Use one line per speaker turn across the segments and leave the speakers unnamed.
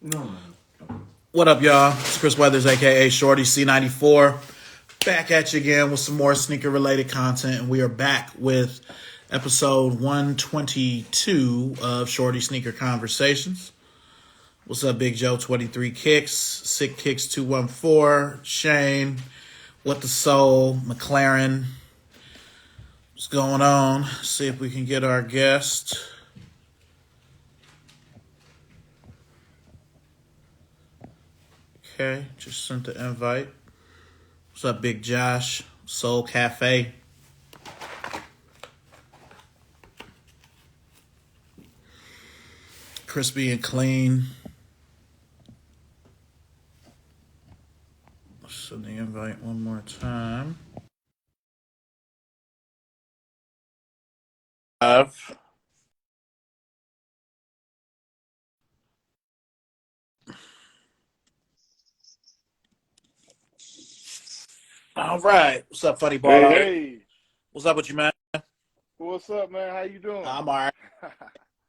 No, man.
What up, y'all? It's Chris Weathers, aka Shorty C94, back at you again with some more sneaker-related content, and we are back with episode 122 of Shorty Sneaker Conversations. What's up, Big Joe? 23 Kicks, Sick Kicks 214, Shane, What the Soul, McLaren. What's going on? See if we can get our guest. Okay, just sent the invite. What's up, Big Josh? Soul Cafe. Crispy and clean. Send the invite one more time. All right. What's up, funny
Hey,
ball?
hey,
What's up with you, man?
what's up, man? How you doing?
I'm all right.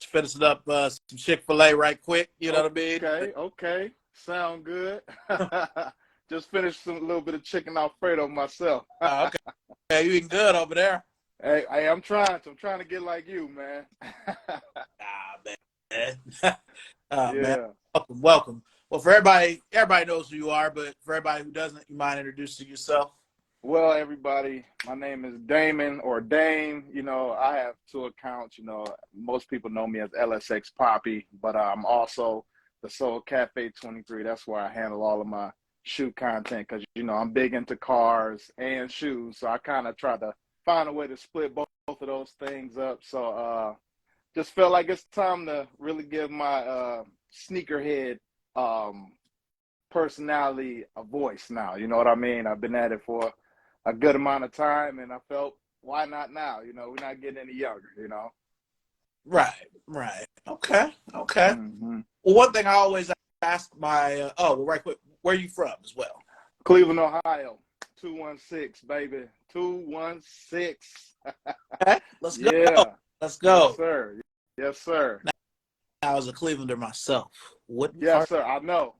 Just finishing up some Chick-fil-A right quick. You know what I mean?
Okay, sound good. Just finished a little bit of chicken Alfredo myself.
Okay. Hey, you eating good over there?
Hey, I'm trying to get like you, man.
Man. Man.
Yeah.
Welcome. Well, for everybody knows who you are, but for everybody who doesn't, you mind introducing yourself?
Well, everybody, my name is Damon or Dame. I have two accounts. Most people know me as LSX Poppy, but I'm also the Soul Cafe 23. That's where I handle all of my shoe content because, I'm big into cars and shoes. So I kind of try to find a way to split both of those things up. So just felt like it's time to really give my sneakerhead personality a voice now. You know what I mean? I've been at it for a good amount of time, and I felt, why not now? We're not getting any younger.
Right. Okay.
Mm-hmm.
Well, one thing I always ask right quick, where are you from as well?
Cleveland, Ohio, 216, baby, 216.
Okay, let's go.
Yeah,
Let's
yes,
go.
sir. Yes, sir.
Now, as a Clevelander myself, what
Yes,
part?
sir. I know.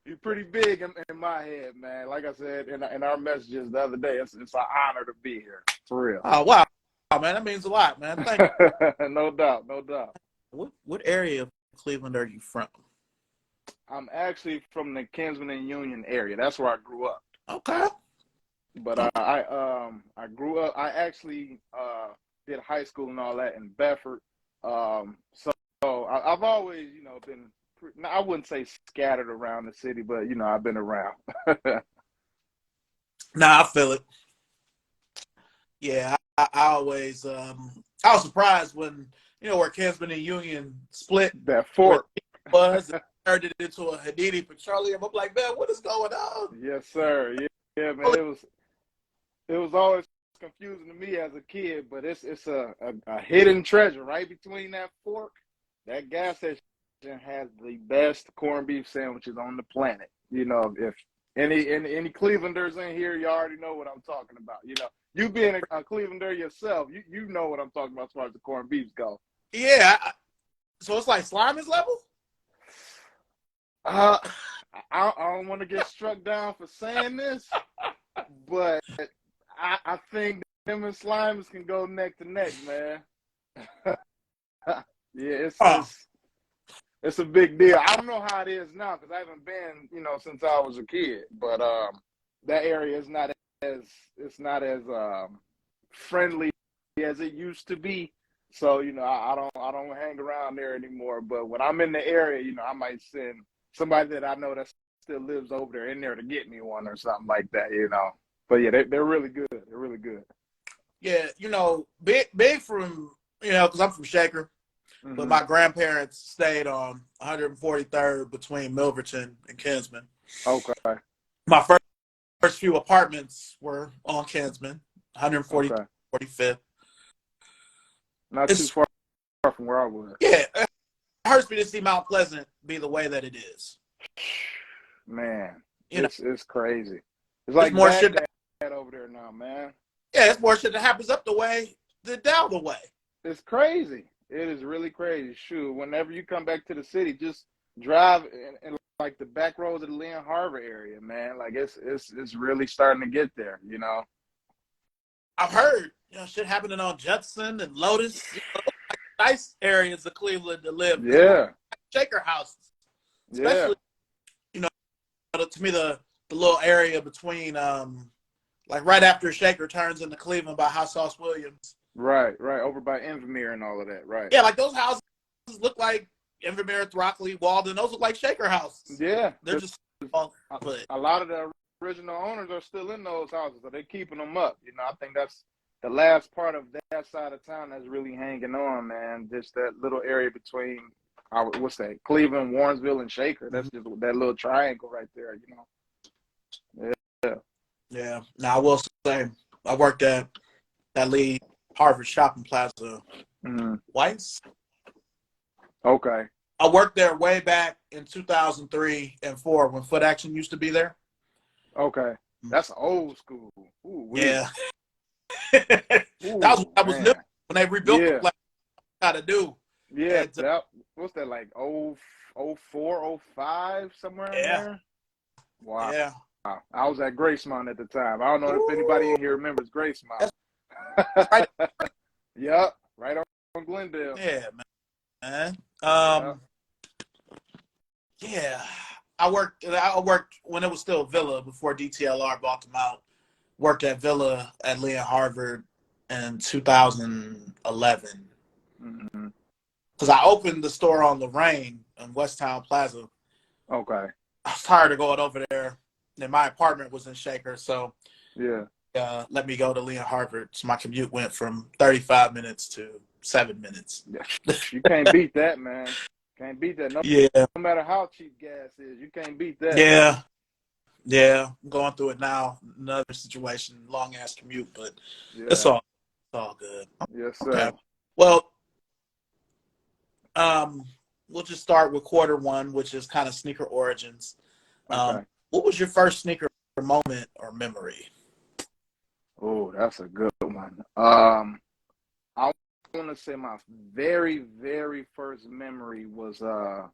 You pretty big in my head, man. Like I said in our messages the other day, it's an honor to be here, for real.
Oh, wow, man, that means a lot, man. Thank you.
No doubt, no doubt.
What area of Cleveland are you from?
I'm actually from the Kinsman and Union area. That's where I grew up.
Okay.
But I grew up. I actually did high school and all that in Bedford. So I've always, been. I wouldn't say scattered around the city, but I've been around.
Nah, I feel it. Yeah, I always I was surprised when where Kinsman and Union split
That
where
fort.
it was and turned it into a Hadidi Petroleum. I'm like, man, what is going on?
Yes, sir. Yeah, man. It was always confusing to me as a kid, but it's a hidden treasure right between that fork. That gas station has the best corned beef sandwiches on the planet. If any Clevelanders in here, you already know what I'm talking about. You being a Clevelander yourself, you know what I'm talking about as far as the corned beefs go.
Yeah, so it's like Slimer's level?
Uh, I don't want to get struck down for saying this, but I think them and Slimes can go neck to neck, man. Yeah,
Oh,
it's a big deal. I don't know how it is now because I haven't been, since I was a kid. But that area is not as friendly as it used to be. So I don't hang around there anymore. But when I'm in the area, I might send somebody that I know that still lives over there in there to get me one or something like that. But yeah, they're really good. They're really good.
yeah, big from because I'm from Shaker. But
Mm-hmm.
my grandparents stayed on 143rd between Milverton and Kinsman.
Okay.
My first few apartments were on Kinsman, 140th,
Okay.
45th.
Not too
It's
far from where I was.
yeah, it hurts me to see Mount Pleasant be the way that it is.
Man,
You know,
it's crazy. It's
there's
like
more shit.
Baghdad over there now, man.
Yeah, it's more shit that happens up the way than down the way.
It's crazy. It is really crazy. Shoot, whenever you come back to the city, just drive in like the back roads of the Lynn Harbor area, man. Like it's really starting to get there, you know.
I've heard, shit happening on Judson and Lotus. Nice areas of Cleveland to live.
Yeah.
Shaker houses,
Yeah.
especially, to me, the little area between, like right after Shaker turns into Cleveland by Hot Sauce Williams.
Right. Over by Invermere and all of that. Right.
Yeah, like those houses look like Invermere, Throckley, Walden. Those look like Shaker houses.
Yeah.
They're just
a lot of the original owners are still in those houses, so they're keeping them up. You know, I think that's the last part of that side of town that's really hanging on, man. Just that little area between what's that? Cleveland, Warrensville, and Shaker. That's just that little triangle right there, you know. Yeah.
Yeah. Now I will say I worked at that Lee Harvard Shopping Plaza twice.
Okay.
I worked there way back in 2003 and 4 when Foot Action used to be there.
Okay. That's old school. Ooh,
yeah.
that
was new when they rebuilt the place. How to do.
Yeah. What's that, like 04, 05, somewhere in there? Wow.
Yeah.
I was at Gracemont at the time. I don't know if anybody in here remembers Gracemont.
Right.
Yep. Right on Glendale.
Yeah, man. Yeah. I worked when it was still Villa before DTLR bought them out. Worked at Villa at Lee and Harvard in 2011. Because I opened the store on Lorraine in Westtown Plaza.
Okay.
I was tired of going over there. And my apartment was in Shaker, so let me go to Lee and Harvard. So my commute went from 35 minutes to 7 minutes.
You can't beat that, man. Can't beat that. No matter how cheap gas is, you can't beat that.
Yeah. I'm going through it now. Another situation, long ass commute, but it's all good.
Yes, sir.
Okay. Well, we'll just start with quarter one, which is kind of sneaker origins.
Okay.
What was your first sneaker moment or memory?
Oh, that's a good one. I want to say my very, very first memory was I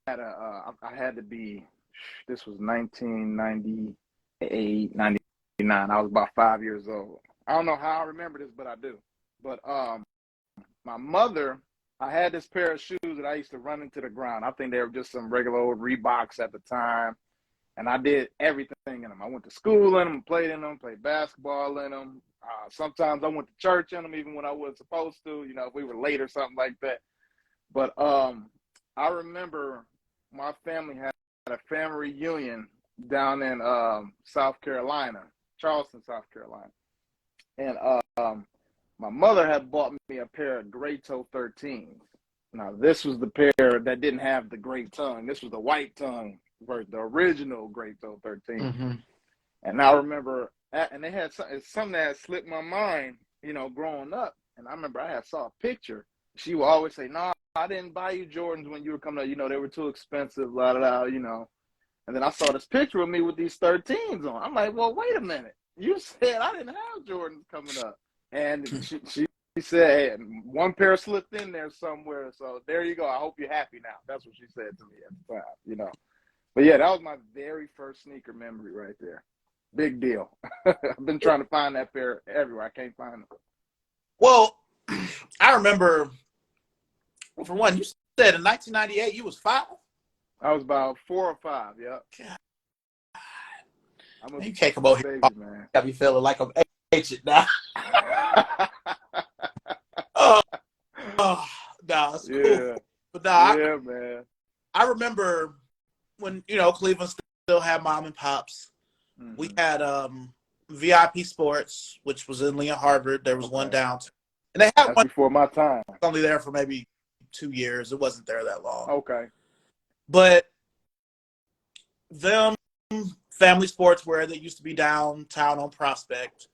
had to be, this was 1998, 99. I was about 5 years old. I don't know how I remember this, but I do. But my mother, I had this pair of shoes that I used to run into the ground. I think they were just some regular old Reeboks at the time. And I did everything in them. I went to school in them, played in them, played basketball in them. Sometimes I went to church in them, even when I wasn't supposed to, if we were late or something like that. But I remember my family had a family reunion down in South Carolina, Charleston, South Carolina. And my mother had bought me a pair of gray toe 13s. Now, this was the pair that didn't have the gray tongue. This was the white tongue version, the original gray toe 13.
Mm-hmm.
And I remember, and they had something that had slipped my mind, growing up. And I remember I saw a picture. She would always say, "No, I didn't buy you Jordans when you were coming up. They were too expensive, blah, blah, blah, And then I saw this picture of me with these 13s on. I'm like, well, wait a minute. You said I didn't have Jordans coming up. And she said, hey, one pair slipped in there somewhere. So there you go. I hope you're happy now. That's what she said to me at the time, But yeah, that was my very first sneaker memory right there. Big deal. I've been trying to find that pair everywhere. I can't find them.
Well, I remember, for one, you said in 1998 you was 5?
I was about 4 or 5, yeah.
You can't come over here, man. Got me feeling like I'm aged now. No, it's cool.
Yeah.
But no,
man.
I remember when, Cleveland still had mom and pops. Mm-hmm. We had VIP Sports, which was in Lee and Harvard. There was one downtown. And they had one
before my time.
Only there for maybe 2 years. It wasn't there that long.
Okay. But
them family sportswear that used to be downtown on Prospect,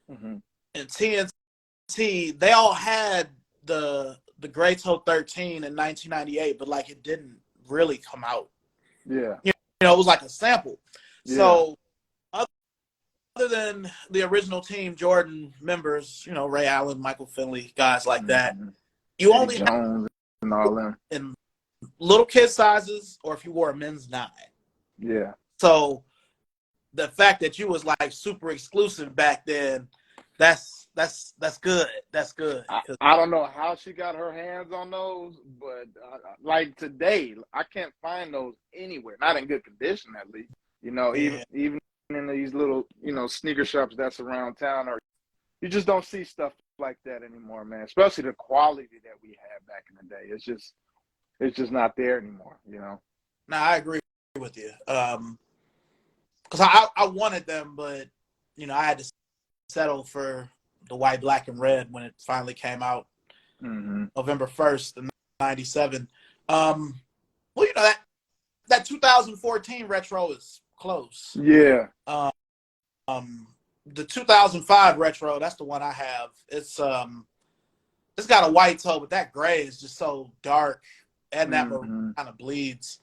and TNT, they all had the gray toe 13 in 1998, but like it didn't really come out.
Yeah.
It was like a sample. Yeah. So than the original Team Jordan members, Ray Allen, Michael Finley, guys like that, you
Eddie
only have
Jones and all them.
in little kid sizes, or if you wore a men's 9.
Yeah.
So the fact that you was like super exclusive back then, that's good. That's good.
I don't know how she got her hands on those, but like today, I can't find those anywhere. Not in good condition, at least. Even in these little sneaker shops that's around town, or you just don't see stuff like that anymore, man. Especially the quality that we had back in the day. It's just not there anymore.
Nah, I agree with you. Because I wanted them, but I had to settle for the white, black, and red when it finally came out, November 1st, in '97. Well, that 2014 retro is close.
Yeah.
The 2005 retro, that's the one I have. It's got a white toe, but that gray is just so dark, and that kind of bleeds.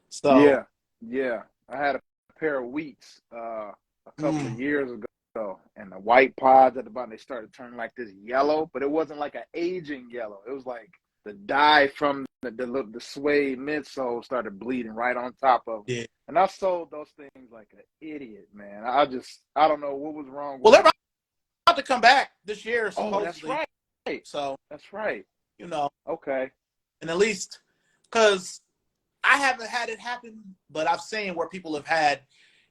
So
yeah. I had a pair of Wheats a couple of years ago, and the white pods at the bottom, they started turning like this yellow, but it wasn't like an aging yellow. It was like the dye from the suede midsole started bleeding right on top of it.
Yeah.
And I sold those things like an idiot, man. I don't know what was wrong with
Well, they're about to come back this year, supposedly.
Oh, that's right.
So
that's right. Okay.
And at least, because I haven't had it happen, but I've seen where people have had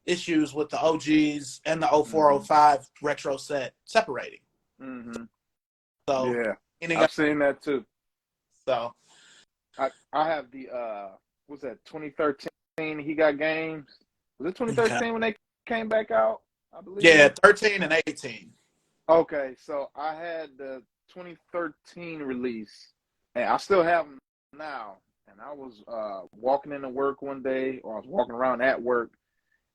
issues with the OGs and the 0405 retro set separating. So
yeah, I've seen that too.
So
I have the what's that, 2013 He Got Games? Was it 2013 when they came back out? I believe.
Yeah, 13 and 18.
Okay, so I had the 2013 release, and I still have them now. And I was walking into work one day, or I was walking around at work,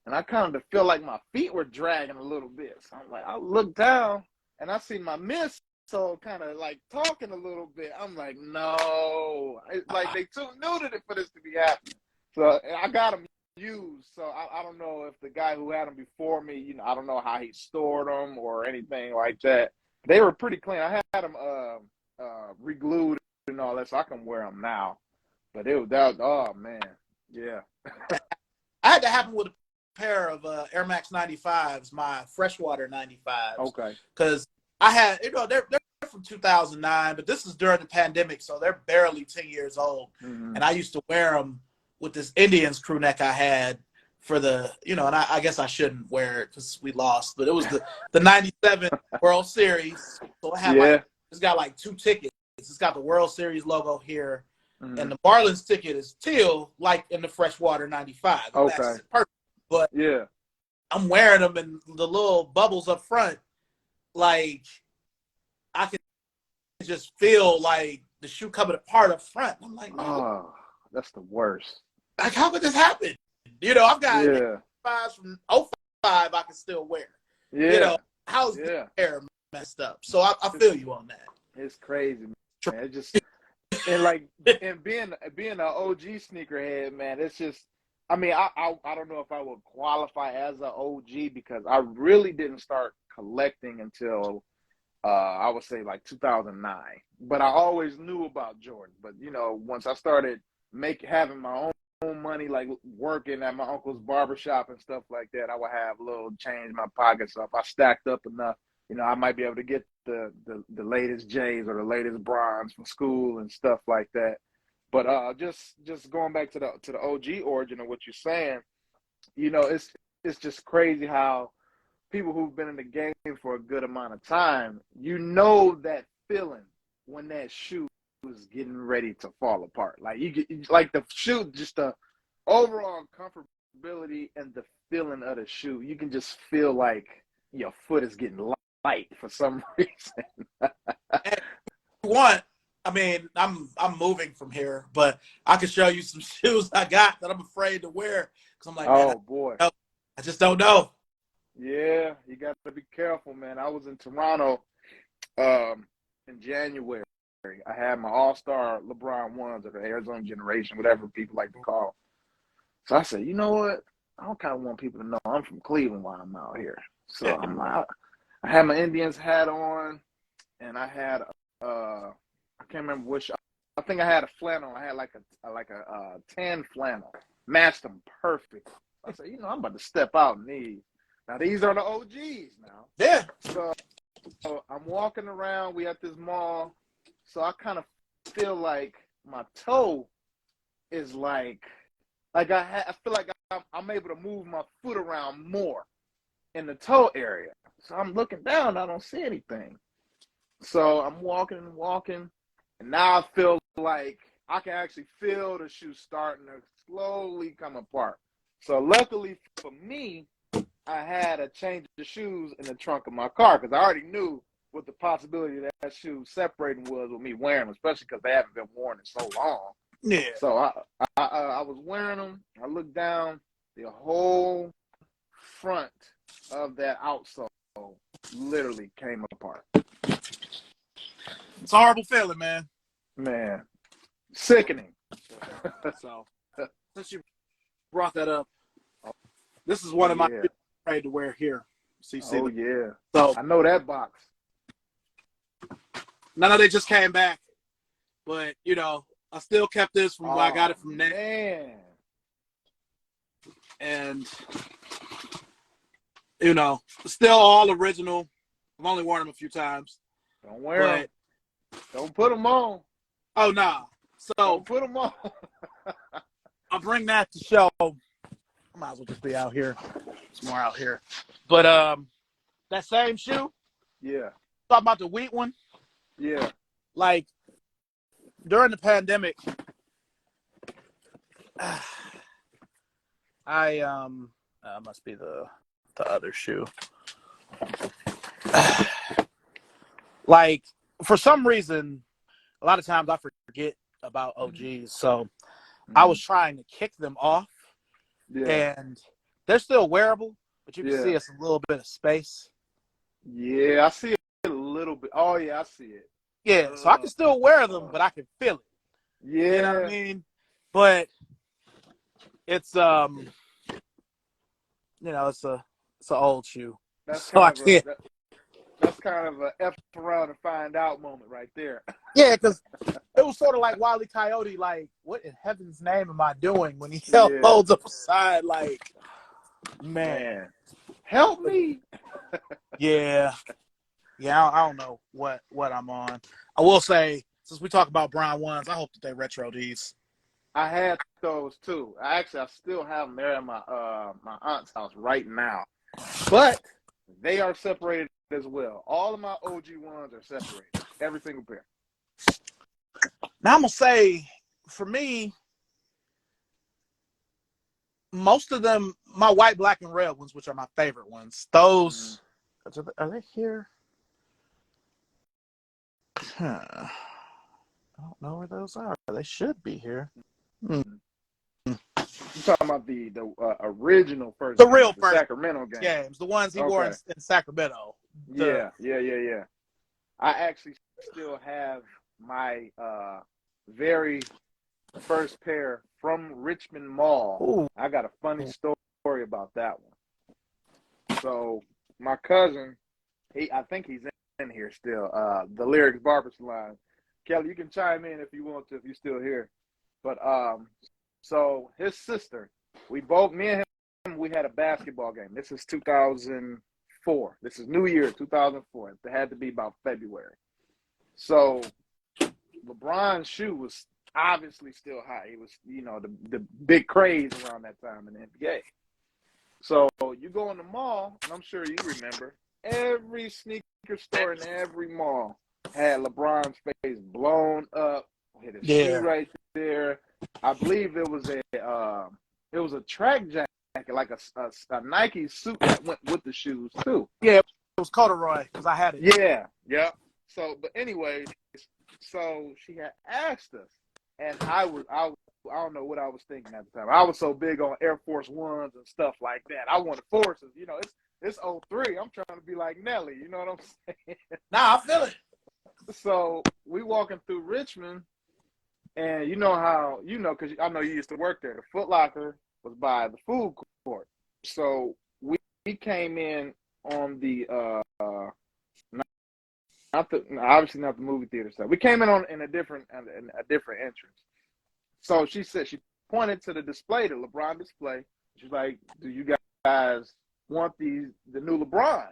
and I kind of feel like my feet were dragging a little bit. So I'm like, I looked down, and I see my midsole kind of like talking a little bit. I'm like, no. Like they too new to it for this to be happening. So I got them used. So I don't know if the guy who had them before me, I don't know how he stored them or anything like that. They were pretty clean. I had them re-glued and all that, so I can wear them now. But oh man, yeah.
I had to happen with a pair of Air Max 95s, my freshwater 95s.
Okay.
Because I had, they're from 2009, but this is during the pandemic, so they're barely 10 years old. And I used to wear them with this Indians crew neck I had for the, and I guess I shouldn't wear it because we lost, but it was the 97 World Series. So I had it's got like 2 tickets. It's got the World Series logo here. And the Marlins ticket is teal, like in the freshwater 95.
Okay.
That's perfect. But
yeah,
I'm wearing them, and the little bubbles up front, like I can just feel like the shoe coming apart up front. I'm like,
oh, that's the worst.
Like, how could this happen? I've got 5s from '05 I can still wear.
Yeah.
How's the hair messed up? So I feel you on that.
It's crazy, man. It just and being an OG sneakerhead, man, it's just, I mean, I don't know if I would qualify as an OG because I really didn't start collecting until I would say like 2009. But I always knew about Jordan. But once I started having my own money, like working at my uncle's barbershop and stuff like that, I would have a little change in my pocket. So if I stacked up enough, I might be able to get the latest J's or the latest bronze from school and stuff like that. But just going back to the OG origin of what you're saying, it's just crazy how people who've been in the game for a good amount of time, that feeling when that shoe is getting ready to fall apart. Like you get like the shoe, just the overall comfortability and the feeling of the shoe. You can just feel like your foot is getting light for some reason.
I'm moving from here, but I can show you some shoes I got that I'm afraid to wear because I'm like,
oh boy,
I just don't know.
Yeah, you got to be careful, man. I was in Toronto in January. I had my All-Star LeBron ones, or the Arizona generation, whatever people like to call. So I said, you know what? I don't kind of want people to know I'm from Cleveland while I'm out here. So I'm out. I had my Indians hat on, and I had I can't remember which. I think I had a flannel. I had like a tan flannel, matched them perfect. I said, I'm about to step out in these. Now these are the OGs now.
Yeah.
So I'm walking around. We at this mall, so I kind of feel like my toe is like I feel like I'm able to move my foot around more in the toe area. So I'm looking down. I don't see anything. So I'm walking and walking, and now I feel like I can actually feel the shoe starting to slowly come apart. So luckily for me, I had a change of shoes in the trunk of my car because I already knew what the possibility of that shoe separating was with me wearing them, especially because they haven't been worn in so long.
Yeah.
So I was wearing them. I looked down. The whole front of that outsole literally came apart.
It's a horrible feeling, man.
Man, sickening.
So, since you brought that up, this is one of my shoes I'm afraid to wear here. CC.
Oh, yeah.
So,
I know that box.
none of they just came back, but, I still kept this from where I got it from Nate.
Man.
And, still all original. I've only worn them a few times.
Don't wear them. Don't put them on.
Oh, nah. So,
Don't put them on.
I'll bring that to show. I might as well just be out here. It's more out here. But that same shoe,
Yeah.
talking about the wheat one,
Yeah.
like during the pandemic, I must be the other shoe. Like for some reason, a lot of times I forget about OGs, so I was trying to kick them off, and they're still wearable, but you can see it's a little bit of space.
Yeah, I see it a little bit. Oh, yeah, I see it.
Yeah, so I can still wear them, but I can feel it.
Yeah.
You know what I mean? But it's it's an old shoe.
That's
So
that's kind of a F around and find out moment right there.
Yeah, because it was sort of like Wile E. Coyote, like, what in heaven's name am I doing? When he holds up a side, like, man.
Help me.
Yeah. Yeah, I don't know what I'm on. I will say, since we talk about brown ones, I hope that they retro these.
I had those too. I still have them there at my my aunt's house right now. But they are separated as well. All of my OG ones are separated. Every single pair.
Now I'm gonna say, for me, most of them, my white, black, and red ones, which are my favorite ones, those are they here? I don't know where those are. They should be here.
You're talking about the original first
the
game,
real
the
first
Sacramento
games, the ones he wore in Sacramento.
Yeah. I actually still have my very first pair from Richmond Mall.
Ooh.
I got a funny story about that one. So my cousin, I think he's in here still. The Lyrics Barber Salon. Kelly, you can chime in if you want to, if you're still here. But so his sister, me and him, we had a basketball game. This is 2004. This is New Year 2004. It had to be about February. So LeBron's shoe was obviously still high. It was, the big craze around that time in the NBA. So you go in the mall, and I'm sure you remember, every sneaker store in every mall had LeBron's face blown up, hit his shoe right there. I believe it was a track jacket, like a Nike suit that went with the shoes too.
Yeah, it was corduroy because I had it.
Yeah. So, but anyway, so she had asked us, and I don't know what I was thinking at the time. I was so big on Air Force Ones and stuff like that. I wanted Forces. It's 03. I'm trying to be like Nelly. You know what I'm saying?
Nah, I feel it.
So we walking through Richmond, and you know how, because I know you used to work there. The Foot Locker was by the food court. So we came in on the obviously not the movie theater stuff. We came in a different entrance. So she said she pointed to the display, the LeBron display. She's like, "Do you guys want the new LeBron?"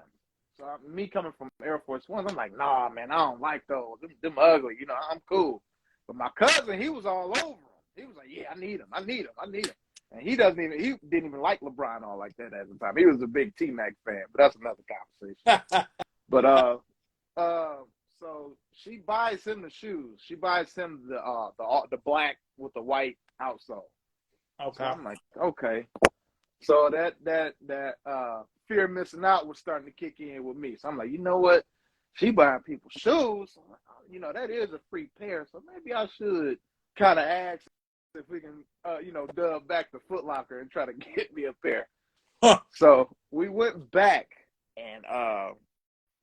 So me coming from Air Force Ones, I'm like, "Nah, man, I don't like those. Them ugly. You know, I'm cool." But my cousin, he was all over them. He was like, "Yeah, I need them. I need them. I need them." And he didn't even like LeBron all like that at the time. He was a big T-Mac fan, but that's another conversation. But so she buys him the shoes. She buys him the black with the white outsole.
Okay.
So I'm like, okay. So that fear of missing out was starting to kick in with me. So I'm like, you know what? She buying people shoes. Like, you know, that is a free pair. So maybe I should kind of ask if we can, dub back to Foot Locker and try to get me a pair.
Huh.
So we went back, and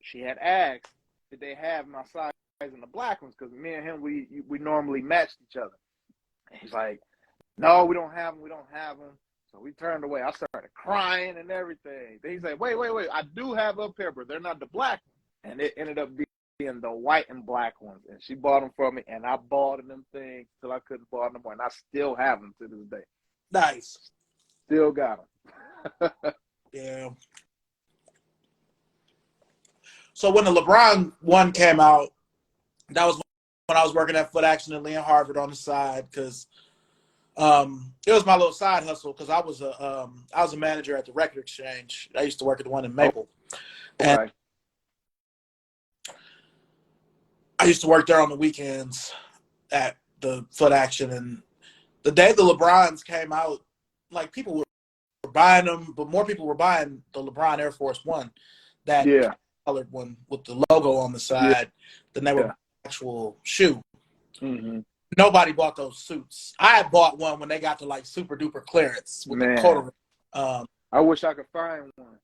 she had asked, did they have my size in the black ones? Because me and him, we normally matched each other. And he's like, no, we don't have them. We don't have them. So we turned away. I started crying and everything. Then he's like, wait. I do have a pair, but they're not the black ones. And it ended up being the white and black ones. And she bought them for me, and I bought them things till I couldn't buy them more. And I still have them to this day.
Nice.
Still got them.
Yeah. So when the LeBron one came out, that was when I was working at Foot Action in Lee and Harvard on the side, because it was my little side hustle, because I was a manager at the Record Exchange. I used to work at the one in Maple.
Okay.
And I used to work there on the weekends at the Foot Action, and the day the LeBrons came out, like, people were buying them, but more people were buying the LeBron Air Force One, that colored one with the logo on the side, than they were actual shoe.
Mm-hmm.
Nobody bought those suits. I had bought one when they got to like super duper clearance with the coat.
I wish I could find one.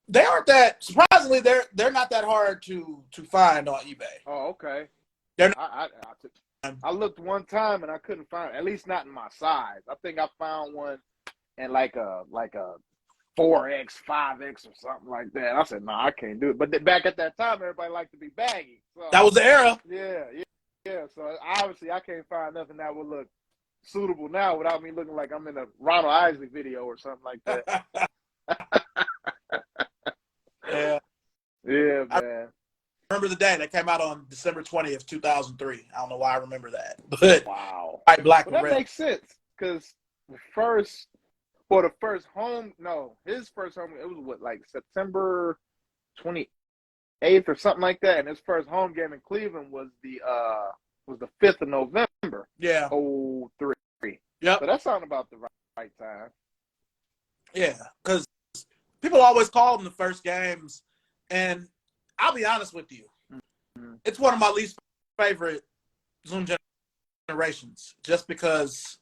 They aren't that, surprisingly, they're not that hard to find on eBay.
Oh, okay.
They're
not, I looked one time and I couldn't find it, at least not in my size. I think I found one in like a 4X, 5X or something like that. I said, no, I can't do it. But back at that time, everybody liked to be baggy. So,
that was the era.
Yeah. So obviously I can't find nothing that would look suitable now without me looking like I'm in a Ronald Isley video or something like that. Yeah, man.
I remember the day that came out on December 20th, 2003. I don't know why I remember that, but
wow,
white, black,
well,
and
that
red.
makes sense, because his first home, it was what, like September 28th or something like that, and his first home game in Cleveland was the 5th of November.
Yeah.
03.
Yep.
So that sounded about the right time.
Yeah, because people always call them the first games, and I'll be honest with you, it's one of my least favorite Zoom generations, just because,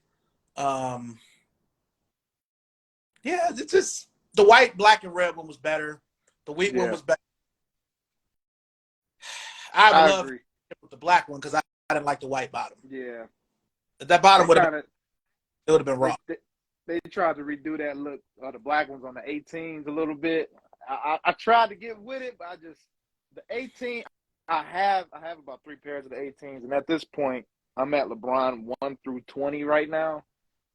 it's just the white, black, and red one was better. The wheat one was better. I love with the black one because I didn't like the white bottom.
Yeah,
that bottom would have been wrong.
They tried to redo that look, the black ones on the 18s a little bit. I tried to get with it, but the 18, I have about 3 pairs of the 18s, and at this point, I'm at LeBron 1 through 20 right now.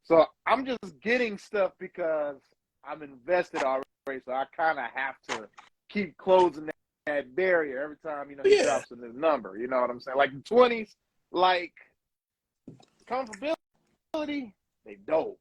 So I'm just getting stuff because I'm invested already, so I kind of have to keep closing that barrier every time, he drops in his number. You know what I'm saying? Like the 20s, like comfortability, they dope.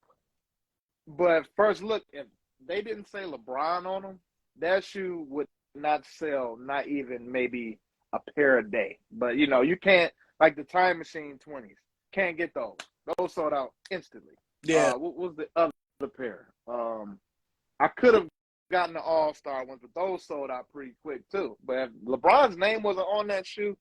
But first look, if they didn't say LeBron on them, that shoe would not sell, not even maybe a pair a day. But, you can't, like the Time Machine 20s, can't get those. Those sold out instantly.
Yeah.
What was the other pair? I could have gotten the All-Star ones, but those sold out pretty quick too. But if LeBron's name wasn't on that shoe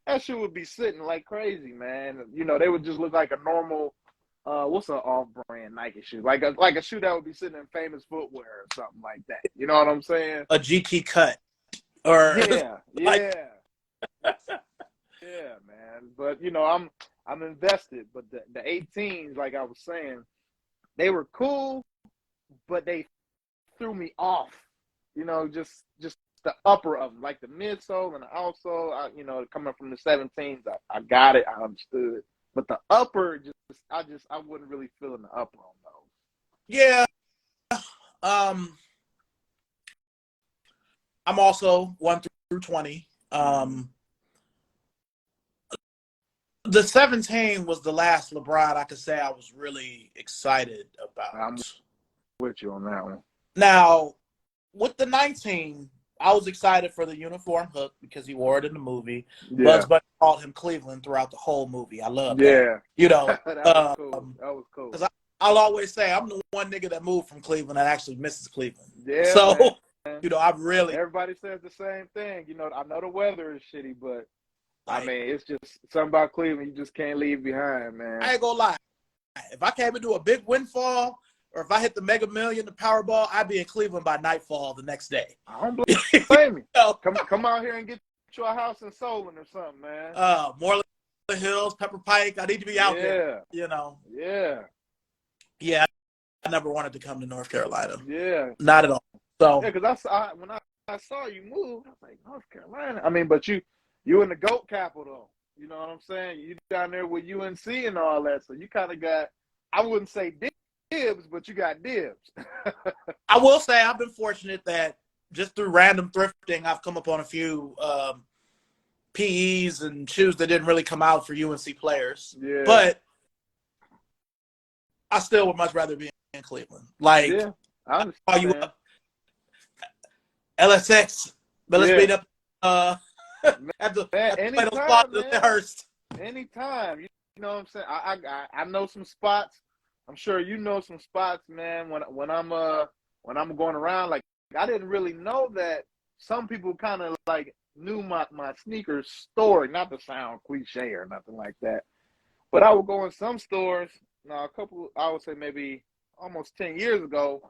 would be sitting like crazy, man. They would just look like a normal, what's an off-brand Nike shoe? Like a shoe that would be sitting in Famous Footwear or something like that. You know what I'm saying?
A GT cut. Or
yeah. Yeah, man. But I'm invested. But the 18s, like I was saying, they were cool, but they threw me off. you know, just the upper of them, like the midsole and the outsole. You know, coming from the 17s, I got it, I understood. But the upper, I wasn't really feeling the upper on those.
Yeah. I'm also 1 through 20. The 17 was the last LeBron I could say I was really excited about.
I'm with you on that one.
Now, with the 19, I was excited for the uniform hook because he wore it in the movie.
Yeah.
Bugs Bunny called him Cleveland throughout the whole movie. I love that.
Yeah.
You know,
that was cool. That was cool.
Because I'll always say I'm the one nigga that moved from Cleveland that actually misses Cleveland.
Yeah,
so,
man.
you know, I've really.
Everybody says the same thing. You know, I know the weather is shitty, but I mean, it's just something about Cleveland you just can't leave behind, man.
I ain't gonna lie. If I came into a big windfall, or if I hit the Mega Million, the Powerball, I'd be in Cleveland by nightfall the next day.
I don't blame you. Come out here and get you a house in Solon or something, man.
Moreland Hills, Pepper Pike. I need to be out there. You know.
Yeah.
Yeah. I never wanted to come to North Carolina.
Yeah.
Not at all. So
yeah, because when I saw you move, I was like, North Carolina. I mean, but you in the GOAT capital. You know what I'm saying? You down there with UNC and all that, so you kind of got, I wouldn't say dibs, but you got dibs.
I will say I've been fortunate that just through random thrifting, I've come upon a few PEs and shoes that didn't really come out for UNC players.
Yeah.
But I still would much rather be in Cleveland. Like,
yeah, I understand.
Call you up, LSX, but let's meet up at the Hearst.
Anytime. You know what I'm saying? I know some spots. I'm sure you know some spots, man. When I'm going around, like, I didn't really know that some people kind of like knew my sneakers story. Not to sound cliche or nothing like that, but I would go in some stores. Now, I would say maybe almost 10 years ago,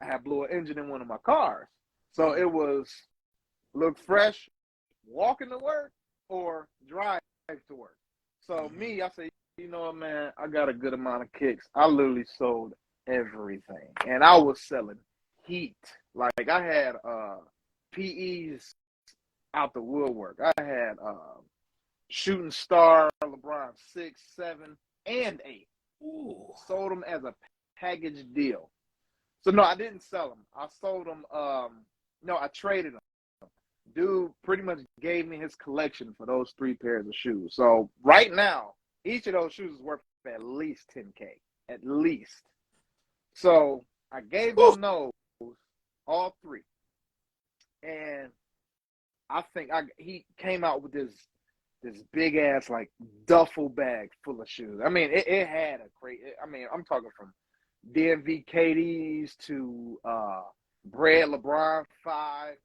I had blew an engine in one of my cars. So it was look fresh, walking to work or drive to work. So me, I say, you know what, man, I got a good amount of kicks. I literally sold everything. And I was selling heat. Like, I had PEs out the woodwork. I had Shooting Star, LeBron 6, 7, and 8.
Ooh.
Sold them as a package deal. So, no, I didn't sell them. I sold them. No, I traded them. Dude pretty much gave me his collection for those 3 pairs of shoes. So, right now, each of those shoes is worth at least $10K. At least. So, I gave him those, all 3. And I think he came out with this big ass like duffel bag full of shoes. I mean, it had a great. I mean, I'm talking from DMV KDs to Bread LeBron 5,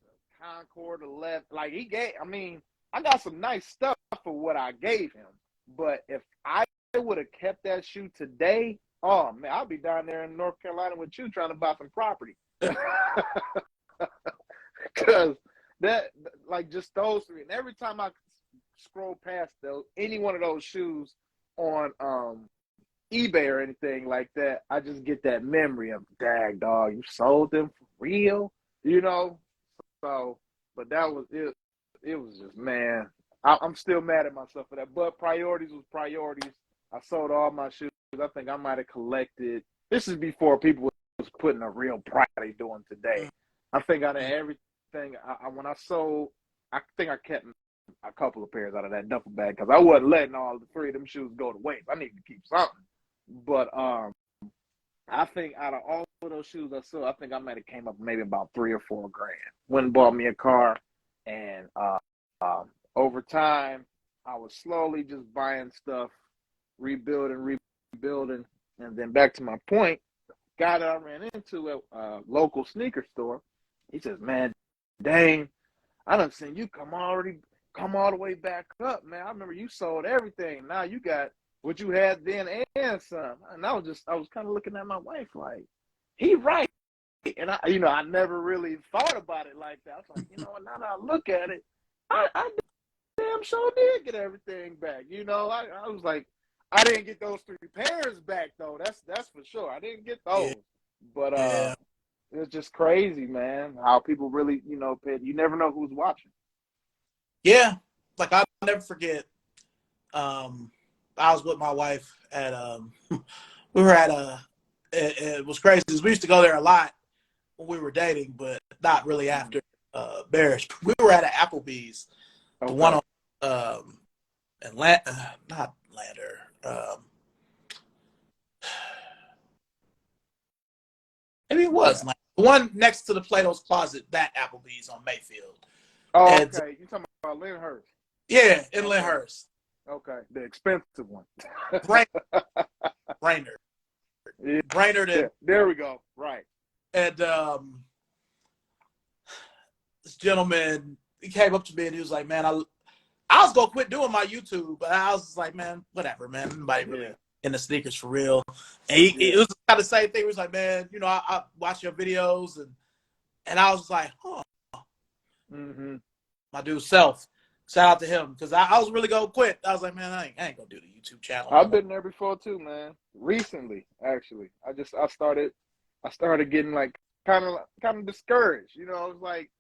Concord 11. Like he gave. I mean, I got some nice stuff for what I gave him. But if I would have kept that shoe today, oh man, I'll be down there in North Carolina with you trying to buy some property. Because that, like, just those 3, and every time I scroll past any one of those shoes on eBay or anything like that, I just get that memory of, dag dog, you sold them for real, you know. So, but that was it. It was just, man, I'm still mad at myself for that. But priorities was priorities. I sold all my shoes. I think I might have collected. This is before people was putting a real pride they doing today. I think out of everything, when I sold, I think I kept a couple of pairs out of that duffel bag because I wasn't letting all the 3 of them shoes go to waste. I needed to keep something. But I think out of all of those shoes I sold, I think I might have came up maybe about $3 or $4 grand. Went and bought me a car, and over time, I was slowly just buying stuff, rebuilding, and then back to my point, guy that I ran into at a local sneaker store, he says, man, Dane, I done seen you come all the way back up, man. I remember you sold everything. Now you got what you had then and some. And I was kind of looking at my wife like, he right. And I never really thought about it like that. I was like, you know what, now that I look at it, I damn sure did get everything back. You know, I was like, I didn't get those 3 pairs back though. That's for sure. I didn't get those. But it's just crazy, man. How people really, you know, you never know who's watching.
Yeah, like I'll never forget. I was with my wife at we were at it was crazy because we used to go there a lot when we were dating, but not really after marriage. We were at an Applebee's, the one on Atlanta, not Lander. Maybe it was like the one next to the Plato's Closet. That Applebee's on Mayfield.
Oh,
and,
okay. You talking about Lyndhurst?
Yeah, in Lyndhurst.
Okay, the expensive one.
Brainerd.
Yeah.
Brainerd. And,
there we go. Right.
And this gentleman, he came up to me and he was like, "Man, I was gonna quit doing my YouTube," but I was just like, "Man, whatever, man. Nobody really in the sneakers for real." And it was kind of the same thing. He was like, "Man, you know, I watch your videos," and I was just like, "Huh." My dude Self. Shout out to him because I was really gonna quit. I was like, "Man, I ain't gonna do the YouTube channel."
I've been there before too, man. Recently, actually, I started getting like kind of discouraged. You know, it's like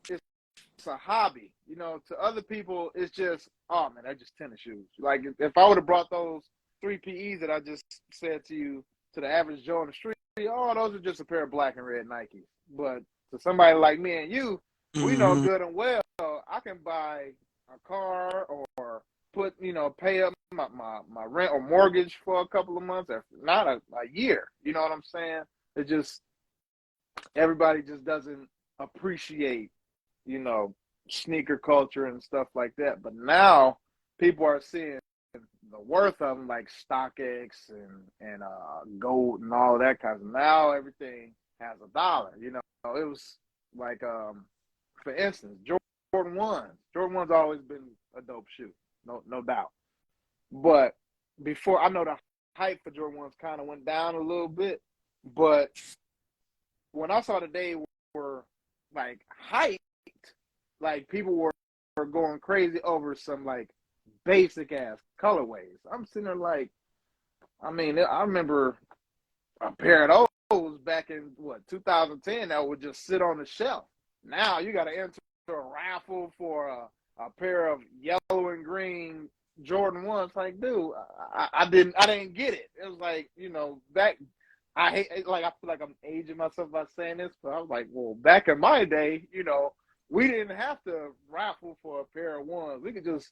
it's a hobby. You know, to other people, it's just, oh man, they're just tennis shoes. Like if I would have brought those 3 PEs that I just said to you to the average Joe on the street, oh, those are just a pair of black and red Nikes. But to somebody like me and you, we know good and well I can buy a car or pay up my rent or mortgage for a couple of months, not a year. You know what I'm saying? It just, everybody just doesn't appreciate, sneaker culture and stuff like that. But now people are seeing the worth of them, like StockX and gold and all of that kind of. Now everything has $1. It was like for instance, Jordan 1s. Jordan 1's always been a dope shoe, no doubt. But before, I know the hype for Jordan 1s kind of went down a little bit, but when I saw that they were like hyped, like people were going crazy over some like basic ass colorways. I'm sitting there like, I remember a pair of those back in 2010 that would just sit on the shelf. Now you got to enter a raffle for a pair of yellow and green Jordan 1s. Like, dude, I didn't get it. It was like, back, I feel like I'm aging myself by saying this, but I was like, well, back in my day, we didn't have to raffle for a pair of ones. We could just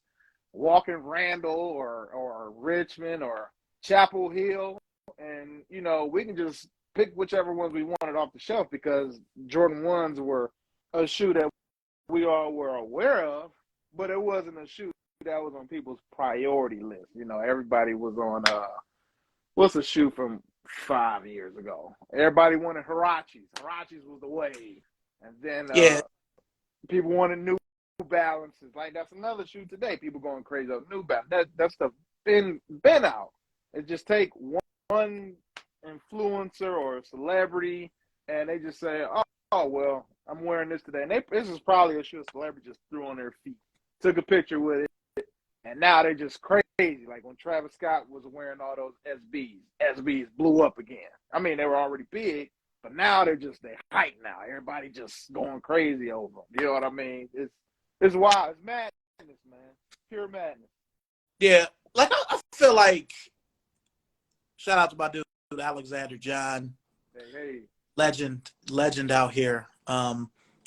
walk in Randall or Richmond or Chapel Hill, and we can just pick whichever ones we wanted off the shelf, because Jordan 1s were a shoe that we all were aware of, but it wasn't a shoe that was on people's priority list. Everybody was on what's a shoe from 5 years ago? Everybody wanted Hirachis. Hirachis was the wave, and then people wanted New Balances. Like, that's another shoe today. People going crazy on New Balance. That stuff been out. It just take one influencer or celebrity, and they just say, oh well, I'm wearing this today. And this is probably a shoe a celebrity just threw on their feet, took a picture with it, and now they're just crazy. Like when Travis Scott was wearing all those SBs blew up again. I mean, they were already big, but now they hype now. Everybody just going crazy over them. You know what I mean? It's wild. It's madness, man. Pure madness.
Yeah, like I feel like, shout out to my dude Alexander John.
Hey.
Legend out here. I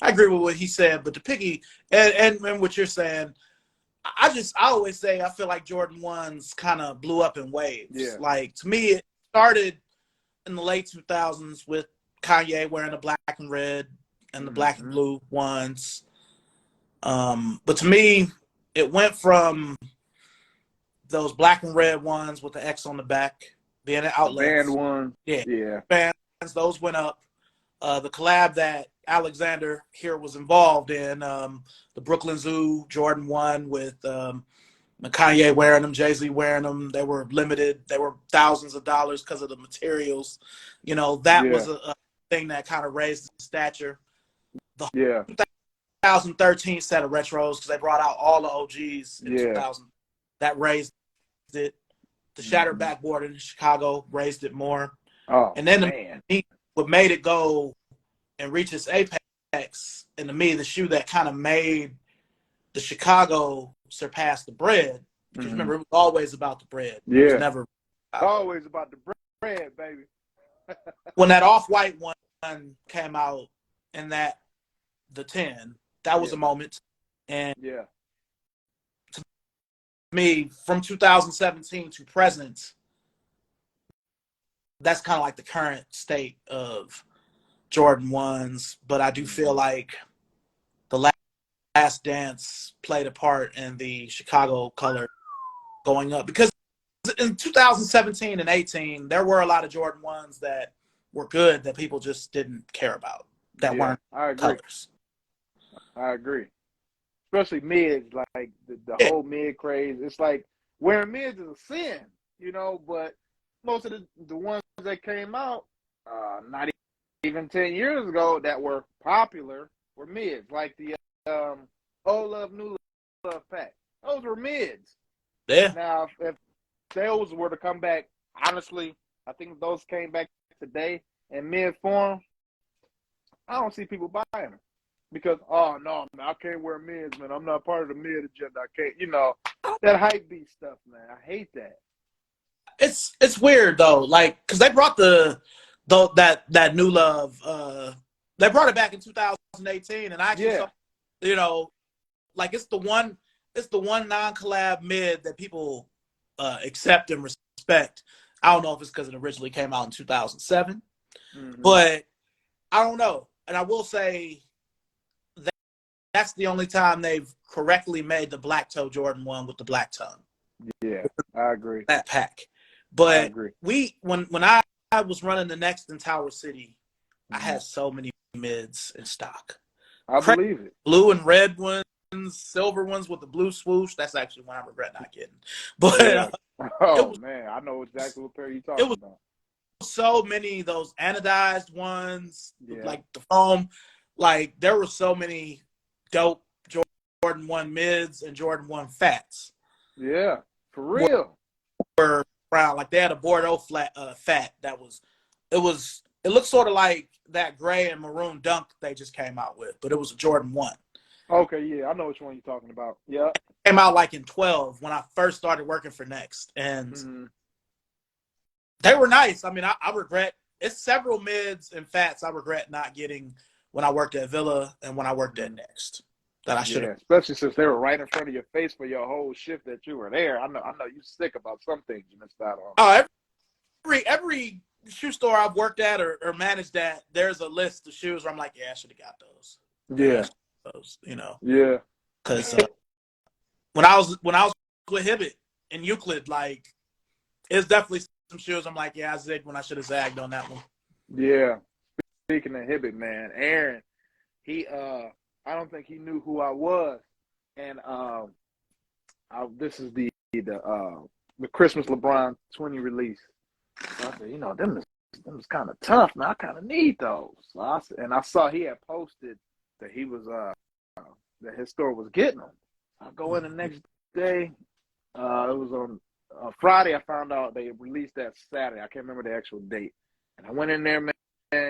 agree with what he said, but the piggy and what you're saying, I always say I feel like Jordan 1s kind of blew up in waves.
Yeah.
Like, to me, it started in the late 2000s with Kanye wearing the black and red and the black and blue ones. But to me, it went from those black and red ones with the X on the back, being an outlet.
Band one.
Yeah. Bands, those went up. The collab that Alexander here was involved in, the Brooklyn Zoo Jordan 1 with Kanye wearing them, Jay-Z wearing them. They were limited. They were thousands of dollars because of the materials. That was a thing that kind of raised the stature. The 2013 set of retros, because they brought out all the OGs in 2000. That raised it. The Shattered Backboard in Chicago raised it more.
Oh,
and then what made it go and reach its apex. And to me, the shoe that kind of made the Chicago surpass the bread, because remember, it was always about the bread.
Yeah.
It was never
always about the bread, baby.
When that off-white one came out and the 10, that was a moment. And to me, from 2017 to present, that's kind of like the current state of Jordan 1s. But I do feel like the Last Dance played a part in the Chicago color going up, because in 2017 and 18, there were a lot of Jordan 1s that were good that people just didn't care about, that weren't colors.
I agree. Especially mids, like the whole mid craze. It's like wearing mids is a sin, you know, but most of the ones that came out not even 10 years ago that were popular were mids, like the Old Love, New Love pack. Those were mids.
Yeah.
Now, if those were to come back, honestly, I think if those came back today in mid form, I don't see people buying them. Because, oh, no, man, I can't wear mids, man. I'm not part of the mid agenda. I can't, you know, that hype beast stuff, man. I hate that.
It's weird, though, like, because they brought that New Love, they brought it back in 2018, and I actually saw, you know, like, it's the one non-collab mid that people accept and respect. I don't know if it's because it originally came out in 2007, but I don't know. And I will say that's the only time they've correctly made the black toe Jordan 1 with the black tongue.
Yeah, I agree.
That pack. But when I was running the Next in Tower City, I had so many mids in stock.
I believe it.
Blue and red ones, silver ones with the blue swoosh. That's actually one I regret not getting. But
man, I know exactly what pair you're talking about.
So many of those anodized ones, like the foam. Like, there were so many dope Jordan 1 mids and Jordan 1 fats.
Yeah, for real.
Were brown. Like, they had a Bordeaux fat that it looked sort of like that gray and maroon dunk they just came out with, but it was a Jordan 1.
Okay, yeah, I know which one you're talking about. Yeah.
It came out like in 12 when I first started working for Next. And they were nice. I mean, I regret, it's several mids and fats I regret not getting when I worked at Villa and when I worked at Next that I should have.
Especially since they were right in front of your face for your whole shift that you were there. I know you're sick about some things you missed out on.
Oh, every shoe store I've worked at or managed at, there's a list of shoes where I'm like, yeah, I should have got those.
Yeah.
Those, you know.
Yeah.
Because when I was with Hibbett in Euclid, like, it's definitely some shoes I'm like, yeah, I zigged when I should have zagged on that one.
Yeah. Speaking of Hibbett, man, Aaron, he I don't think he knew who I was, and this is the Christmas LeBron 20 release. So I said, you know, them is kind of tough, man. I kind of need those. So I saw he had posted that he was that his store was getting them. I go in the next day. It was on Friday. I found out they released that Saturday. I can't remember the actual date. And I went in there, man.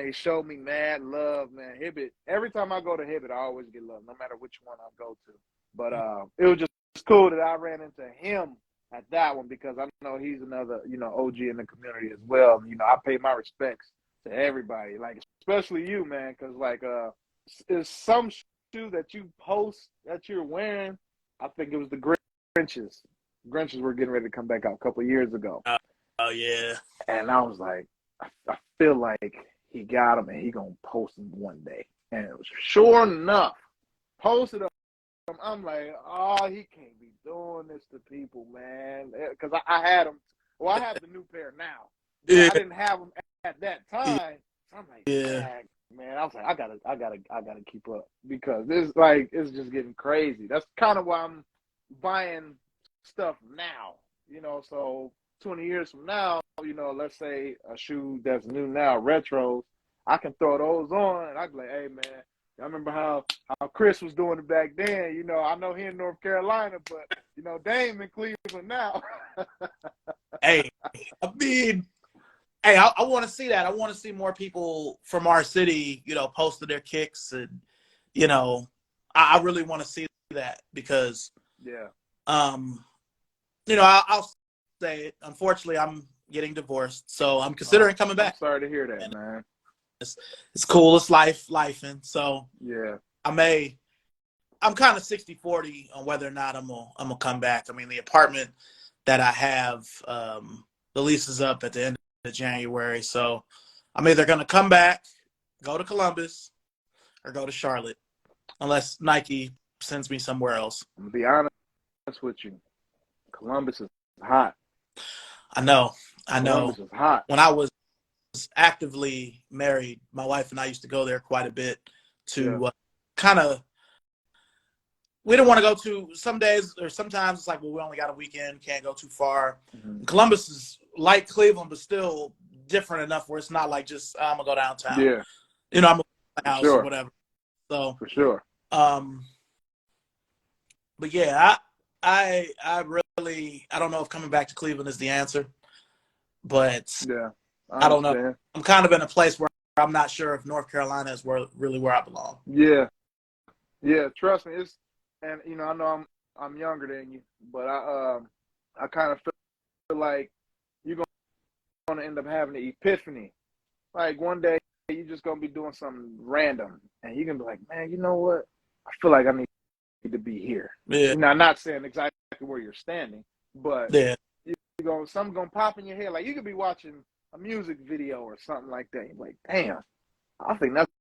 He showed me mad love, man. Hibbett. Every time I go to Hibbett, I always get love, no matter which one I go to. But it was just cool that I ran into him at that one, because I know he's another, you know, OG in the community as well. You know, I pay my respects to everybody, like, especially you, man, because, like, it's some shoe that you post that you're wearing. I think it was the Grinches. Grinches were getting ready to come back out a couple of years ago.
Oh, yeah.
And I was like, I feel like he got him and he going to post him one day. And it was sure enough, posted him. I'm like, oh, he can't be doing this to people, man. Because I had him. Well, I have the new pair now. Yeah. I didn't have them at that time. So I'm like, man. I was like, I gotta keep up, because it's just getting crazy. That's kind of why I'm buying stuff now. You know, so 20 years from now, you know, let's say a shoe that's new now, retros, I can throw those on and I'd be like, hey, man, I remember how Chris was doing it back then. You know, I know he in North Carolina, but, you know, Dame in Cleveland now.
Hey, I mean,
Hey, I want to see that. I want to see more people from our city, posting their kicks, and you know, I really want to see that because,
Yeah.
I'll say it. Unfortunately, I'm getting divorced, so I'm considering coming
I'm
back.
sorry to hear that,
And
man.
it's cool. It's life, and so
Yeah.
I'm kind of 60-40 on whether or not I'm gonna come back. I mean, the apartment that I have, the lease is up at the end of January, so I'm either gonna come back, go to Columbus, or go to Charlotte, unless Nike sends me somewhere else.
I'm gonna be honest with you. Columbus is hot.
I know.
Columbus is hot.
When I was actively married, my wife and I used to go there quite a bit to kind of. We didn't want to go to some days, or sometimes it's like, well, we only got a weekend, can't go too far.
Mm-hmm.
Columbus is like Cleveland, but still different enough where it's not like just I'm gonna go downtown.
Yeah.
I'm gonna go to the house
Sure.
or whatever. So
for sure.
But yeah, I really I don't know if coming back to Cleveland is the answer, but
Yeah,
I don't know. I'm kind of in a place where I'm not sure if North Carolina is really where I belong.
Yeah, trust me. And I know I'm younger than you, but I kind of feel like you're gonna end up having an epiphany. Like one day you're just gonna be doing something random, and you're gonna be like, man, you know what? I feel like I need to be here.
Yeah.
I'm not saying exactly where you're standing, but
yeah,
something gonna pop in your head. Like you could be watching a music video or something like that. You're like, damn, I think that's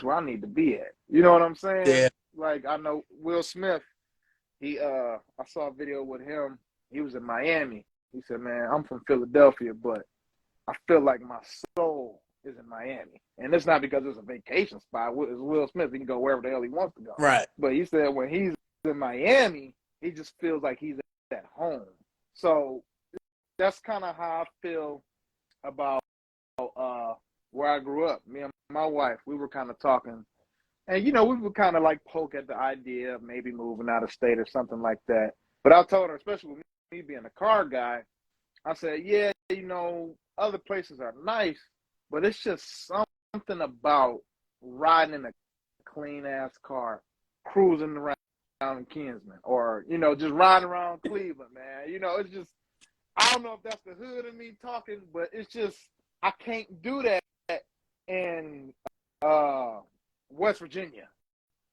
where I need to be at. You know what I'm saying?
Yeah.
Like I know Will Smith. I saw a video with him. He was in Miami. He said, "Man, I'm from Philadelphia, but I feel like my soul is in Miami, and it's not because it's a vacation spot. It's Will Smith. He can go wherever the hell he wants to go.
Right.
But he said when he's in Miami, he just feels like he's at home. So that's kind of how I feel about where I grew up. Me and my wife, we were kind of talking, and we would kind of like poke at the idea of maybe moving out of state or something like that. But I told her, especially with me being a car guy, I said, yeah, other places are nice, but it's just something about riding in a clean ass car, cruising around in Kinsman, or just riding around Cleveland, man. It's just, I don't know if that's the hood in me talking, but it's just I can't do that in West Virginia.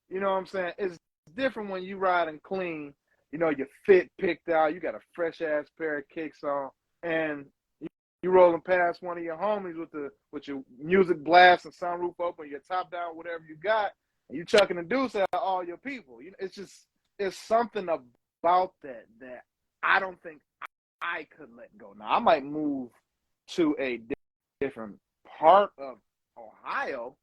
You know what I'm saying? It's different when you riding clean. Your fit picked out. You got a fresh ass pair of kicks on, and you rolling past one of your homies with your music blast and sunroof open, your top down, whatever you got, and you chucking the deuce at all your people. It's something about that I don't think I could let go. Now I might move to a different part of Ohio,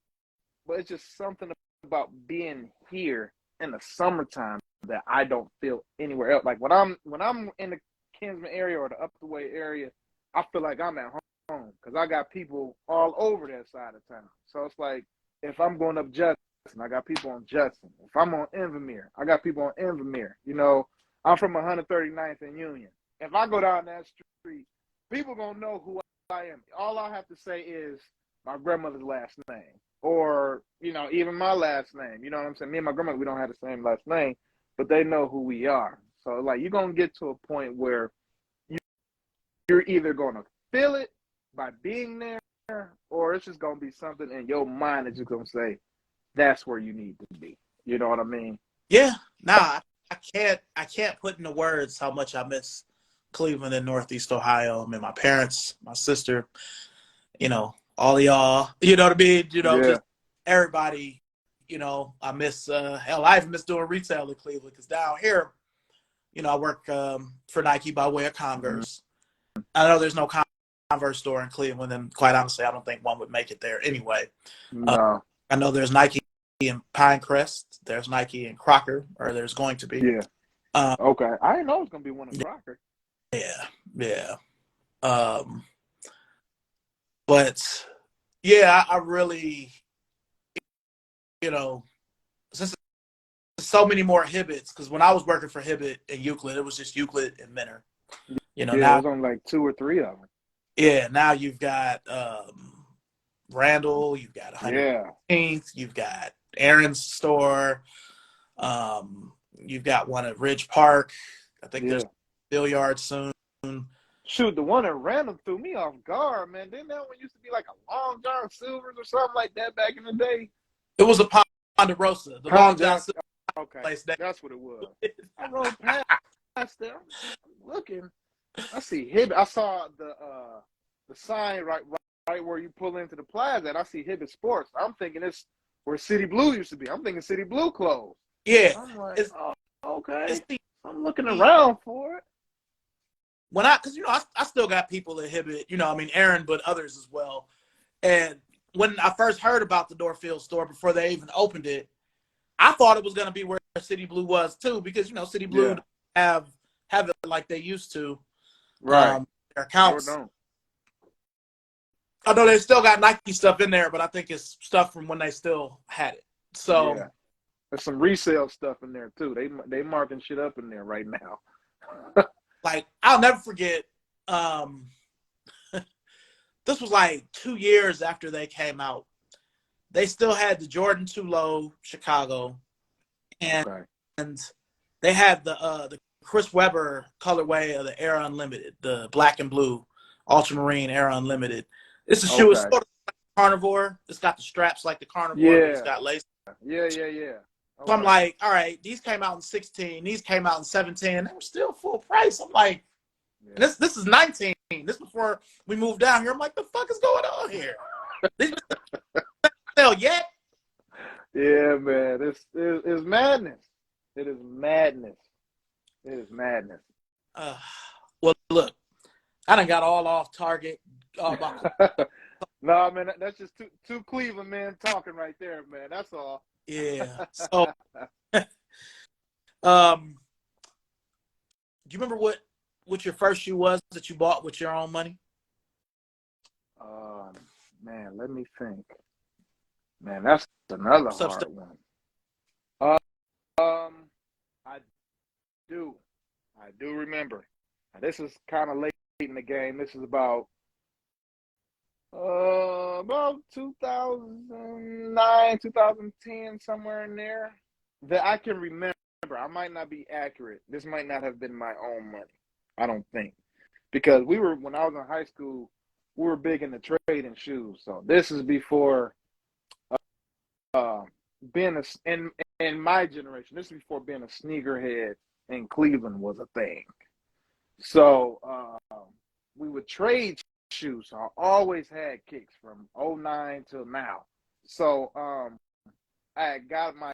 but it's just something about being here in the summertime that I don't feel anywhere else. Like when I'm in the Kinsman area or the Upthaway area, I feel like I'm at home because I got people all over that side of town. So it's like if I'm going up Judson, I got people on Judson. If I'm on Invermere, I got people on Invermere. I'm from 139th and Union. If I go down that street, people gonna know who I am. All I have to say is my grandmother's last name, or even my last name. You know what I'm saying? Me and my grandmother, we don't have the same last name, but they know who we are. So like you're gonna get to a point where you're either gonna feel it by being there, or it's just gonna be something in your mind that's just gonna say that's where you need to be. You know what I mean?
Yeah. Nah, I can't put into words how much I miss Cleveland and Northeast Ohio. I mean, my parents, my sister, all of y'all, you know what I mean? Just everybody, I miss, hell, I even miss doing retail in Cleveland because down here, I work for Nike by way of Converse. Mm-hmm. I know there's no Converse store in Cleveland, and quite honestly, I don't think one would make it there anyway.
No.
I know there's Nike in Pinecrest, there's Nike in Crocker, or there's going to be.
Yeah. Okay. I didn't know it was going to be one in Crocker.
Yeah. But yeah, I really, since so many more Hibbits, because when I was working for Hibbit and Euclid, it was just Euclid and Menor.
Now,
there's
only like 2 or 3 of them.
Yeah, now you've got Randall, you've got
Yeah.
115th, you've got Aaron's store, you've got one at Ridge Park. I think there's
Yeah.
Steel Yard soon.
Shoot, the one at Random threw me off guard, man. Didn't that one used to be like a Long John Silver's or something like that back in the day?
It was a Ponderosa, the Long John
Ponderosa.
Silver
Okay,
place.
that's what it was. I rode past there. I'm looking. I see Hibbett. I saw the sign right where you pull into the plaza, and I see Hibbett Sports. I'm thinking it's where City Blue used to be. I'm thinking City Blue closed.
Yeah,
I'm like,
it's,
oh, okay.
it's the,
I'm looking around for it.
because I still got people that Hibbett, Aaron, but others as well. And when I first heard about the Dorfield store before they even opened it, I thought it was going to be where City Blue was too, because City Blue have it like they used to.
Right.
Their accounts.
Sure don't.
I know they still got Nike stuff in there, but I think it's stuff from when they still had it. So
yeah. There's some resale stuff in there too. They marking shit up in there right now.
like I'll never forget. This was like 2 years after they came out. They still had the Jordan 2 Low Chicago, and they had the Chris Webber colorway of the Air Unlimited, the black and blue ultramarine Air Unlimited. This is shoe is sort of like Carnivore. It's got the straps like the Carnivore, but it's got lace.
Yeah.
Okay. So I'm like, all right, these came out in 16, these came out in 17, and they were still full price. I'm like, this is 19. This is before we moved down here. I'm like, the fuck is going on here? These sell yet?
Yeah, man. It's madness. It is madness. It is madness.
Well, look, I done got all off target.
No, man, that's just two Cleveland men talking right there, man. That's all.
Yeah. So, do you remember what your first shoe was that you bought with your own money?
Man, let me think. Man, that's another hard one. I do remember. Now, this is kind of late in the game. This is about 2009, 2010, somewhere in there. That I can remember. I might not be accurate. This might not have been my own money. I don't think. Because when I was in high school, we were big into trading shoes. So this is before being in my generation. This is before being a sneakerhead in Cleveland was a thing. So we would trade shoes. So I always had kicks from 2009 till now. So I got my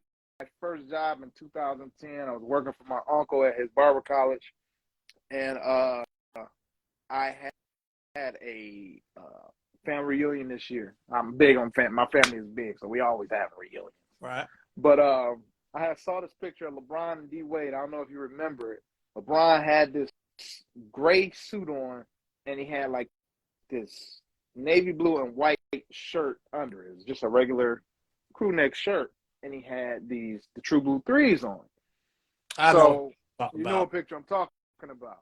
first job in 2010. I was working for my uncle at his barber college, and I had a family reunion this year. I'm big on my family is big, so we always have a reunion.
Right.
But I saw this picture of LeBron and D Wade. I don't know if you remember it. LeBron had this gray suit on, and he had like this navy blue and white shirt under it. It was just a regular crew neck shirt, and he had the True Blue 3s on. You know what picture I'm talking about.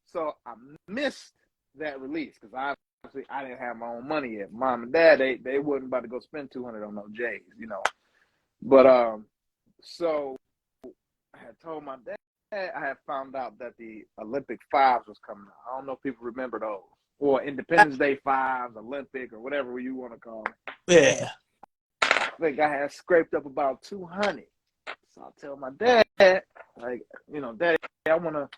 So I missed that release because obviously I didn't have my own money yet. Mom and Dad, they wasn't about to go spend $200 on no J's, But so I had told my dad I had found out that the Olympic 5s was coming out. I don't know if people remember those. Or Independence Day 5s, Olympic, or whatever you want to call it.
Yeah.
I think I had scraped up about 200. So I tell my dad, like, Daddy, I wanna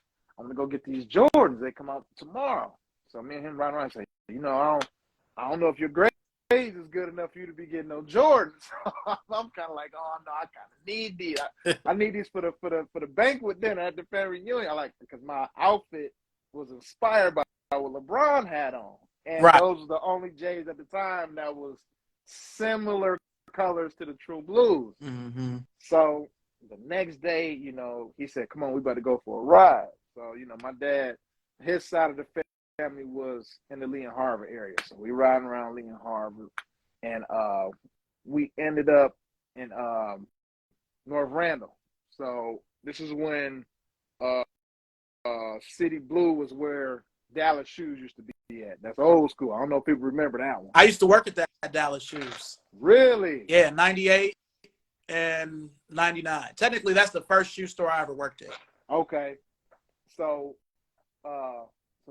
go get these Jordans. They come out tomorrow. So me and him right around and say, I don't know if your grades is good enough for you to be getting no Jordans. I'm kind of like, oh no, I kind of need these. I need these for the banquet dinner at the family reunion. Because my outfit was inspired by what LeBron had on, and those were the only J's at the time that was similar colors to the True Blues.
Mm-hmm.
So the next day, he said, "Come on, we better go for a ride." So my dad, his side of the family was in the Lee and Harvard area, so we riding around Lee and Harvard, and we ended up in North Randall. So this is when City Blue was where Dallas shoes used to be at. That's old school. I don't know if people remember that one.
I used to work at that Dallas Shoes.
Really?
Yeah, 98 and 99. Technically, that's the first shoe store I ever worked at.
Okay. So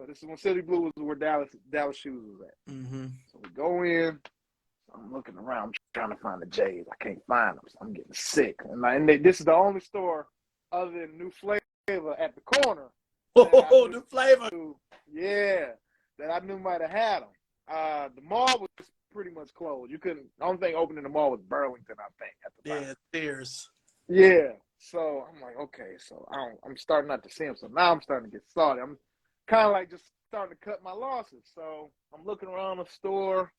this is when City Blue was where Dallas Shoes was at.
Mm-hmm.
So we go in. I'm looking around. I'm trying to find the J's. I can't find them. So I'm getting sick. This is the only store other than New Flavor at the corner.
Oh, New Flavor.
Yeah, that I knew might have had them. The mall was pretty much closed. You couldn't. The only thing open in the mall was Burlington, I think, at the time.
Yeah, Sears.
Yeah. So I'm like, okay. So I'm starting not to see them. So now I'm starting to get salty. I'm kind of like just starting to cut my losses. So I'm looking around the store.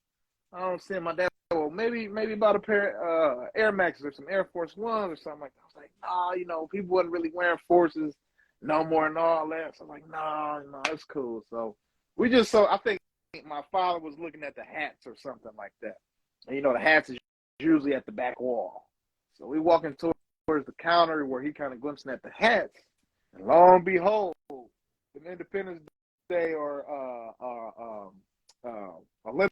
I don't see my dad. Well, maybe about a pair of Air Maxes or some Air Force Ones or something like that. I was like, nah, people wasn't really wearing Forces no more and all that. So I'm like, no, it's cool. So I think my father was looking at the hats or something like that. And the hats is usually at the back wall. So we walking towards the counter where he kind of glimpsing at the hats. And lo and behold, an Independence Day or Olympic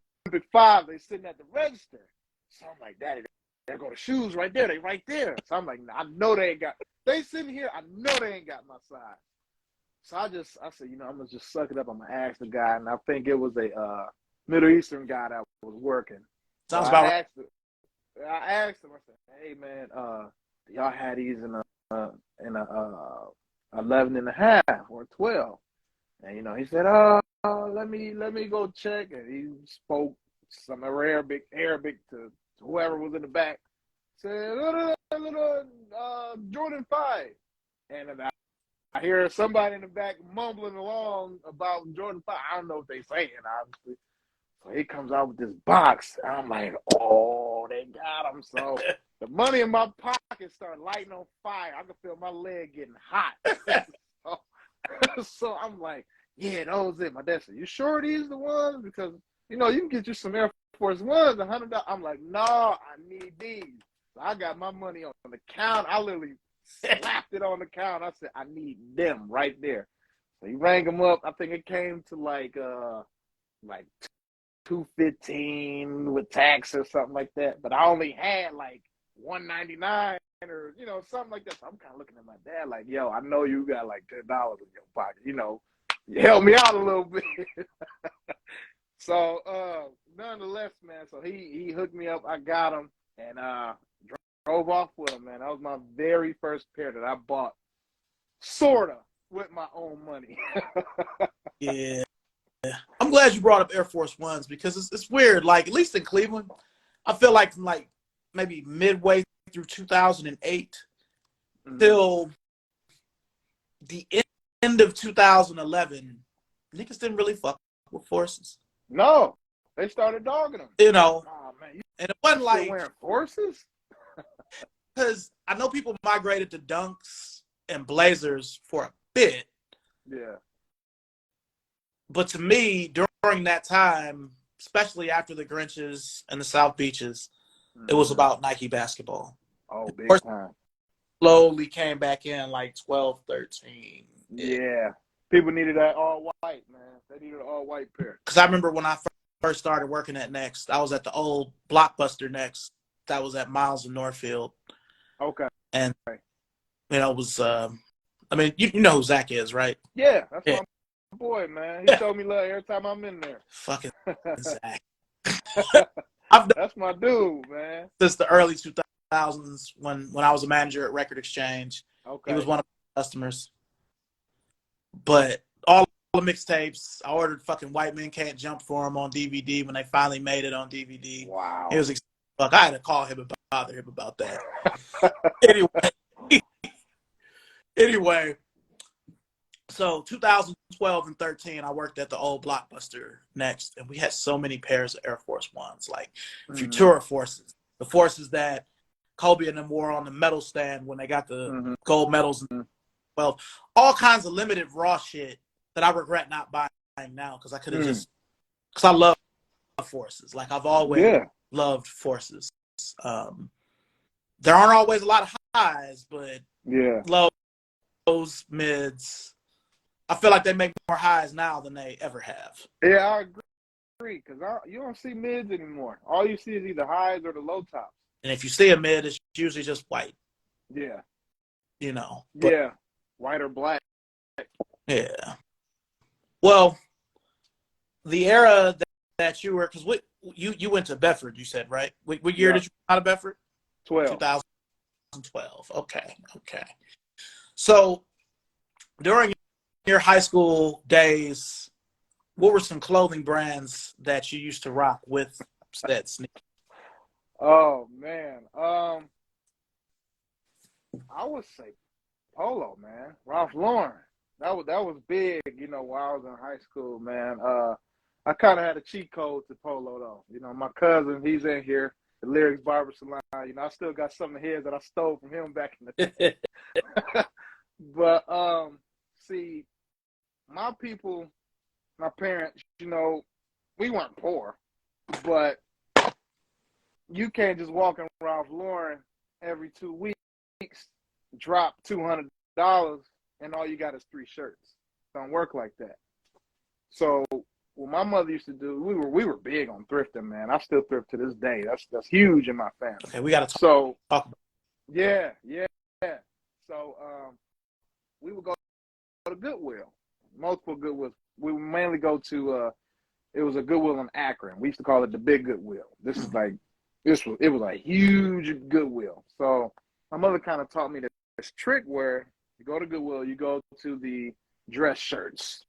5, they sitting at the register. So I'm like, Daddy, there go the shoes right there. They right there. So I'm like, I know they ain't got. They sitting here. I know they ain't got my size. So I said, I'm gonna just suck it up. I'm gonna ask the guy, and I think it was a Middle Eastern guy that was working.
Sounds
so
about right.
I asked him. I said, hey man, y'all had these in a 11 and a half or 12, and he said, let me go check, and he spoke some Arabic to whoever was in the back. Said Jordan 5, and I hear somebody in the back mumbling along about Jordan 5. I don't know what they saying, obviously. So he comes out with this box. And I'm like, oh, they got him. So the money in my pocket started lighting on fire. I could feel my leg getting hot. So I'm like, yeah, those it. My dad said, you sure these the ones? Because, you can get you some Air Force Ones, $100. I'm like, no, I need these. So I got my money on the count. I literally slapped it on the count. I said, I need them right there. So he rang them up. I think it came to like $215 with tax or something like that. But I only had like $199 or something like that. So I'm kind of looking at my dad like, yo, I know you got like $10 in your pocket. You help me out a little bit. So nonetheless, man. So he hooked me up. I got him and drove off with him, man. That was my very first pair that I bought, sorta, with my own money.
Yeah. I'm glad you brought up Air Force Ones because it's weird. Like, at least in Cleveland, I feel like from like maybe midway through 2008 till the end of 2011, niggas didn't really fuck with Forces.
No, they started dogging them.
Oh,
man,
and it wasn't like
wearing Forces.
Because I know people migrated to Dunks and Blazers for a bit.
Yeah.
But to me, during that time, especially after the Grinches and the South Beaches, it was about Nike basketball.
Oh, big time.
Slowly came back in like 12, 13.
Yeah. People needed that all white, man. They needed an all white pair.
Because I remember when I first started working at Next, I was at the old Blockbuster Next that was at Miles and Northfield.
Okay.
And, it was, I mean, you know who Zach is, right?
Yeah, that's my boy, man. He showed me love every time I'm in there.
Fucking Zach.
That's my dude, man.
Since the early 2000s when I was a manager at Record Exchange.
Okay.
He was one of my customers. But all the mixtapes, I ordered fucking White Men Can't Jump for him on DVD when they finally made it on DVD.
Wow.
It was fuck. I had to call him and bother him about that. Anyway, so 2012 and 13, I worked at the old Blockbuster Next, and we had so many pairs of Air Force Ones, like Futura Forces, the Forces that Kobe and them wore on the medal stand when they got the gold medals. Well, all kinds of limited raw shit that I regret not buying now because I could have because I love Forces. Like, I've always loved Forces. There aren't always a lot of highs, but lows, mids, I feel like they make more highs now than they ever have.
Yeah, I agree. Because you don't see mids anymore. All you see is either highs or the low tops.
And if you see a mid, it's usually just white.
Yeah.
You know.
But, yeah. White or black.
Yeah. Well, the era that you were, because you went to Bedford, you said, right? What year did you come out of Bedford? 2012. Okay. So during your high school days, what were some clothing brands that you used to rock with said sneakers?
Oh man, I would say Polo, man. Ralph Lauren. That was big, while I was in high school, man. I kind of had a cheat code to Polo though. My cousin, he's in here, the Lyrics Barber Salon. I still got some of his that I stole from him back in the day. But see, my people, my parents, we weren't poor, but you can't just walk in Ralph Lauren every 2 weeks, drop $200, and all you got is 3 shirts. Don't work like that. So what my mother used to do, we were big on thrifting, man. I still thrift to this day. That's huge in my family.
Okay, we got to
talk
about
yeah. So we would go to Goodwill, multiple Goodwills. We would mainly go to it was a Goodwill in Akron. We used to call it the Big Goodwill. It was a huge Goodwill. So my mother kind of taught me this trick where you go to Goodwill, you go to the dress shirts.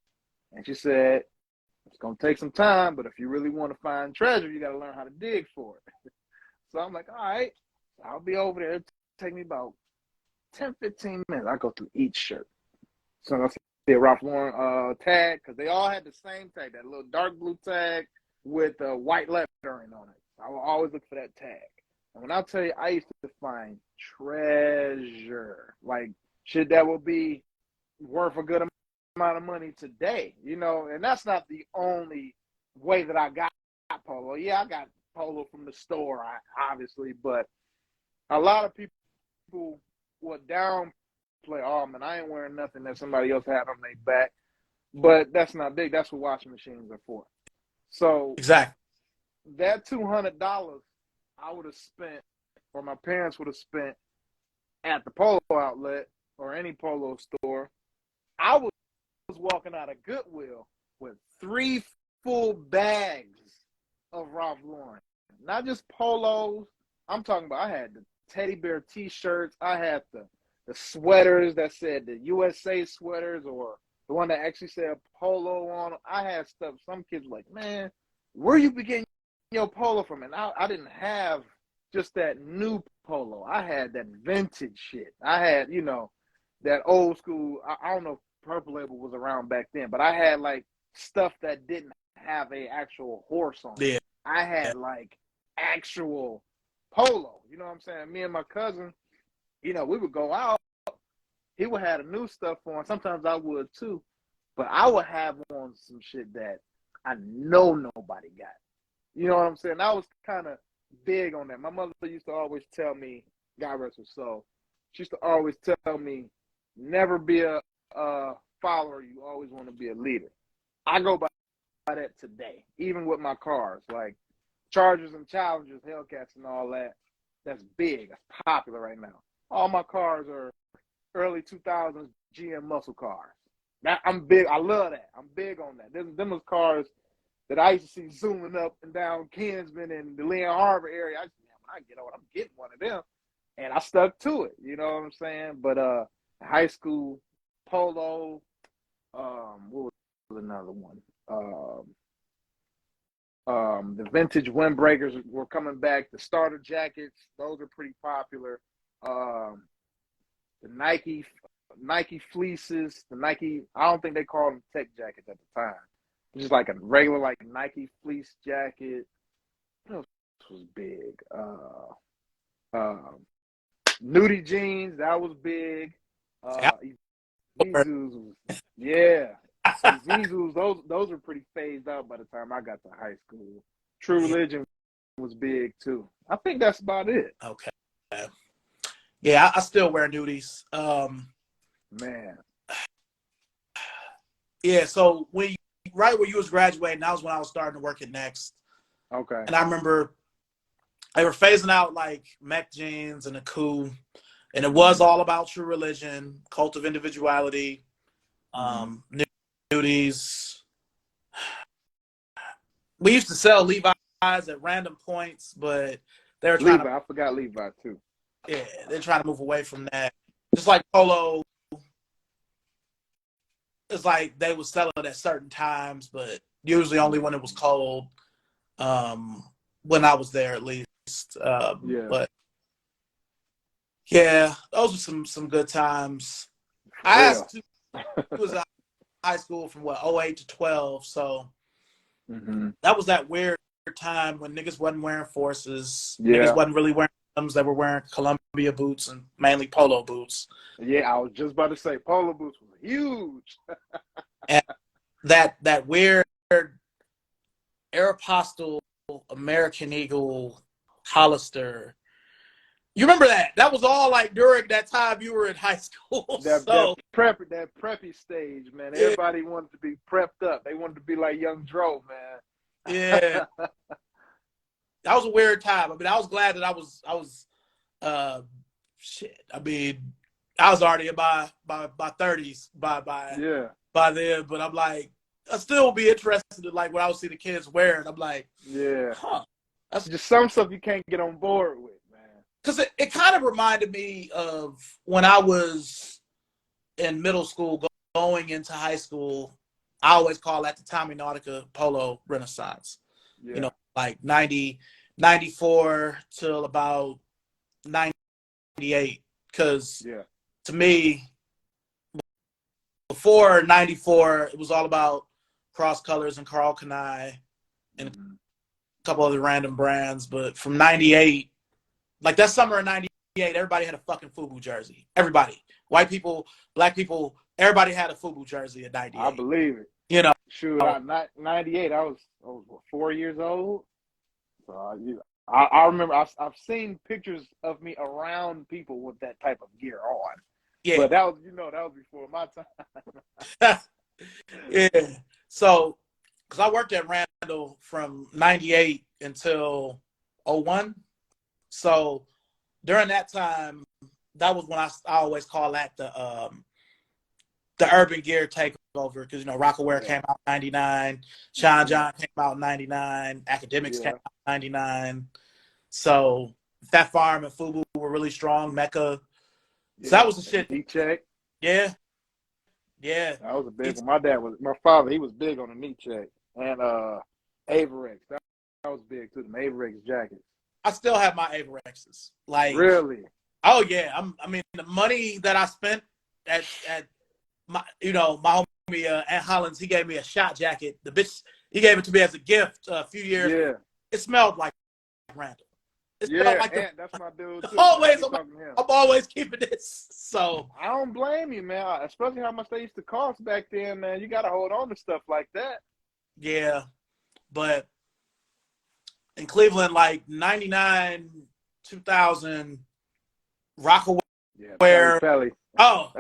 And she said, it's going to take some time, but if you really want to find treasure, you got to learn how to dig for it. So I'm like, all right, I'll be over there. It'll take me about 10, 15 minutes. I go through each shirt. So I see a Ralph Lauren tag, because they all had the same tag, that little dark blue tag with white lettering on it. I will always look for that tag. And when I tell you, I used to find treasure, like shit that would be worth a good amount of money today, and that's not the only way that I got Polo. Yeah, I got Polo from the store, obviously, but a lot of people would downplay, oh man, I ain't wearing nothing that somebody else had on their back. But that's not big. That's what washing machines are for. So
exactly
that $200 I would have spent, or my parents would have spent at the Polo outlet or any Polo store, I was walking out of Goodwill with 3 full bags of Ralph Lauren. Not just Polos. I'm talking about, I had the teddy bear T-shirts. I had the sweaters that said the USA sweaters, or the one that actually said Polo on them. I had stuff. Some kids were like, man, where you be getting your Polo from? And I didn't have just that new Polo. I had that vintage shit. I had, that old school. I don't know if Purple Label was around back then, but I had like stuff that didn't have a actual horse on it.
Yeah.
I had like actual Polo. You know what I'm saying? Me and my cousin, we would go out. He would have the new stuff on. Sometimes I would too. But I would have on some shit that I know nobody got. You know what I'm saying? I was kind of big on that. My mother used to always tell me, God rest her soul, she used to always tell me, never be a follower. You always want to be a leader. I go by that today, even with my cars, like Chargers and Challengers, Hellcats and all that. That's big. That's popular right now. All my cars are early 2000s GM muscle cars. I'm big. I love that. I'm big on that. Them was cars that I used to see zooming up and down Kinsman and the Leon Harbor area. When I get on, I'm getting one of them. And I stuck to it. You know what I'm saying? But high school, Polo, what was another one? The vintage windbreakers were coming back. The starter jackets, those are pretty popular. The Nike fleeces, I don't think they called them tech jackets at the time. Just like a regular like Nike fleece jacket. What else was big? Nudie jeans, that was big. Ezus, yeah. Ezus, those were pretty phased out by the time I got to high school. True Religion was big too. I think that's about it.
Okay. Yeah, I still wear nudies.
Man.
Yeah, so right where you was graduating, that was when I was starting to work at Next.
Okay.
And I remember they were phasing out like mech jeans and a coup, and it was all about True Religion, Cult of Individuality, nudies. We used to sell Levi's at random points, but they were trying
I forgot Levi too.
they're trying to move away from that. Just like Polo, it's like they would sell it at certain times, but usually only when it was cold. When I was there, at least. But yeah, those were some good times. I asked you, was in high school from what 08 to 12, so that was that weird time when niggas wasn't wearing forces, niggas wasn't really wearing them. They were wearing Columbia boots and mainly polo boots.
Yeah, I was just about to say polo boots was huge.
And that weird Aeropostale American Eagle Hollister. You remember that? That was all like during that time you were in high school.
That preppy stage, man. Yeah. Everybody wanted to be prepped up. They wanted to be like Young Dro, man.
Yeah. That was a weird time. I mean, I was glad that I was shit. I mean, I was already in my 30s by then, but I'm like, I still be interested in like what I would see the kids wearing. I'm like,
that's just some stuff you can't get on board with, man.
Because it kind of reminded me of when I was in middle school going into high school. I always call that the Tommy Nautica Polo Renaissance. Yeah. You know, like 94 till about 98. Because to me, before 94, it was all about Cross Colors and Carl Kanai and a couple other random brands. But from 98, like that summer of 98, everybody had a fucking FUBU jersey. Everybody. White people, black people, everybody had a FUBU jersey at 98.
I believe it.
You know.
Shoot, 98, I was 4 years old. So I remember I've seen pictures of me around people with that type of gear on. Yeah. But that was before my time.
Yeah. So, because I worked at Randall from 98 until 01. So, during that time, that was when I always call that the urban gear takeover, because Rockaware came out in 99, Sean John came out in 99, Academics came out in 99. So Fat Farm and FUBU were really strong. Mecca. So that was the shit.
Knee check.
Yeah.
That was a big one. My father, he was big on the knee check. And Averex. That was big too, the Averex jackets.
I still have my Averexes. Like,
really?
Oh yeah. I mean, the money that I spent at my homie Ant Hollins, he gave me a shot jacket. The bitch, he gave it to me as a gift a few years.
Yeah.
It smelled like Randall. It smelled like
that's my dude too.
I'm always keeping this. So
I don't blame you, man. Especially how much they used to cost back then, man. You got to hold on to stuff like that.
Yeah, but in Cleveland, like 99, 2000, Rockaware.
Yeah, Pelly.
Oh,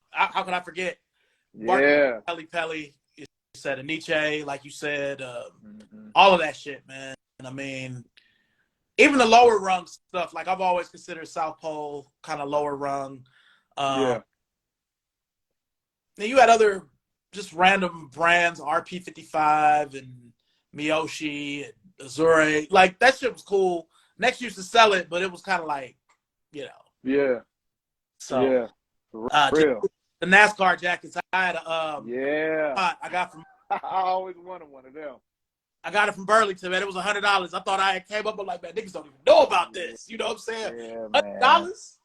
how can I forget?
Yeah.
Pelly. You said Aniche, like you said, all of that shit, man. And I mean, even the lower rung stuff, like I've always considered South Pole kind of lower rung. Then you had other just random brands, RP55 and Miyoshi and Azure. Like that shit was cool. Next used to sell it, but it was kind of like,
Yeah.
So
For real.
The NASCAR jackets I had I got from
I always wanted one of them.
I got it from Burlington, man. It was $100. I thought I came up with like, man, niggas don't even know about this. You know what I'm saying?
Yeah,
$100?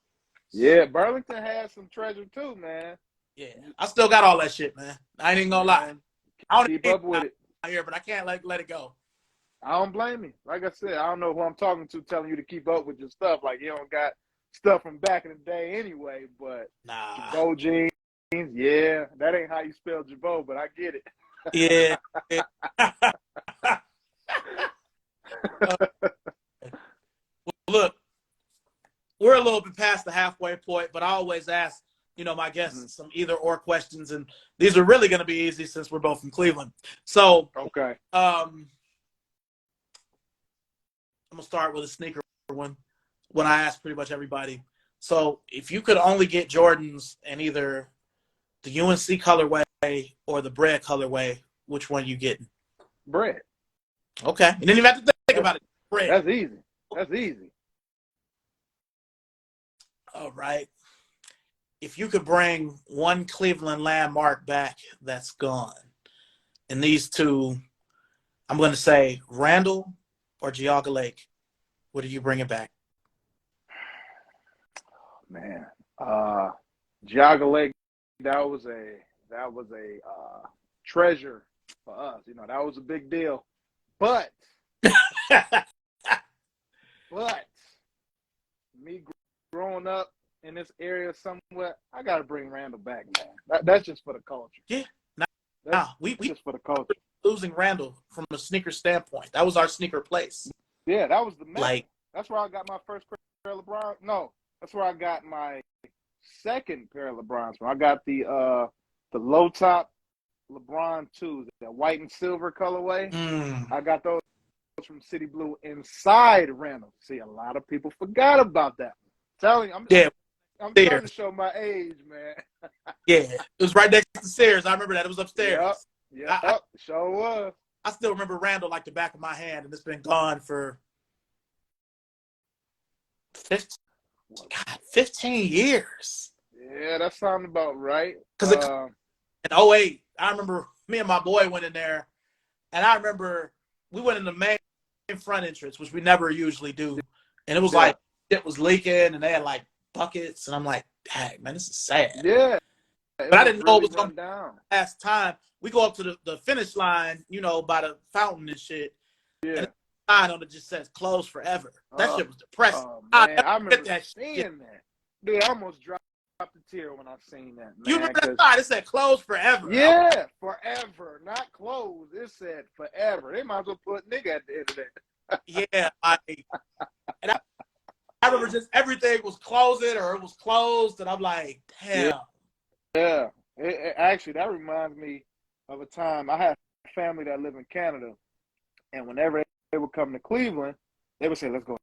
Yeah, Burlington has some treasure too, man.
Yeah, I still got all that shit, man. I ain't even gonna lie. I don't
keep up with it
here, but I can't let it go.
I don't blame you. Like I said, I don't know who I'm talking to telling you to keep up with your stuff. Like you don't got stuff from back in the day anyway. But Jabot jeans, that ain't how you spell Jabot, but I get it.
Yeah. Look, we're a little bit past the halfway point, but I always ask
my guests some either or questions, and these are really going to be easy since we're both from Cleveland. So,
Okay.
I'm gonna start with a sneaker one. When I ask pretty much everybody. So, if you could only get Jordans in either the UNC colorway or the bread colorway, which one you getting?
Bread.
Okay, you didn't even have to think about it. Bread.
That's easy. That's easy.
All right. If you could bring one Cleveland landmark back that's gone, and these two, I'm going to say Randall or Geauga Lake, what are you bringing back?
Man, Geauga Lake, that was a treasure for us. That was a big deal. But me growing up in this area somewhere, I gotta bring Randall back, man. That's just for the culture.
Yeah, we
just for the culture.
Losing Randall from a sneaker standpoint. That was our sneaker place.
Yeah, that was the mecca.
Like,
that's where I got my first pair of LeBron. No, that's where I got my second pair of LeBrons from. I got the low top LeBron 2s, that white and silver colorway. I got those from City Blue inside Randall. See, a lot of people forgot about that. I'm trying to show my age, man.
Yeah, it was right next to the stairs. I remember that. It was upstairs.
Yep, sure was.
I still remember Randall like the back of my hand, and it's been gone for 15 years.
Yeah, that sounds about right.
Because in 08, I remember me and my boy went in there, and I remember we went in the main front entrance, which we never usually do, and it was like it was leaking, and they had like buckets, and I'm like, dang, man, this is sad.
Yeah.
But I didn't know it was going
down.
Last time we go up to the finish line, by the fountain and shit.
Yeah.
And the sign on it just says closed forever. That shit was depressing.
Man, I remember seeing that. Dude, I almost dropped a tear when I seen that, man.
You remember that sign? It said closed forever.
Yeah, forever. Not closed. It said forever. They might as well put nigga at the end of that.
Yeah. And I remember just everything was closing or it was closed, and I'm like, damn.
Yeah. Actually, that reminds me of a time I had a family that lived in Canada, and whenever they would come to Cleveland, they would say, let's go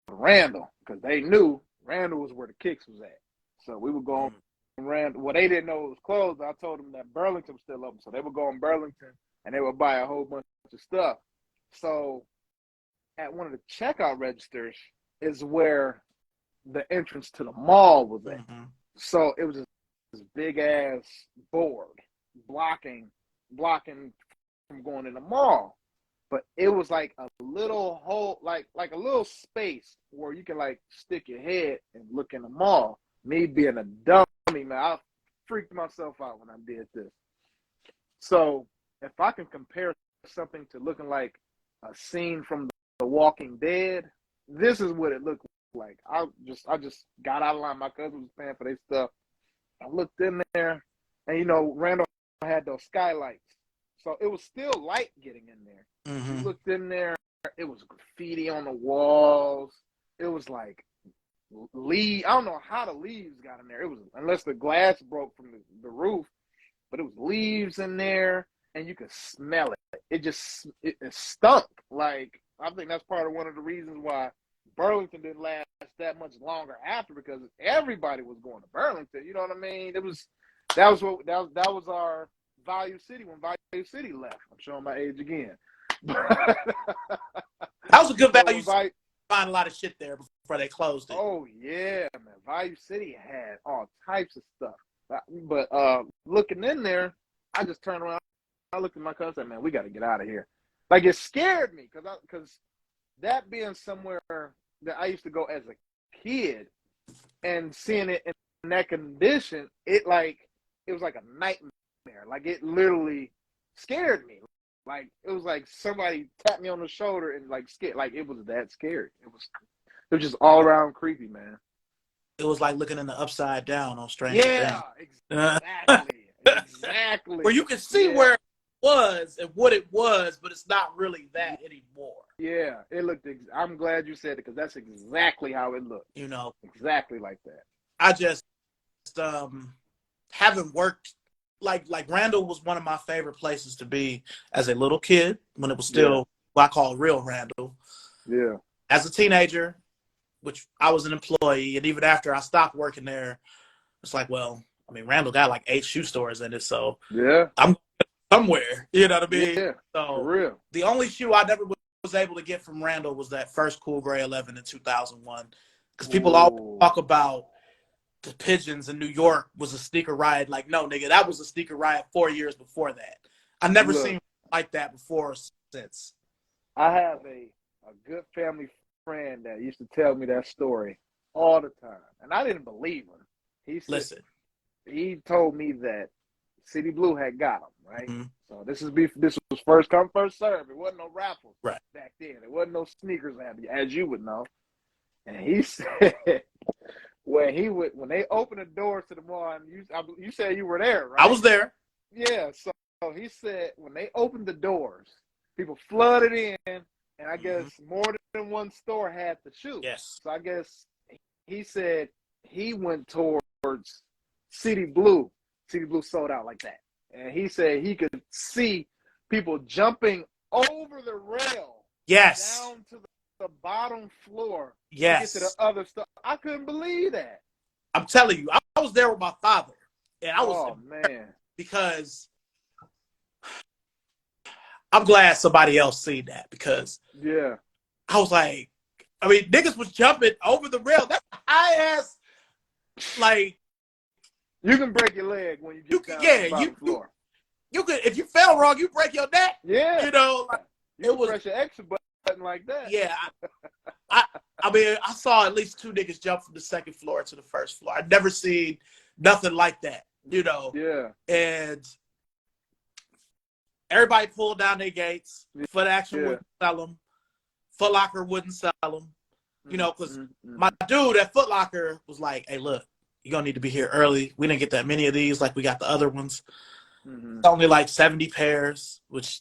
to Randall, because they knew Randall was where the kicks was at. So we would go on Randall. Well, they didn't know it was closed. I told them that Burlington was still open. So they would go on Burlington, and they would buy a whole bunch of stuff. So at one of the checkout registers is where the entrance to the mall was at. Mm-hmm. So it was this big-ass board blocking from going in the mall. But it was like a little hole, like a little space where you can like stick your head and look in the mall. Me being a dummy, man, I freaked myself out when I did this. So if I can compare something to looking like a scene from The Walking Dead, this is what it looked like. I just got out of line. My cousin was paying for their stuff. I looked in there, and Randall had those skylights. So it was still light getting in there. Mm-hmm. You looked in there, it was graffiti on the walls. It was like leaves. I don't know how the leaves got in there. It was, unless the glass broke from the roof, but it was leaves in there, and you could smell it. It stunk. Like, I think that's part of one of the reasons why Burlington didn't last that much longer after, because everybody was going to Burlington. You know what I mean? That was our Value City when Value City left. I'm showing my age again.
That was a good Value City. Find a lot of shit there before they closed it.
Oh yeah, man. Value City had all types of stuff. But looking in there, I just turned around. I looked at my cousin and said, man, we got to get out of here. Like, it scared me because that being somewhere that I used to go as a kid and seeing it in that condition, it was like a nightmare. Like, it literally scared me. Like, it was like somebody tapped me on the shoulder and like scared. Like, it was that scary. It was just all around creepy, man.
It was like looking in the Upside Down on Stranger Things.
Yeah, exactly. Exactly.
Where you can see where it was and what it was, but it's not really that anymore.
Yeah, it looked. I'm glad you said it, because that's exactly how it looked. Exactly like that.
I just
having worked like Randall was one of my favorite places to be as a little kid when it was still what I call real Randall.
Yeah.
As a teenager, which I was an employee, and even after I stopped working there, it's like, well, I mean, Randall got like 8 shoe stores in it, so
Yeah.
I'm somewhere. You know what I mean?
Yeah.
So
For real.
the only shoe I never was able to get from Randall was that first Cool Gray 11 in 2001, because people always talk about the Pigeons in New York was a sneaker riot. Like, no, nigga, that was a sneaker riot 4 years before that. I never seen like that before or since.
I have a good family friend that used to tell me that story all the time, and I didn't believe him. He said, he told me that City Blue had got him, right?
Mm-hmm.
So this was first come, first serve. It wasn't no raffles back then. It wasn't no sneakers, as you would know. And he said when they opened the doors to the mall, and you said you were there, right?
I was there.
Yeah. So he said when they opened the doors, people flooded in, and I guess more than one store had the shoe.
Yes.
So I guess he said he went towards City Blue. City Blue sold out like that. And he said he could see people jumping over the rail down to the bottom floor to get to the other stuff. I couldn't believe that.
I'm telling you, I was there with my father. And I was
man.
Because I'm glad somebody else seen that, because I was like, I mean, niggas was jumping over the rail. That's high ass, like,
you can break your leg when you get down to the bottom floor.
You could, if you fell wrong, you break your neck.
Yeah.
You know, like,
you can press your extra button like that.
Yeah. I mean, I saw at least 2 niggas jump from the second floor to the first floor. I'd never seen nothing like that, you know.
Yeah.
And everybody pulled down their gates. Foot Action wouldn't sell them. Foot Locker wouldn't sell them. You know, because my dude at Foot Locker was like, hey, look, you're going to need to be here early. We didn't get that many of these like we got the other ones. It's only like 70 pairs, which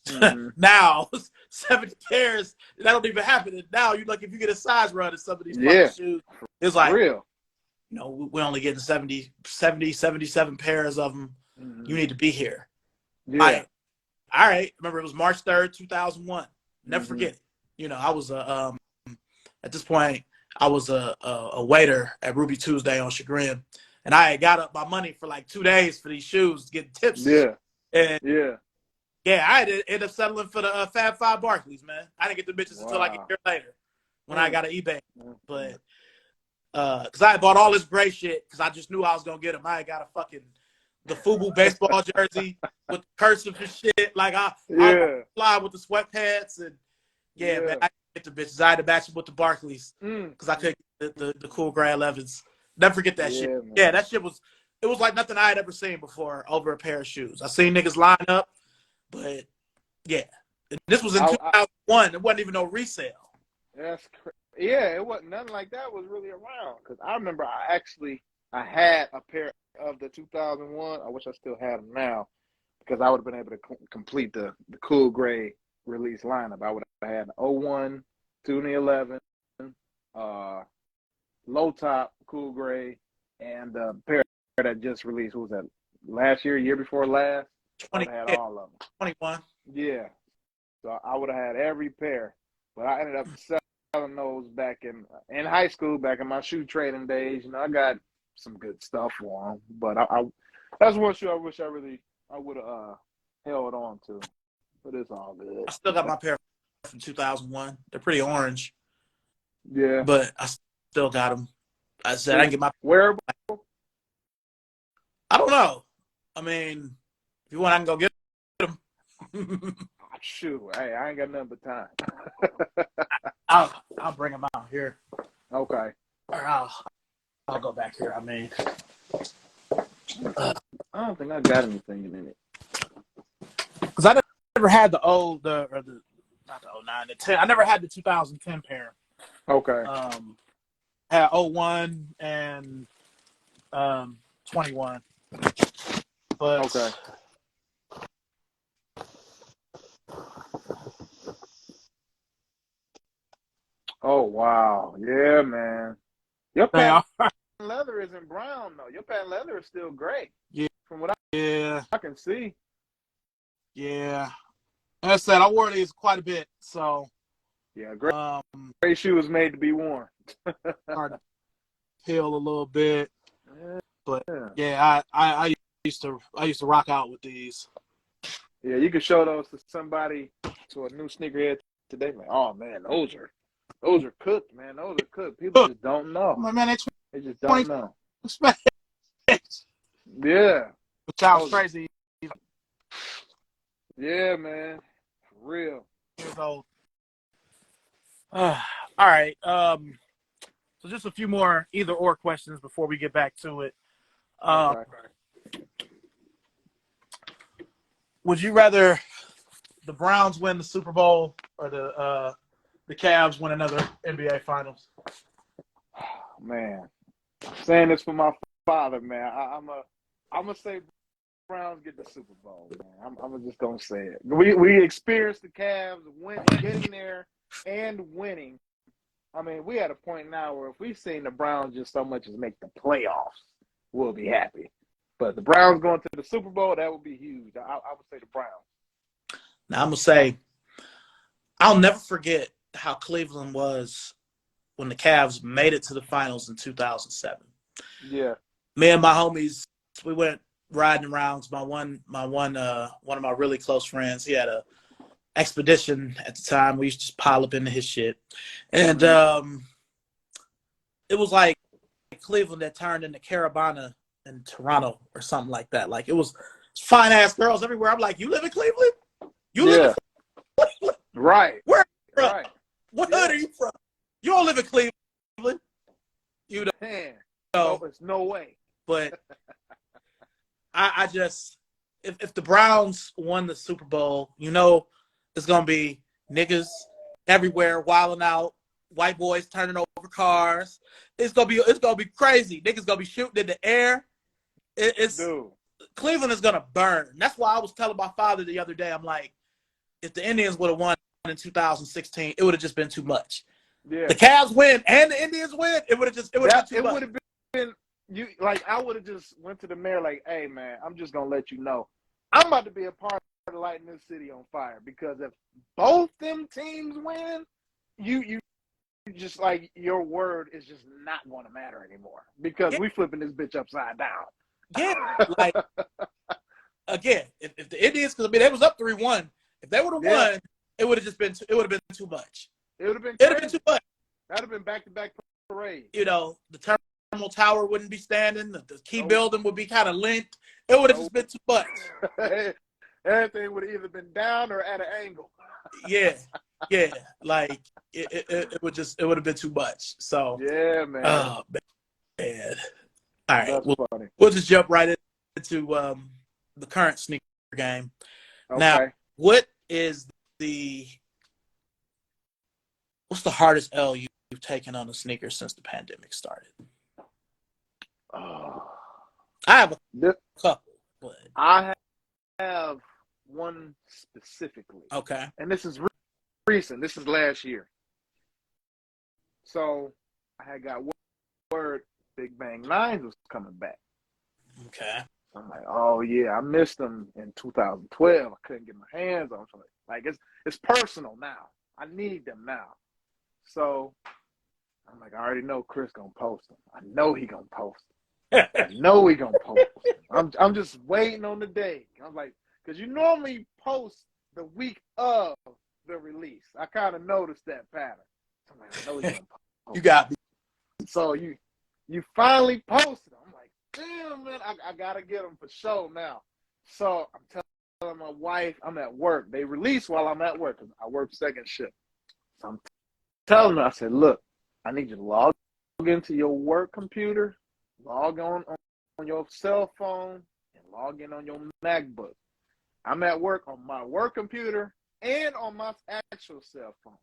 now 70 pairs, that don't even happen. And now you like if you get a size run in some of these fucking shoes, it's like
real.
You know, we're only getting 77 pairs of them. You need to be here.
Yeah.
All right. Remember, it was March 3rd, 2001. Never forget it. You know, I was at this point, I was a waiter at Ruby Tuesday on Chagrin. And I had got up my money for like 2 days for these shoes, getting tips.
Yeah.
And
yeah,
I had to end up settling for the Fab Five Barclays, man. I didn't get the bitches until like a year later when I got an eBay. But because I had bought all this gray shit because I just knew I was gonna get them. I had got the FUBU baseball jersey with cursive and shit. Like I fly with the sweatpants and man, I get the bitches. I had to match them with the Barclays because I couldn't get the cool gray 11s. Never forget that shit. Man. Yeah, that shit was like nothing I had ever seen before over a pair of shoes. I seen niggas line up, but and this was in 2001. It wasn't even no resale.
That's crazy. Yeah, it wasn't nothing like that was really around. Because I remember I had a pair of the 2001. I wish I still had them now because I would have been able to complete the cool gray release lineup. I would have had the 01, 2011, low top cool gray, and the pair that just released. What was that? Last year before last.
20
I had all of them.
21.
Yeah, so I would have had every pair, but I ended up selling those back in high school, back in my shoe trading days. You know, I got some good stuff for them, but I that's one shoe I wish I would have held on to. But it's all good.
I still got my pair from 2001. They're pretty orange.
Yeah,
but I still got them. I said I get my
wearable.
I don't know. I mean, if you want, I can go get them.
Shoot, hey, I ain't got nothing but time.
I'll bring them out here.
Okay.
Or I'll go back here. I mean,
I don't think I got anything in it.
Because I never had the not the 09, the 10. I never had the 2010 pair.
Okay.
Had 01 and 21. But
okay. Oh wow. Yeah, man. Your pair leather isn't brown though. Your patent leather is still gray.
Yeah.
From what I can see.
Yeah. As I said, I wore these quite a bit, so
yeah, gray shoe was made to be worn.
hard to peel a little bit, but
yeah,
I used to rock out with these.
Yeah, you can show those to somebody, to a new sneakerhead today. Like, oh man, those are cooked, man. Those are cooked. People just don't know.
My man,
they just don't know.
Yeah, which sounds crazy.
Yeah, man, for real.
So, all right. So just a few more either or questions before we get back to it.
Okay.
Would you rather the Browns win the Super Bowl or the Cavs win another NBA Finals?
Man, I'm saying this for my father, man. I'm gonna say Browns get the Super Bowl, man. I'm just gonna say it. We experienced the Cavs getting there and winning. I mean, we at a point now where if we've seen the Browns just so much as make the playoffs, we'll be happy. But the Browns going to the Super Bowl, that would be huge. I would say the Browns.
Now, I'm going to say, I'll never forget how Cleveland was when the Cavs made it to the finals in 2007.
Yeah.
Me and my homies, we went riding around. One of my really close friends, he had a expedition at the time. We used to just pile up into his shit. And it was like Cleveland that turned into Carabana in Toronto or something like that. Like, it was fine ass girls everywhere. I'm like, you live in Cleveland? You live in Cleveland?
Right.
Where are you from?
Right.
What hood are you from? You don't live in Cleveland. You don't.
Man, no, there's no way.
But I just, if the Browns won the Super Bowl, you know it's going to be niggas everywhere wilding out, white boys turning over cars. It's gonna be crazy. Niggas gonna be shooting in the air.
Dude.
Cleveland is gonna burn. That's why I was telling my father the other day. I'm like, if the Indians would have won in 2016, it would have just been too much.
Yeah.
The Cavs win and the Indians win. It would have been too much.
It would have been you. Like, I would have just went to the mayor like, hey man, I'm just gonna let you know, I'm about to be a part of lighting this city on fire, because if both them teams win, you just, like, your word is just not going to matter anymore, because we flipping this bitch upside down.
Yeah, like, again, if the Indians, because I mean they was up 3-1, if they would have won, it would have been too much.
It would have been
too much.
That'd have been back-to-back parade.
You know, the Terminal Tower wouldn't be standing. The Key Building would be kind of linked. It would have just been too much.
Everything would have either been down or at an angle.
Yeah. Like, it would have been too much. So
yeah, man.
Oh man. All right,
funny.
We'll just jump right into the current sneaker game.
Okay.
Now, what's the hardest L you've taken on a sneaker since the pandemic started? I have a couple, but
I have one specifically.
Okay.
And this is recent. This is last year. So I had got word Big Bang 9s was coming back.
Okay.
I'm like, oh yeah, I missed them in 2012. I couldn't get my hands on them. Like, it's personal now. I need them now. So I'm like, I already know Chris gonna post them. I know he gonna post them. I know he gonna post them. I'm just waiting on the day. I'm like, because you normally post the week of the release. I kind of noticed that pattern. So I'm like, I know he's gonna post.
You got me.
So you finally posted them. I'm like, damn, man, I gotta get them for sure now. So I'm telling my wife I'm at work. They release while I'm at work because I work second shift. So I'm telling her, I said, look, I need you to log into your work computer, log on your cell phone, and log in on your MacBook. I'm at work on my work computer and on my actual cell phone.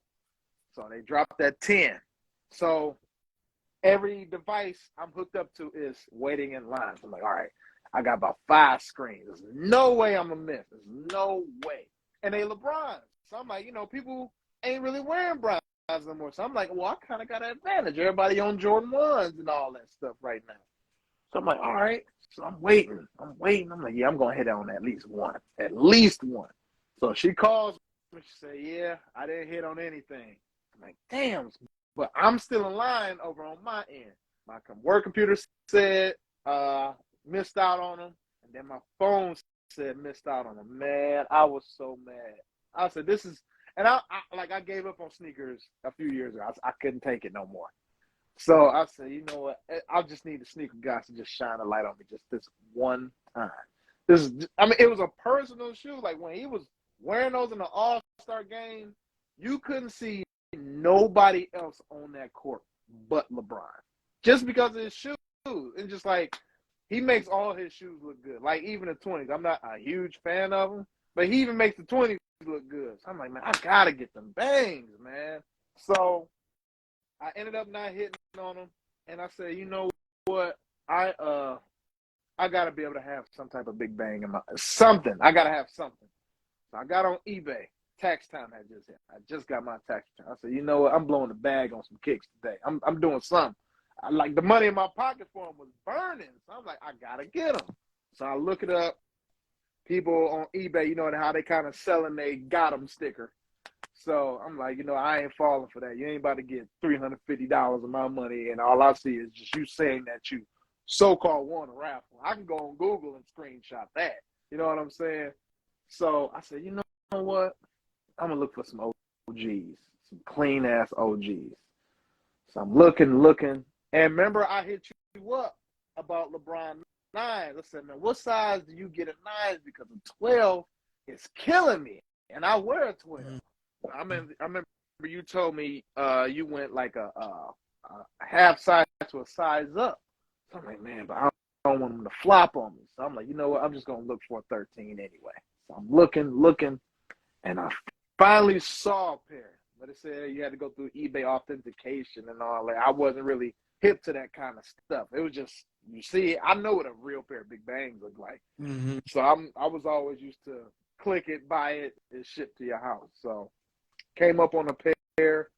So they dropped that 10. So every device I'm hooked up to is waiting in line. So I'm like, all right, I got about 5 screens. There's no way I'm going to miss. There's no way. And they LeBron. So I'm like, people ain't really wearing Browns no more. So I'm like, well, I kind of got an advantage. Everybody on Jordan 1s and all that stuff right now. So I'm like, all right. So I'm waiting. I'm like, yeah, I'm going to hit on at least one. At least one. So she calls me. She said, yeah, I didn't hit on anything. I'm like, damn. But I'm still in line over on my end. My work computer said missed out on them. And then my phone said missed out on them. Man, I was so mad. I said, this is, and I gave up on sneakers a few years ago. I couldn't take it no more. So I said, you know what? I just need the sneaker guys to just shine a light on me just this one time. It was a personal shoe. Like when he was wearing those in the All-Star game, you couldn't see nobody else on that court but LeBron. Just because of his shoes. And just like, he makes all his shoes look good. Like even the 20s. I'm not a huge fan of them, but he even makes the 20s look good. So I'm like, man, I got to get them bangs, man. So I ended up not hitting on them. And I said, you know what? I got to be able to have some type of big bang in my something. I got to have something. So I got on eBay. Tax time had just hit. I just got my tax return. I said, you know what? I'm blowing the bag on some kicks today. I'm doing something. Like the money in my pocket for them was burning. So I'm like, I got to get them. So I look it up. People on eBay, you know how they kind of selling they got them sticker. So I'm like, you know, I ain't falling for that. You ain't about to get $350 of my money, and all I see is just you saying that you so-called won a raffle. I can go on Google and screenshot that. You know what I'm saying? So I said, you know what? I'm going to look for some OGs, some clean-ass OGs. So I'm looking. And remember, I hit you up about LeBron 9s. I said, man, what size do you get a 9s? Because a 12 is killing me, and I wear a 12. I remember you told me you went like a half size to a size up. So I'm like, man, but I don't want them to flop on me. So I'm like, you know what? I'm just going to look for a 13 anyway. So I'm looking, and I finally saw a pair. But it said you had to go through eBay authentication and all that. I wasn't really hip to that kind of stuff. It was just, you see, I know what a real pair of Big Bangs look like. Mm-hmm. So I was always used to click it, buy it, and ship to your house. So came up on a pair.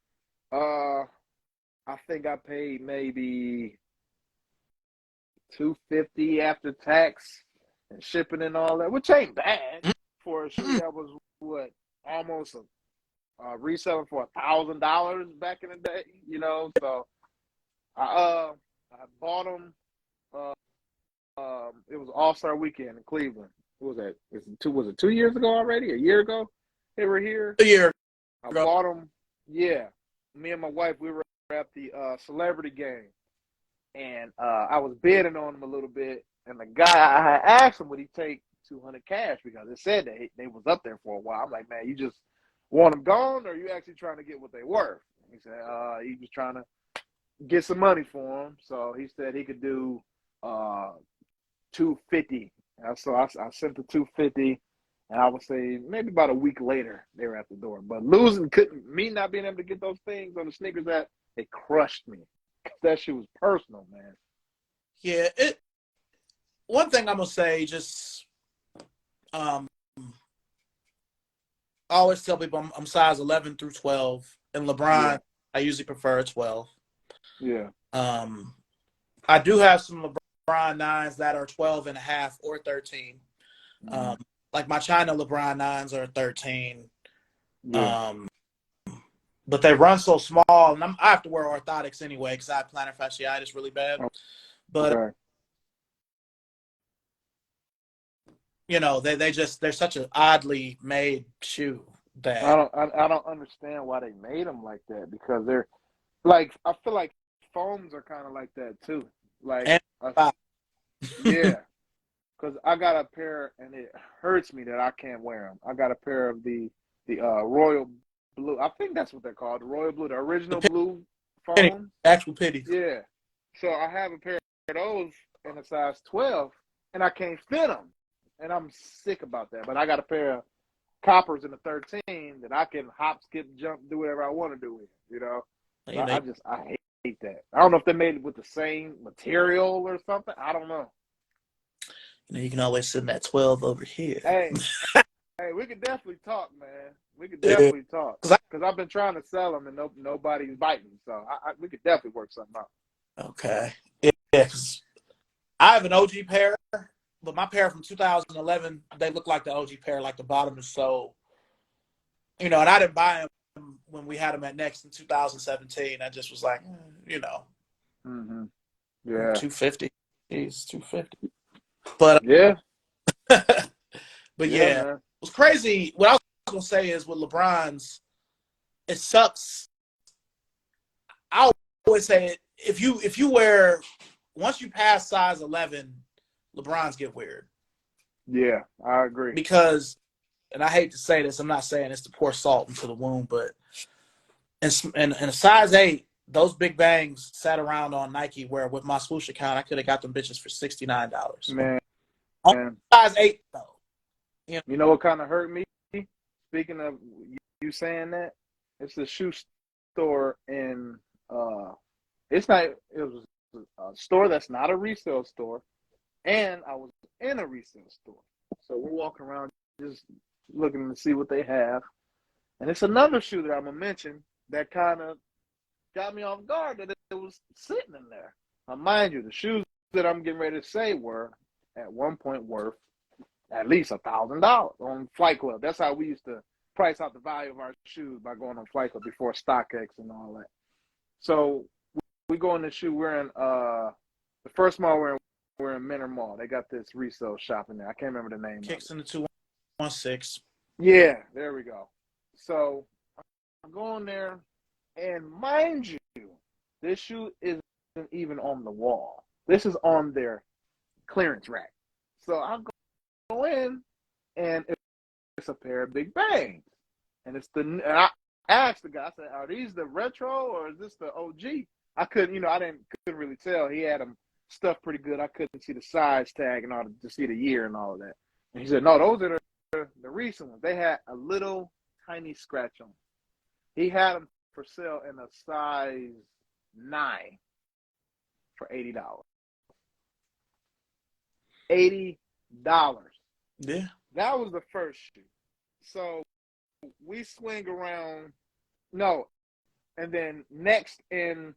I think I paid maybe $250 after tax and shipping and all that, which ain't bad for a shoe that was almost reselling for $1,000 back in the day, you know. So I bought them. It was All-Star Weekend in Cleveland. What was that? Was it 2 years ago already? A year ago? They were here.
A year.
I bought them. Yeah, me and my wife, we were at the celebrity game, and I was bidding on them a little bit. And the guy, I asked him, would he take $200 cash, because it said that they was up there for a while. I'm like, man, you just want them gone, or are you actually trying to get what they worth? He said he was trying to get some money for them. So he said he could do $250. So I sent the $250, and I would say maybe about a week later they were at the door. But me not being able to get those things on the sneakers app, it crushed me. That shit was personal, man.
Yeah, one thing I'm gonna say, just I always tell people I'm size 11 through 12, and LeBron, yeah. I usually prefer a 12.
Yeah.
I do have some LeBron 9s that are 12 and a half or 13. Like my China LeBron 9s are 13. Yeah. But they run so small, and I have to wear orthotics anyway because I have plantar fasciitis really bad. But
okay.
You know, they're such an oddly made shoe that
I don't understand why they made them like that, because they're like, I feel like foams are kind of like that too. Like yeah, because I got a pair and it hurts me that I can't wear them. I got a pair of the royal blue. I think that's what they're called, the royal blue, the original blue foam.
Actual pitties.
Yeah. So I have a pair of those in a size 12, and I can't fit them. And I'm sick about that. But I got a pair of coppers in the 13 that I can hop, skip, jump, do whatever I want to do with, you know. I hate that. I don't know if they made it with the same material or something. I don't know.
You know, you can always send that 12 over here.
Hey, we can definitely talk, man. We could
Yeah.
definitely talk.
'Cause
Because I've been trying to sell them and nobody's biting. So we could definitely work something out.
Okay. Yeah, 'cause I have an OG pair, but my pair from 2011, they look like the OG pair, like the bottom is so, and I didn't buy them when we had them at Next in 2017. I just was like,
Mm-hmm. Yeah.
250. He's 250. But
Yeah.
but
Yeah,
yeah,
man.
what's crazy, what I was gonna say is with LeBron's, it sucks. I always say if you wear, once you pass size 11, LeBron's get weird.
Yeah, I agree.
Because, and I hate to say this, I'm not saying it's to pour salt into the wound, but in a size 8, those big bangs sat around on Nike where with my swoosh account, I could have got them bitches for $69.
Man.
On size 8, though.
You know what kind of hurt me? Speaking of you saying that, it's a shoe store in it was a store that's not a resale store, and I was in a resale store. So we're walking around just looking to see what they have. And it's another shoe that I'm gonna mention that kind of got me off guard that it was sitting in there. Now, mind you, the shoes that I'm getting ready to say were at one point worth at least $1,000 on Flight Club. That's how we used to price out the value of our shoes, by going on Flight Club before StockX and all that. So we go in the shoe. We're in the first mall we're in Menor Mall. They got this resale shop in there. I can't remember the name.
Kicks in the 216.
Yeah, there we go. So I'm going there, and mind you, this shoe isn't even on the wall. This is on their clearance rack. So I go in, and it's a pair of big bangs. And and I asked the guy, I said, are these the retro or is this the OG? I couldn't really tell. He had them stuffed pretty good. I couldn't see the size tag and all to see the year and all of that. And he said, no, those are the recent ones. They had a little tiny scratch on them. He had them for sale in a size 9 for $80. $80.
Yeah.
That was the first shoe. So we swing around. No. And then next in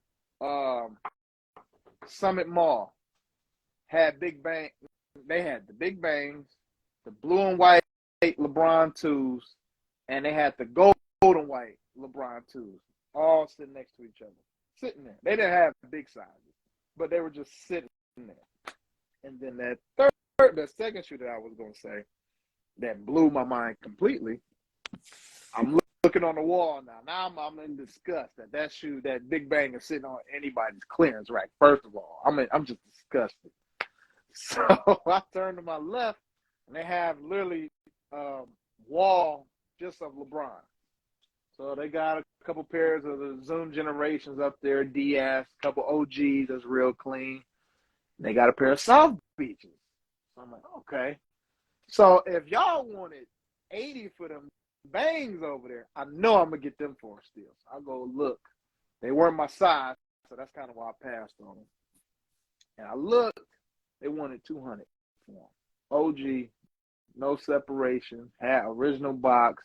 Summit Mall had Big Bang. They had the Big Bangs, the blue and white LeBron 2s, and they had the gold and white LeBron 2s, all sitting next to each other. Sitting there. They didn't have big sizes, but they were just sitting there. And then the second shoe that I was going to say that blew my mind completely, I'm looking on the wall now. Now I'm in disgust that shoe, that Big Bang, is sitting on anybody's clearance rack. First of all, I'm just disgusted. So I turn to my left, and they have literally wall just of LeBron. So they got a couple pairs of the Zoom Generations up there, DS, a couple OGs that's real clean. They got a pair of South Beaches. So I'm like, okay. So if y'all wanted 80 for them bangs over there, I know I'm going to get them for a steal. So I go look. They weren't my size, so that's kind of why I passed on them. And I looked. They wanted 200 for them. OG, no separation, had original box.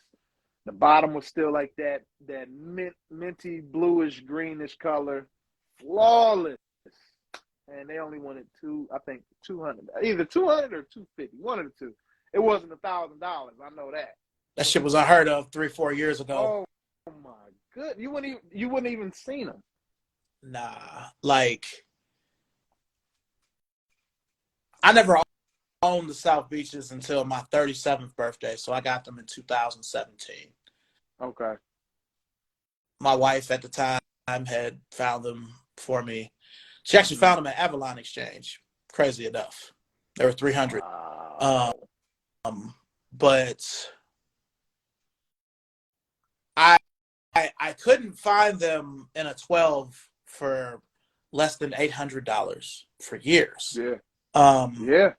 The bottom was still like that minty, bluish, greenish color. Flawless. And they only wanted 200. Either 200 or 250. One of the two. It wasn't $1,000. I know that.
That shit was unheard of 3-4 years ago.
Oh my goodness. You wouldn't even seen them.
Nah. Like, I never owned the South Beaches until my 37th birthday, so I got them in 2017.
Okay.
My wife at the time had found them for me. She actually found them at Avalon Exchange. Crazy enough, they were 300.
Wow.
But I couldn't find them in a 12 for less than $800 for years.
Yeah. Yeah.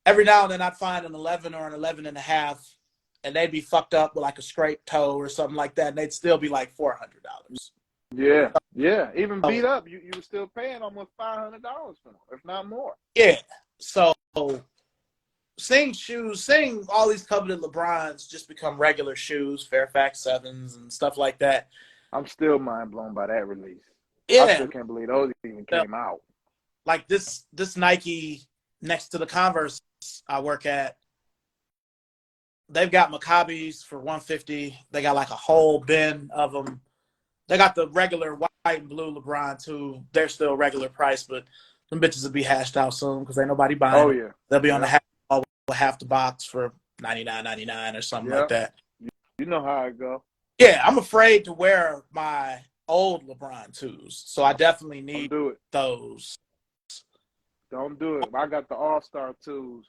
Every now and then I'd find an 11 or an 11 and a half, and they'd be fucked up with like a scraped toe or something like that, and they'd still be like $400.
Yeah. Yeah. Even beat up, you were still paying almost $500 for them, if not more.
Yeah. So
seeing all these coveted LeBrons just become regular shoes, Fairfax 7s and stuff like that.
I'm still mind blown by that release.
Yeah.
I still can't believe those even came out.
Like this Nike next to the Converse I work at, they've got Maccabis for $150. They got like a whole bin of them. They got the regular white and blue LeBron too. They're still regular price, but them bitches will be hashed out soon because ain't nobody buying them.
Yeah.
They'll be on the half the box for $99.99 or something like that.
You know how it go.
Yeah, I'm afraid to wear my old LeBron 2s, so I definitely need those.
Don't do it. I got the All-Star 2s.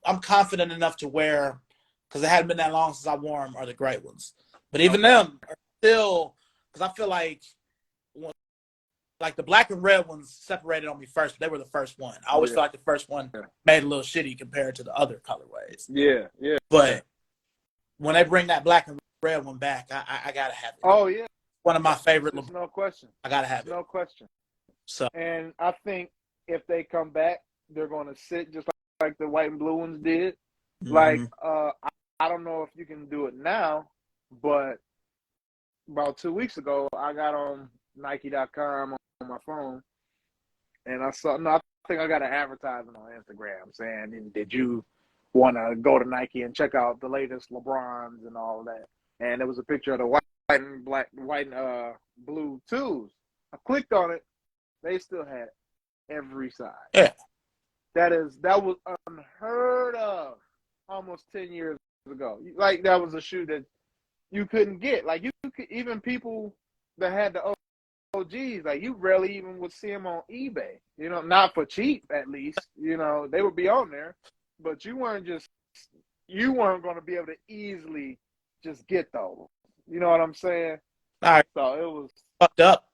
I'm confident enough to wear because it hadn't been that long since I wore them are the great ones. But even them are still, because I feel like the black and red ones separated on me first. But they were the first one. I always feel like the first one made a little shitty compared to the other colorways.
Yeah.
But when they bring that black and red one back, I gotta have it.
Oh yeah,
one of my favorite.
There's no question.
I gotta have it.
No question.
So,
and I think if they come back, they're going to sit just like the white and blue ones did. Mm-hmm. Like I don't know if you can do it now, but about 2 weeks ago, I got on Nike.com on my phone, and I think I got an advertisement on Instagram saying, "Did you want to go to Nike and check out the latest LeBrons and all that?" And there was a picture of the white and blue 2s. I clicked on it. They still had every size.
Yeah.
That was unheard of almost 10 years ago. Like, that was a shoe that you couldn't get. Like, you could, even people that had the OGs, like, you rarely even would see them on eBay. You know, not for cheap, at least. You know, they would be on there. But you weren't going to be able to easily just get those. You know what I'm saying?
All right.
So it was
fucked up.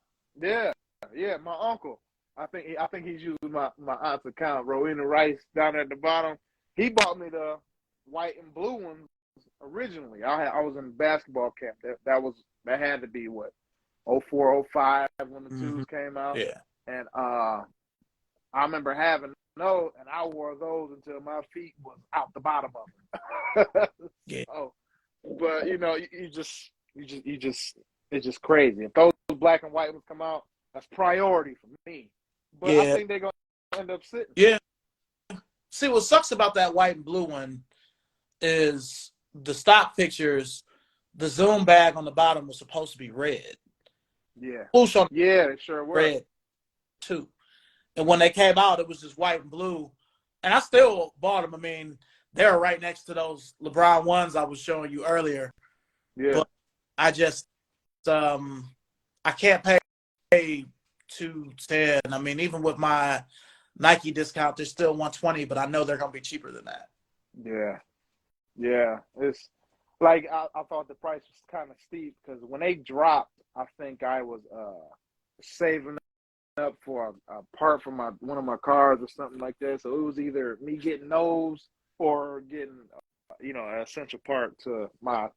Yeah, my uncle. I think he's using my aunt's account, Rowena Rice, down at the bottom. He bought me the white and blue ones originally. I was in basketball camp. That had to be what, 04, 05 when the 2s came out.
Yeah.
And I remember having those, and I wore those until my feet was out the bottom of them.
Yeah.
So, but you know, it's just crazy. If those black and white ones come out, that's priority for me. But I think they're going to end up sitting.
Yeah. See, what sucks about that white and blue one is the stock pictures, the Zoom bag on the bottom was supposed to be red.
Yeah.
Yeah,
it sure were.
Red, too. And when they came out, it was just white and blue. And I still bought them. I mean, they're right next to those LeBron ones I was showing you earlier.
Yeah.
But I just, I can't pay $210. I mean, even with my Nike discount, they're still $120, but I know they're going to be cheaper than that.
Yeah. It's like I thought the price was kind of steep because when they dropped, I think I was saving up for a part for one of my cars or something like that. So it was either me getting those or getting an essential part to my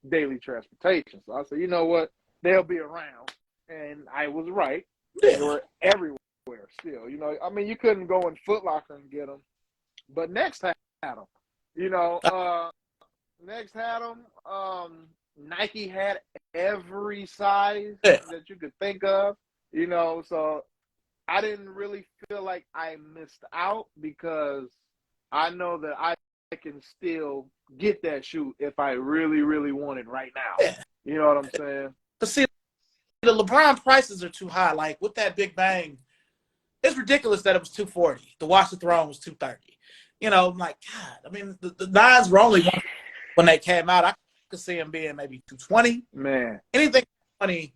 daily transportation. So I said, you know what, they'll be around, and I was right.
Yeah.
They were everywhere still. You know, I mean, you couldn't go in Foot Locker and get them, but Next had them. You know, Next had them. Nike had every size that you could think of. You know, so I didn't really feel like I missed out because I know that I can still get that shoe if I really, really want it right now.
Yeah.
You know what I'm saying?
But see, the LeBron prices are too high. Like with that Big Bang, it's ridiculous that it was $240. The Watch the Throne was $230. You know, I'm like, God, I mean, the 9s were only one when they came out. I could see them being maybe $220.
Man.
Anything $220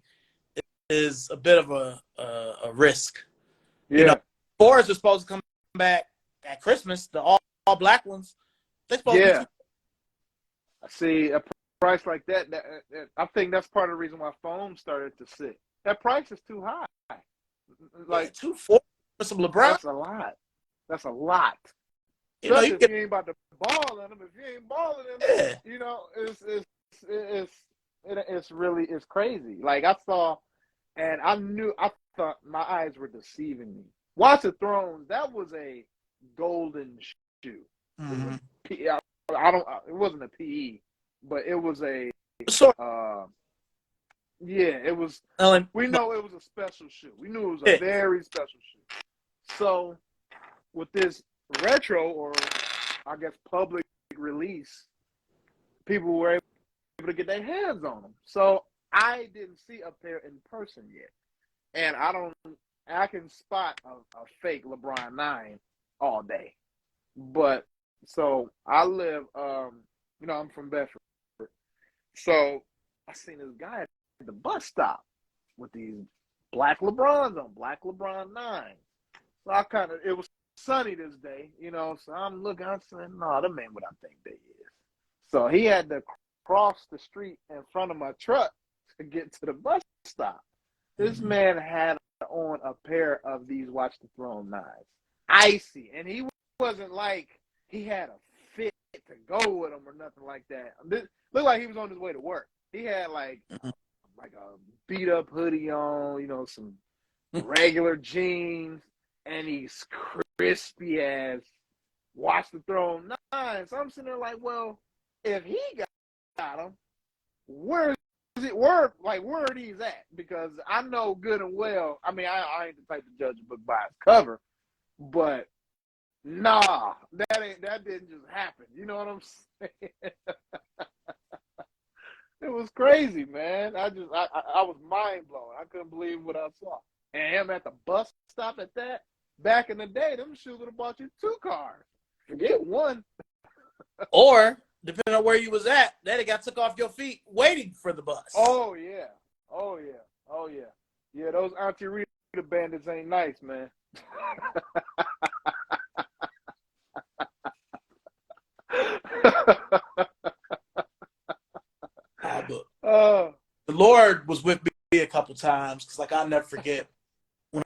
is a bit of a risk.
Yeah.
You know, 4s are supposed to come back at Christmas, the all black ones. They're supposed to be
See, a price like that, I think that's part of the reason why foam started to sit. That price is too high. Like
$240 for some LeBron.
That's a lot.
You know,
if you ain't about to ball in them, if you ain't balling in them, you know, it's crazy. Like I saw, and I thought my eyes were deceiving me. Watch the Thrones, that was a golden shoe.
Mm-hmm.
It wasn't a PE, but it was a
So,
yeah, it was. We know it was a special shoe. We knew it was a very special shoe. So with this retro, or I guess public release, people were able to get their hands on them. So I didn't see a pair in person yet, and I can spot a fake LeBron 9 all day. But so I live, I'm from Bedford. So I seen this guy at the bus stop with these black LeBrons on, black LeBron 9. So it was sunny this day, so I'm looking, I'm saying, no, that ain't what I think they is. So he had to cross the street in front of my truck to get to the bus stop. This man had on a pair of these Watch the Throne 9s. Icy. And he wasn't like he had a fit to go with them or nothing like that. This looked like he was on his way to work. He had like a beat up hoodie on, some regular jeans, and he's crispy as Watch the Throne 9. So I'm sitting there like, well, if he got them, where are these at? Because I know good and well. I mean, I ain't the type to judge a book by its cover, but nah, that didn't just happen. You know what I'm saying? It was crazy, man. I was mind blown. I couldn't believe what I saw. And him at the bus stop at that. Back in the day, them shoes would have bought you 2 cars. Forget one.
Or depending on where you was at, that got took off your feet waiting for the bus.
Oh yeah. Yeah, those Auntie Rita bandits ain't nice, man.
The Lord was with me a couple times because, like, I'll never forget when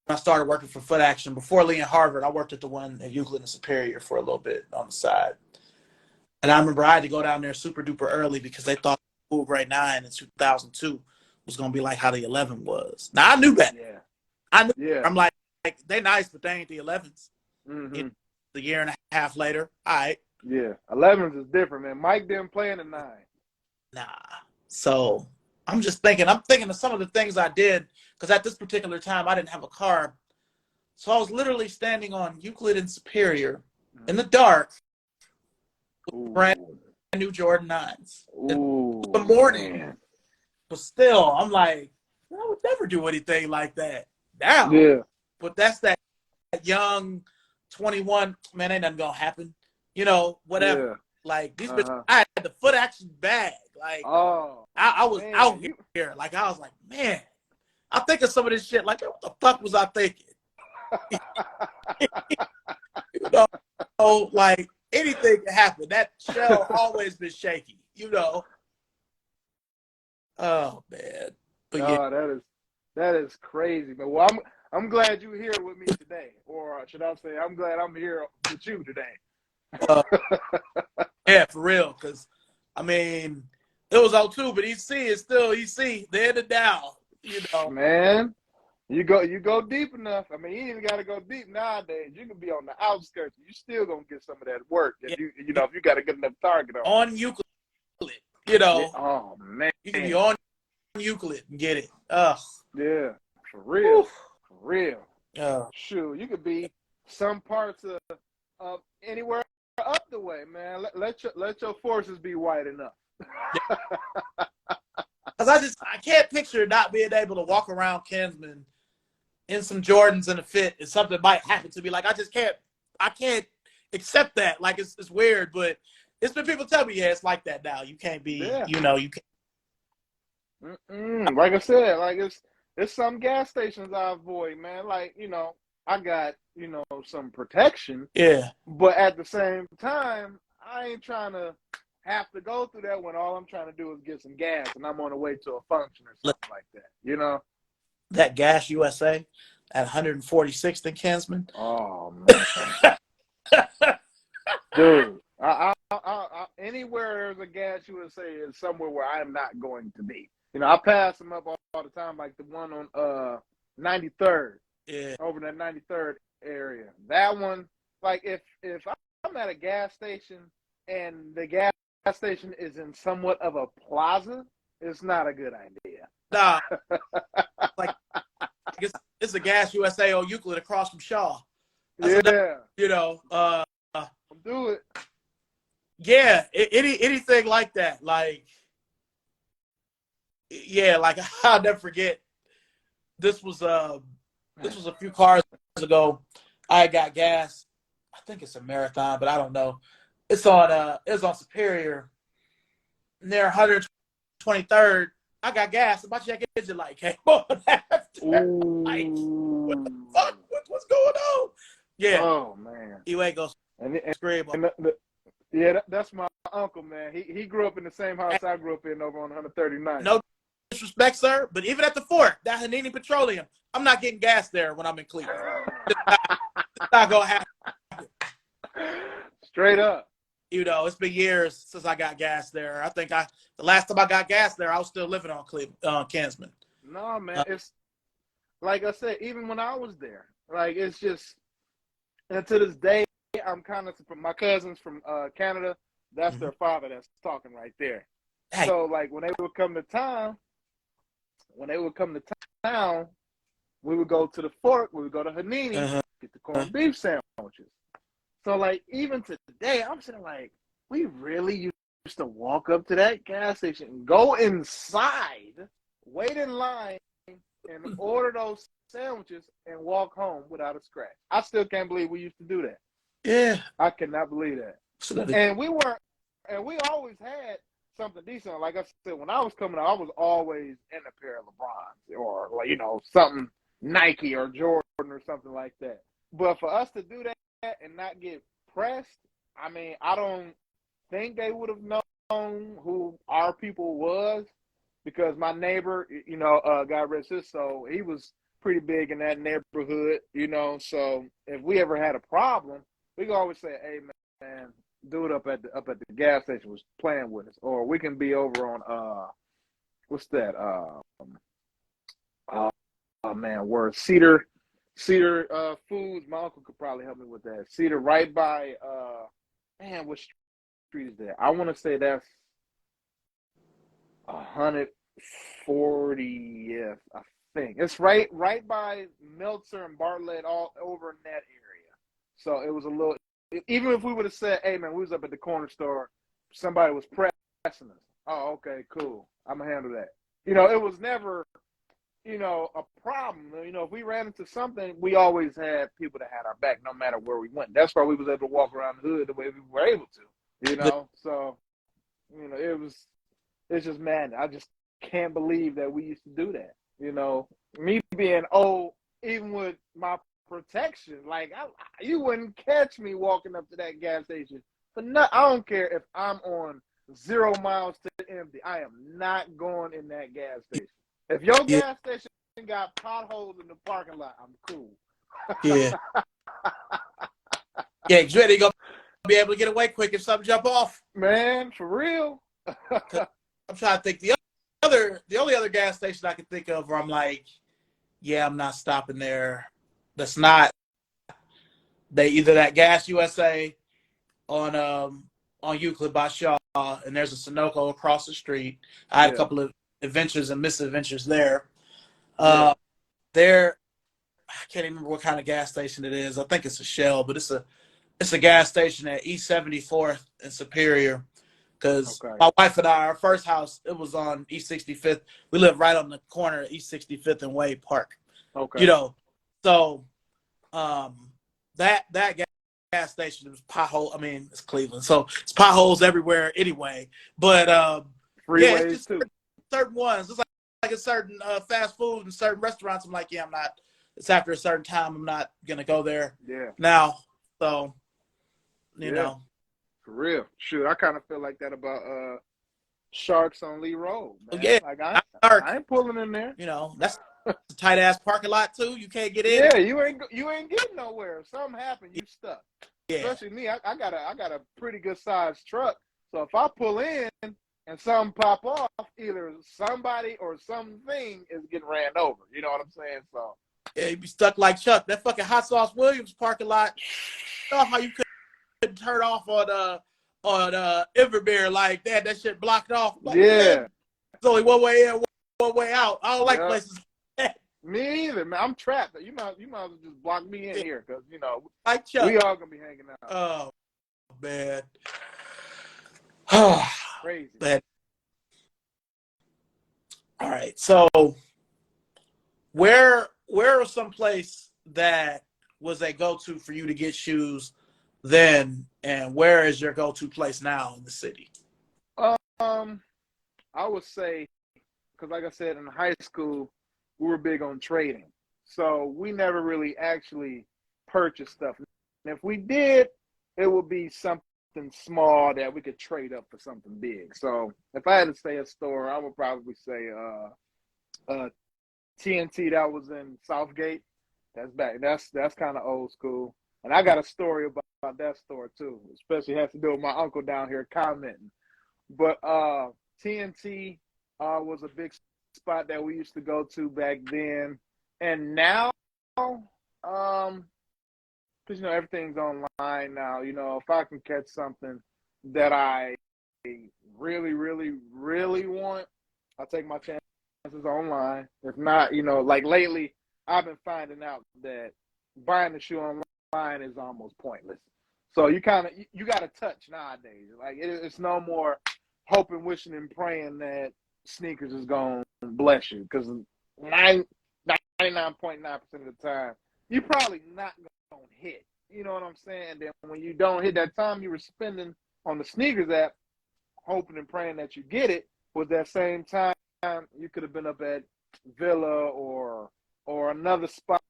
I started working for Foot Action. Before Lee and Harvard, I worked at the one at Euclid and Superior for a little bit on the side. And I remember I had to go down there super duper early because they thought Cool Grade 9 in 2002 was going to be like how the 11 was. Now, I knew that.
Yeah.
I knew.
Yeah.
I'm like, they nice, but they ain't the 11s.
Mm-hmm.
A year and a half later, all right.
Yeah. 11s is different, man. Mike didn't play in the 9.
Nah. So I'm thinking of some of the things I did because at this particular time, I didn't have a car. So I was literally standing on Euclid and Superior in the dark with brand new Jordan 9s.
Ooh,
the morning.
Man.
But still, I'm like, I would never do anything like that now.
Yeah.
But that's that young 21, man, ain't nothing going to happen. Whatever.
Yeah.
Like, these bitches, I had the Foot Action bag. Like, I was out here. Like, I was like, man, I think of some of this shit. Like, what the fuck was I thinking? Like, anything can happen. That shell always been shaky, Oh, man. But
yeah. That is crazy, man. Well, I'm glad you're here with me today. Or should I say, I'm glad I'm here with you today.
Yeah, for real. Because, I mean, it was 02, but EC is still EC. They're the down,
Man, you go deep enough. I mean, you even got to go deep nowadays. You can be on the outskirts. You still going to get some of that work. If you got a good enough target
on Euclid,
Oh, man.
You can be on Euclid and get it.
Yeah, for real. Oof. For real.
Shoot,
you could be some parts of anywhere up the way, man. Let your forces be wide enough.
Because I can't picture not being able to walk around Kinsman in some Jordans and a fit and something might happen to me. Like, I can't accept that. Like, it's weird, but it's been people tell me, yeah, it's like that now. You can't be, you can't.
Like I said, like it's some gas stations I avoid, man. Like, I got, some protection.
Yeah.
But at the same time, I ain't trying to have to go through that when all I'm trying to do is get some gas and I'm on the way to a function or something like that,
That Gas USA at 146th and Kinsman.
Oh, man. Dude, I anywhere there's a Gas USA is somewhere where I am not going to be. I pass them up all the time, like the one on 93rd.
Yeah.
Over that 93rd area. That one, like if I'm at a gas station and the gas station is in somewhat of a plaza, it's not a good idea.
Nah, like it's a Gas USA on Euclid across from Shaw. That's
Yeah,
you know,
do it.
yeah, anything like that. Like, yeah, like I'll never forget. This was a few cars ago. I got gas. I think it's a Marathon, but I don't know. It's on Superior near 123rd. I got gas. My check engine light came on after. Like, what the fuck? What's going on? Yeah.
Oh man.
You ain't gonna scream.
Yeah, that's my uncle, man. He grew up in the same house I grew up in over on 139th.
No disrespect, sir, but even at the fort, that Hanini Petroleum, I'm not getting gas there when I'm in Cleveland. It's not gonna happen.
Straight up.
You know, it's been years since I got gas there. I think the last time I got gas there, I was still living on Kinsman.
No, man, it's like I said, even when I was there, like it's just, and to this day, I'm kind of my cousins from Canada. That's their father that's talking right there.
Hey.
So like when they would come to town, we would go to the fort. We would go to Hanini, get the corned beef sandwiches. So like even to today, I'm sitting like, we really used to walk up to that gas station, go inside, wait in line, and order those sandwiches and walk home without a scratch. I still can't believe we used to do that.
Yeah,
I cannot believe that. And we always had something decent. Like I said, when I was coming out, I was always in a pair of LeBrons or like, you know, something Nike or Jordan or something like that. But for us to do that and not get pressed, I mean, I don't think they would have known who our people was, because my neighbor, you know, God rest his soul, he was pretty big in that neighborhood, you know. So if we ever had a problem, we could always say, "Hey, man, dude up at the gas station was playing with us," or we can be over on what's that? Oh man, where Cedar Foods. My uncle could probably help me with that. Cedar, right by man, what street is that? I want to say that's 140th. I think it's right by Meltzer and Bartlett, all over in that area. So it was a little. Even if we would have said, "Hey man, we was up at the corner store," somebody was pressing us. Oh, okay, cool. I'm gonna handle that. You know, it was never, you know, a problem. You know, if we ran into something, we always had people that had our back, no matter where we went. That's why we was able to walk around the hood the way we were able to. You know, so you know, it's just mad. I just can't believe that we used to do that. You know, me being old, even with my protection, like you wouldn't catch me walking up to that gas station. But I don't care if I'm on 0 miles to empty. I am not going in that gas station. If your gas station got potholes in the parking lot, I'm cool.
Yeah. Yeah, because you're gonna be able to get away quick if something jump off.
Man, for real.
I'm trying to think the only other gas station I can think of where I'm like, yeah, I'm not stopping there. That's not either that Gas USA on Euclid by Shaw, and there's a Sunoco across the street. I had a couple of adventures and misadventures there. There, I can't even remember what kind of gas station it is. I think it's a Shell, but it's a gas station at East 74th and Superior. Because my wife and I, our first house, it was on East 65th. We lived right on the corner of East 65th and Wade Park.
Okay.
You know, so that gas station was pothole. I mean, it's Cleveland, so it's potholes everywhere anyway. But
freeways
it's just
too.
Certain ones. It's like a certain fast food and certain restaurants. I'm like, yeah, I'm not. It's after a certain time. I'm not gonna go there.
Yeah.
Now, so you know.
For real. Shoot, I kind of feel like that about Sharks on Lee Road, man.
Yeah,
like I ain't pulling in there.
You know, that's a tight ass parking lot too. You can't get in.
Yeah, you ain't getting nowhere. If something happened, you stuck.
Yeah.
Especially me. I got a pretty good sized truck. So if I pull in and something pop off, either somebody or something is getting ran over. You know what I'm saying? So
Yeah, you be stuck like Chuck. That fucking Hot Sauce Williams parking lot. Stuff how you couldn't turn off on Everbeer like that. That shit blocked off. Like, yeah,
Yeah.
it's only one way in, one way out. I don't like
Yeah.
places.
Me either, man. I'm trapped. You might as well just block me in here because
Like Chuck.
we all gonna be hanging out.
Oh man.
Crazy.
Man. All right. So where was some place that was a go-to for you to get shoes then, and where is your go-to place now in the city?
I would say, because like I said, in high school, we were big on trading. So we never really actually purchased stuff. And if we did, it would be something small that we could trade up for something big. So if I had to say a store, I would probably say TNT that was in Southgate. That's back. That's kind of old school. And I got a story about that store too, especially has to do with my uncle down here commenting. But TNT was a big spot that we used to go to back then, and now, because everything's online now. If I can catch something that I really, really, really want, I'll take my chances online. If not, like lately, I've been finding out that buying the shoe online is almost pointless. So you got to touch nowadays. Like it's no more hoping, wishing, and praying that sneakers is going to bless you, because 99.9% of the time, you're probably not going to hit. You know what I'm saying? And then when you don't hit, that time you were spending on the sneakers app, hoping and praying that you get it, with that same time, you could have been up at Villa or another spot.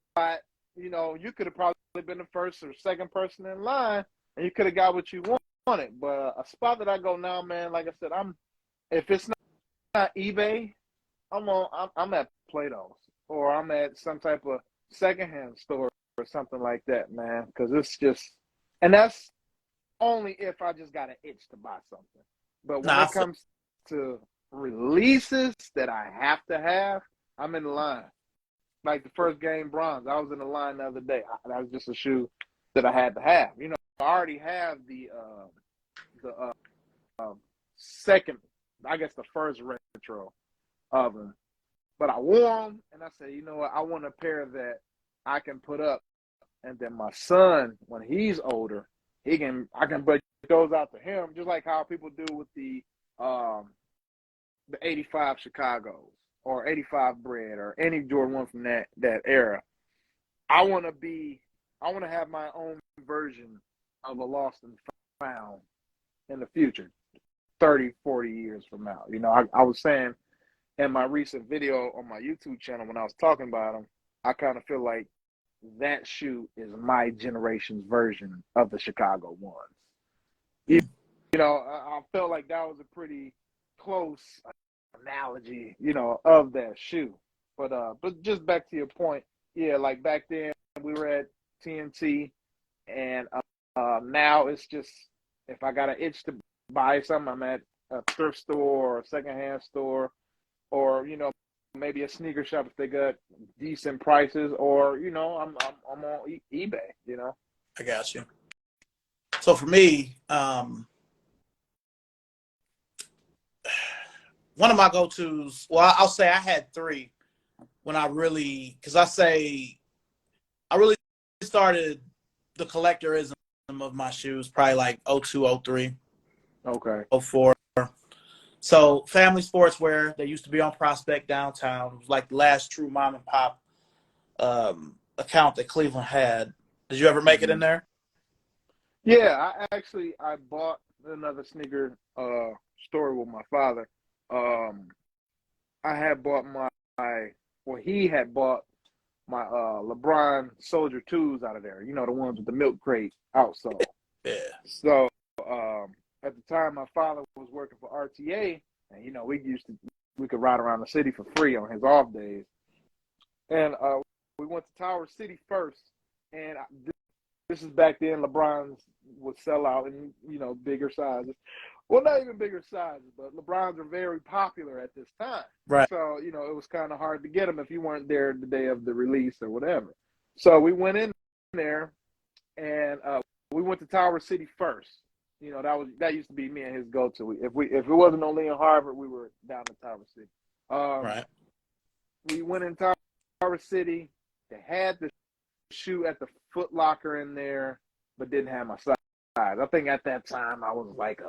You could have probably been the first or second person in line, and you could have got what you wanted. But a spot that I go now, man, like I said, if it's not eBay, I'm at Plato's, or I'm at some type of secondhand store or something like that, man. Because it's just, and that's only if I just got an itch to buy something. But when it comes to releases that I have to have, I'm in the line. Like the first game bronze, I was in the line the other day. That was just a shoe that I had to have. I already have the second, I guess the first retro of them, but I wore them, and I said, you know what, I want a pair that I can put up, and then my son, when he's older, I can break those out to him, just like how people do with the 85 Chicago's or 85 Bread or any Jordan 1 from that era. I want to have my own version of a lost and found in the future, 30, 40 years from now. I was saying in my recent video on my YouTube channel when I was talking about them, I kind of feel like that shoe is my generation's version of the Chicago ones. I felt like that was a pretty close analogy, of that shoe. But just back to your point, yeah, like back then we were at TNT, and now it's just, if I got an itch to buy something, I'm at a thrift store or a secondhand store, or maybe a sneaker shop if they got decent prices, or I'm on eBay.
I got you. So for me, one of my go-tos, well, I'll say I had three when I really started the collectorism of my shoes probably like 02, 03.
Okay.
04. So Family Sportswear, they used to be on Prospect downtown. It was like the last true mom and pop account that Cleveland had. Did you ever make it in there?
Yeah, I bought another sneaker store with my father. I had bought he had bought my LeBron Soldier 2s out of there. The ones with the milk crate outsole.
Yeah.
So at the time, my father was working for RTA, and we could ride around the city for free on his off days. And we went to Tower City first, and this is back then LeBron's would sell out in bigger sizes. Well, not even bigger sizes, but LeBrons are very popular at this time.
Right.
So, it was kind of hard to get them if you weren't there the day of the release or whatever. So we went in there and we went to Tower City first. That used to be me and his go-to. If it wasn't on Lee and Harvard, we were down in Tower City.
Right.
We went in Tower City. They had the shoe at the Foot Locker in there, but didn't have my size. I think at that time I was like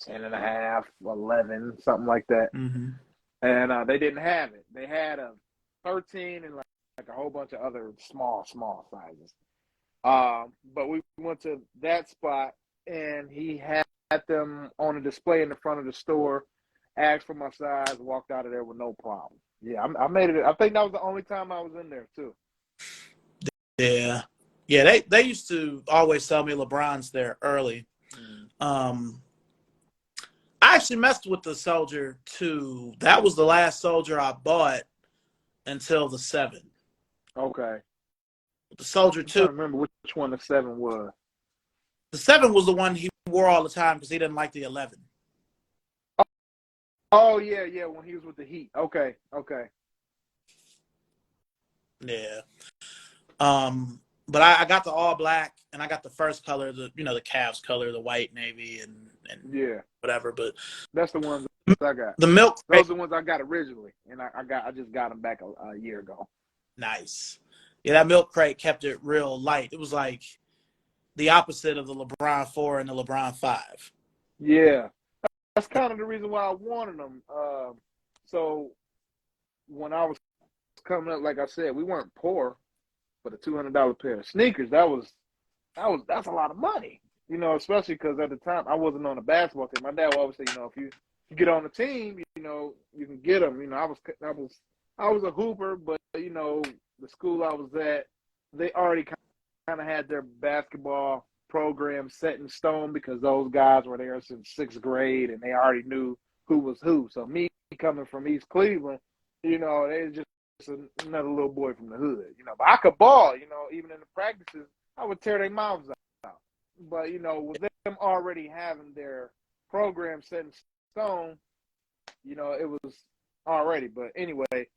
10 and a half, 11, something like that.
Mm-hmm.
And they didn't have it. They had a 13 and like a whole bunch of other small sizes. But we went to that spot, and he had them on a display in the front of the store, asked for my size, walked out of there with no problem. Yeah, I made it. I think that was the only time I was in there, too.
Yeah. Yeah, they used to always sell me LeBrons there early. I actually messed with the Soldier 2. That was the last Soldier I bought until the 7.
Okay.
The Soldier 2.
I don't remember which one the 7 was.
The 7 was the one he wore all the time because he didn't like the 11.
Oh, yeah, when he was with the Heat. Okay.
Yeah. But I got the all black, and I got the first color, the Cavs color, the white, navy, and
yeah,
whatever. But
that's the ones I got.
The milk.
Those are the ones I got originally, and I just got them back a year ago.
Nice. Yeah, that milk crate kept it real light. It was like the opposite of the LeBron 4 and the LeBron 5.
Yeah, that's kind of the reason why I wanted them. So when I was coming up, like I said, we weren't poor. But a $200 pair of sneakers, that's a lot of money, especially because at the time I wasn't on a basketball team. My dad would always say, if you get on the team, you can get them. I was a hooper, but the school I was at, they already kind of had their basketball program set in stone because those guys were there since 6th grade and they already knew who was who. So me coming from East Cleveland, they just another little boy from the hood, but I could ball, even in the practices, I would tear their mouths out. But, with them already having their program set in stone, it was already. But anyway,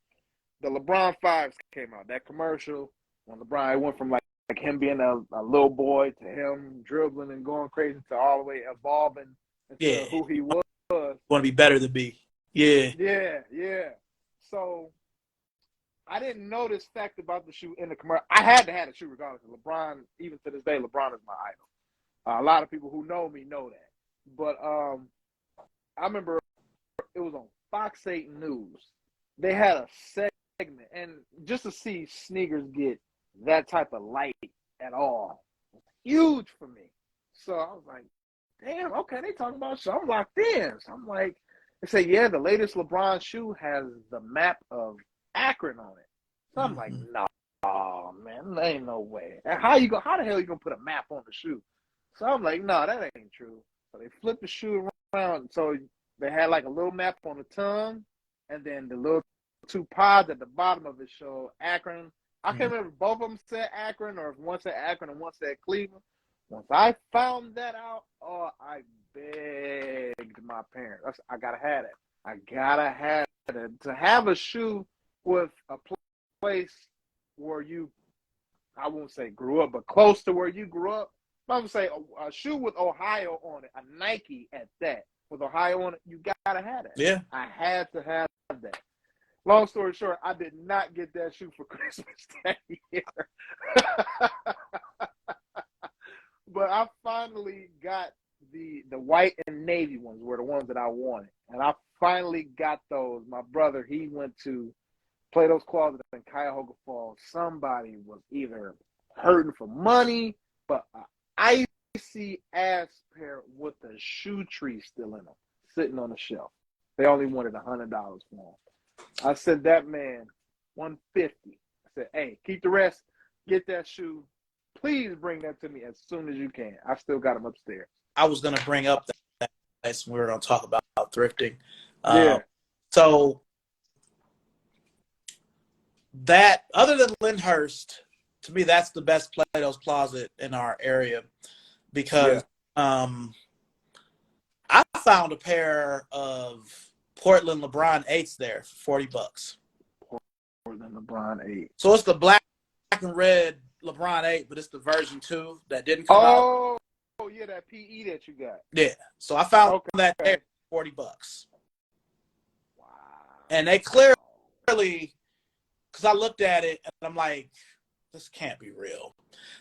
the LeBron 5s came out, that commercial, when LeBron went from like him being a little boy to him dribbling and going crazy to all the way evolving into who he was.
Want to be better than me. Yeah.
Yeah. So I didn't know this fact about the shoe in the commercial. I had to have the shoe regardless. LeBron, even to this day, LeBron is my idol. A lot of people who know me know that. But I remember it was on Fox 8 News. They had a segment, and just to see sneakers get that type of light at all, huge for me. So I was like, damn, okay, they talking about shoe. I'm locked in. So I'm like, they say, yeah, the latest LeBron shoe has the map of Akron on it. So I'm like, no, man, there ain't no way. And how the hell you gonna put a map on the shoe? So I'm like, no, that ain't true. So they flipped the shoe around. So they had like a little map on the tongue, and then the little 2 pods at the bottom of it show Akron. I can't remember if both of them said Akron or if one said Akron and one said Cleveland. Once I found that out, I begged my parents. I gotta have it. I gotta have it. To have a shoe with a place where I won't say grew up, but close to where you grew up. I would say a shoe with Ohio on it, a Nike at that, with Ohio on it, you gotta have it.
Yeah.
I had to have that. Long story short, I did not get that shoe for Christmas that year. But I finally got the white and navy ones were the ones that I wanted. And I finally got those. My brother, he went to play those closets in Cuyahoga Falls. Somebody was either hurting for money, but an icy ass pair with the shoe tree still in them, sitting on the shelf. They only wanted $100 for them. I said, that man, $150. I said, hey, keep the rest. Get that shoe. Please bring that to me as soon as you can. I still got them upstairs.
I was going to bring up that place when we were going to talk about thrifting.
Yeah.
So that, other than Lyndhurst, to me, that's the best Plato's Closet in our area because I found a pair of Portland LeBron 8s there for $40.
Portland LeBron 8.
So it's the black and red LeBron 8, but it's the version 2 that didn't come out.
Oh, yeah, that PE that you got.
Yeah. So I found that there for $40.
Wow.
And they clearly, because I looked at it and I'm like, this can't be real.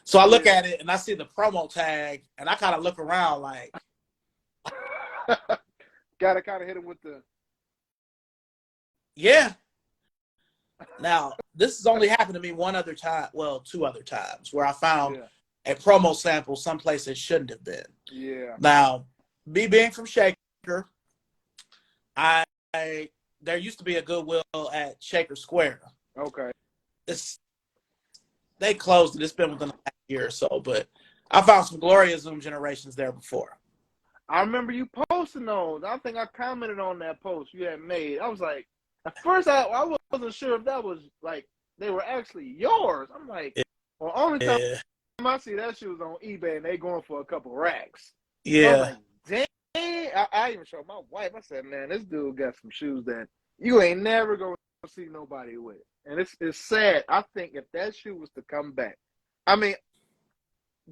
So I look at it and I see the promo tag and I kind of look around like.
Gotta kind of hit him with the.
Yeah. Now, this has only happened to me one other time, well, 2 other times, where I found a promo sample someplace it shouldn't have been.
Yeah.
Now, me being from Shaker, there used to be a Goodwill at Shaker Square.
Okay.
They closed it. It's been within the last year or so, but I found some Gloria Zoom Generations there before.
I remember you posting those. I think I commented on that post you had made. I was like, at first I wasn't sure if that was like they were actually yours. I'm like, well, only time I see that shit was on eBay and they going for a couple racks.
Yeah.
So I was like, dang. I even showed my wife. I said, man, this dude got some shoes that you ain't never going to see nobody with. And it's sad. I think if that shoe was to come back, I mean,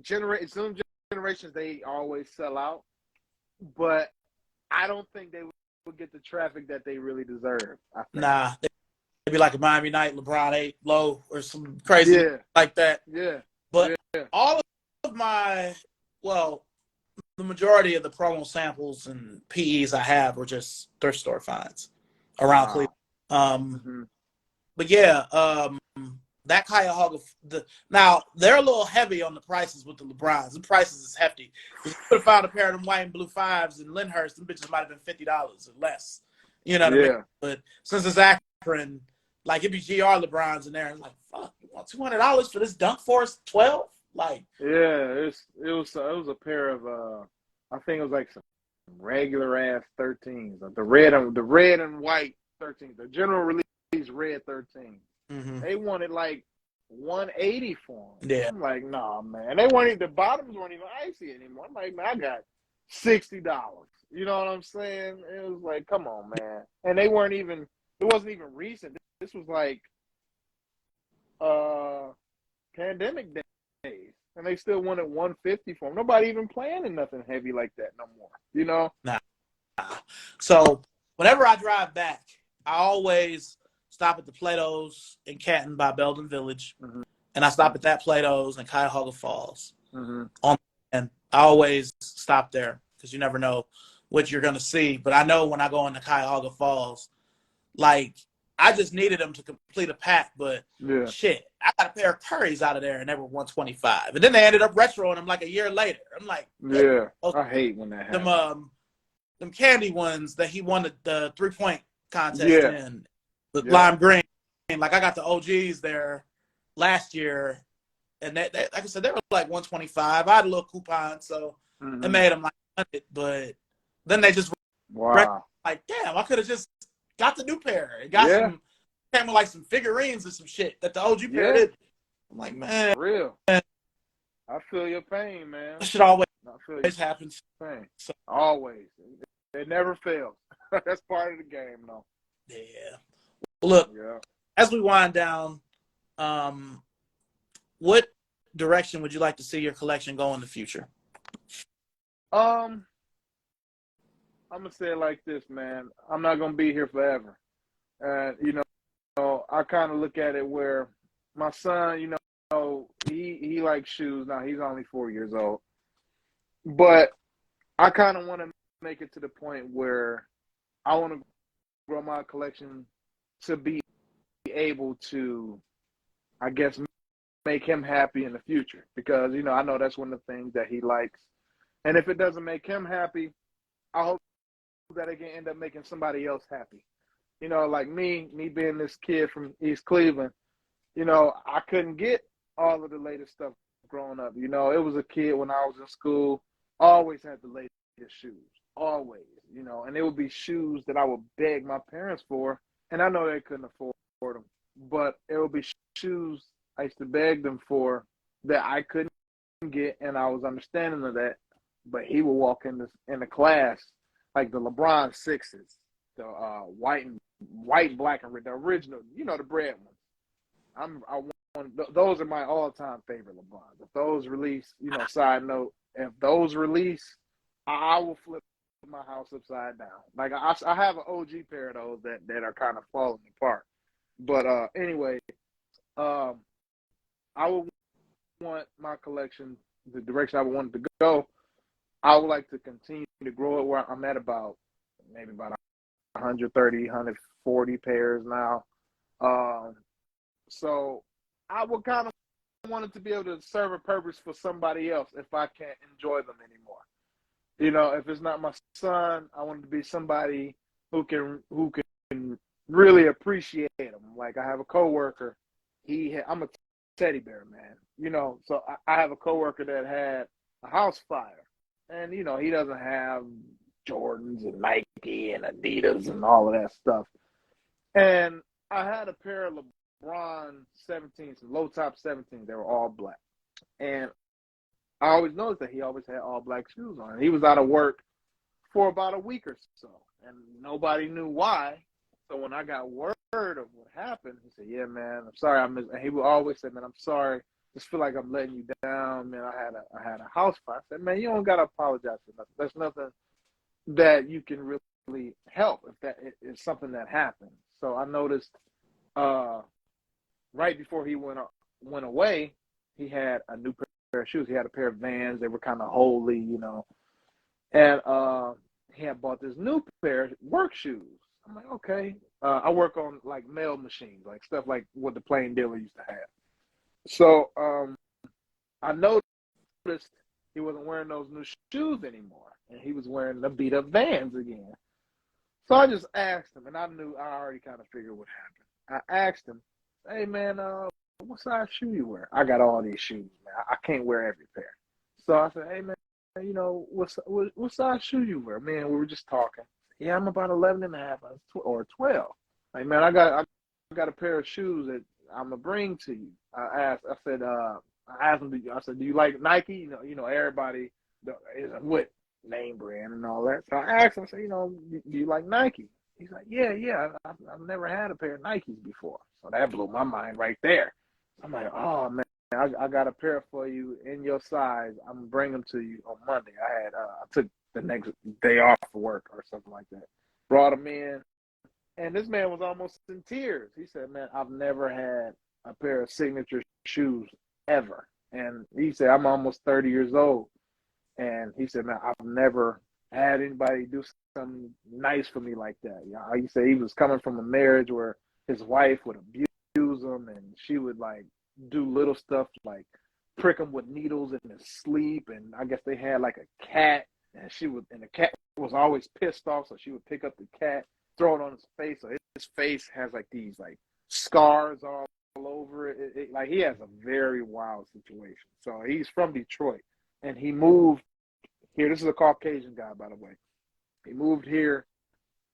Zoom Generations, they always sell out. But I don't think they would get the traffic that they really deserve.
Nah, they'd be like a Miami Night LeBron 8 low or some crazy like that.
Yeah.
But all of my, well, the majority of the promo samples and PEs I have were just thrift store finds around Cleveland. But yeah, that Cuyahoga, now they're a little heavy on the prices with the LeBrons. The prices is hefty. If you could have found a pair of them white and blue 5s in Lyndhurst, them bitches might have been $50 or less. You know what I mean? But since it's Akron, like it'd be GR LeBrons in there, and like, fuck, you want $200 for this Dunk Force 12? Like,
it was a pair of I think it was like some regular ass 13s, the red and white 13s, the general release red 13s. They wanted like $180 for them.
Yeah.
I'm like, nah, man. They weren't even, the bottoms weren't even icy anymore. I'm like, man, I got $60. You know what I'm saying? It was like, come on, man. And they weren't even, it wasn't even recent. This was like pandemic days. And they still wanted $150 for them. Nobody even playing in nothing heavy like that no more. You know?
Nah. So whenever I drive back, I always stop at the Plato's in Canton by Belden Village, and I stop at that Plato's in Cuyahoga Falls. And I always stop there because you never know what you're going to see. But I know when I go into Cuyahoga Falls, like, I just needed them to complete a pack, but shit, I got a pair of Currys out of there, and they were $125. And then they ended up retroing them like a year later. I'm like,
I hate when that happens.
Them candy ones that he won the 3-point contest in. The lime green, like I got the OGs there last year, and they like I said, they were like $125. I had a little coupon, so it made them like $100. But then they just like, damn, I could have just got the new pair. It got some, came with like some figurines and some shit that the OG pair did. I'm like, man,
for real. I feel your pain, man.
That shit always happens.
So, always, it never fails. That's part of the game, though.
Yeah. Look, as we wind down, what direction would you like to see your collection go in the future?
I'm gonna say it like this, man. I'm not gonna be here forever, and you know, I kind of look at it where my son, you know, he likes shoes now. He's only 4 years old, but I kind of want to make it to the point where I want to grow my collection to be able to, I guess, make him happy in the future. Because, you know, I know that's one of the things that he likes. And if it doesn't make him happy, I hope that it can end up making somebody else happy. You know, like me being this kid from East Cleveland, you know, I couldn't get all of the latest stuff growing up. You know, it was a kid when I was in school, always had the latest shoes. Always, you know, and it would be shoes that I would beg my parents for. And I know they couldn't afford them, but it would be shoes I used to beg them for that I couldn't get, and I was understanding of that. But he would walk in the class like the LeBron sixes, the white, black, and red, the original, the bread ones. Those are my all-time favorite LeBrons. If those release, side note, if those release, I will flip my house upside down. Like I have an OG pair of those that are kind of falling apart. But anyway, I would want my collection, the direction I would want it to go. I would like to continue to grow it where I'm at maybe about 130, 140 pairs now. So I would kind of want it to be able to serve a purpose for somebody else if I can't enjoy them anymore. If it's not my son, I want it to be somebody who can really appreciate them. Like I have a coworker, I'm a teddy bear man, so I have a coworker that had a house fire, and he doesn't have Jordans and Nike and Adidas and all of that stuff. And I had a pair of LeBron 17s, low top 17s. They were all black, and I always noticed that he always had all black shoes on. And he was out of work for about a week or so, and nobody knew why. So when I got word of what happened, he said, "Yeah, man, I'm sorry. And he would always say, "Man, I'm sorry. Just feel like I'm letting you down, man. I had a house fire." I said, "Man, you don't gotta apologize for nothing. There's nothing that you can really help if that is something that happened." So I noticed right before he went away, he had a new pair of shoes. He had a pair of Vans. They were kind of holy, and he had bought this new pair of work shoes. I'm like, okay. I work on like mail machines, like stuff like what the Plain Dealer used to have. So I noticed he wasn't wearing those new shoes anymore, and he was wearing the beat up Vans again. So I just asked him, and I already kind of figured what happened. I asked him, "Hey man, what size shoe you wear?" I got all these shoes, man. I can't wear every pair. So I said, "Hey man, what size shoe you wear?" Man, we were just talking. "Yeah, I'm about 11 and a half or 12. Like, man, I got a pair of shoes that I'm gonna bring to you." I said, "Do you like Nike?" Everybody is with name brand and all that. So I asked him, I said, "Do you like Nike?" He's like, "Yeah. I've never had a pair of Nikes before." So that blew my mind right there. I'm like, "Oh man, I got a pair for you in your size. I'm gonna bring them to you on Monday." I took the next day off for work or something like that. Brought them in, and this man was almost in tears. He said, "Man, I've never had a pair of signature shoes ever." And he said, "I'm almost 30 years old." And he said, "Man, I've never had anybody do something nice for me like that." He said he was coming from a marriage where his wife would abuse him, and she would like do little stuff like prick him with needles in his sleep. And I guess they had like a cat, and the cat was always pissed off, so she would pick up the cat, throw it on his face. So his face has like these like scars all over it. Like he has a very wild situation. So he's from Detroit, and he moved here. This is a Caucasian guy, by the way. He moved here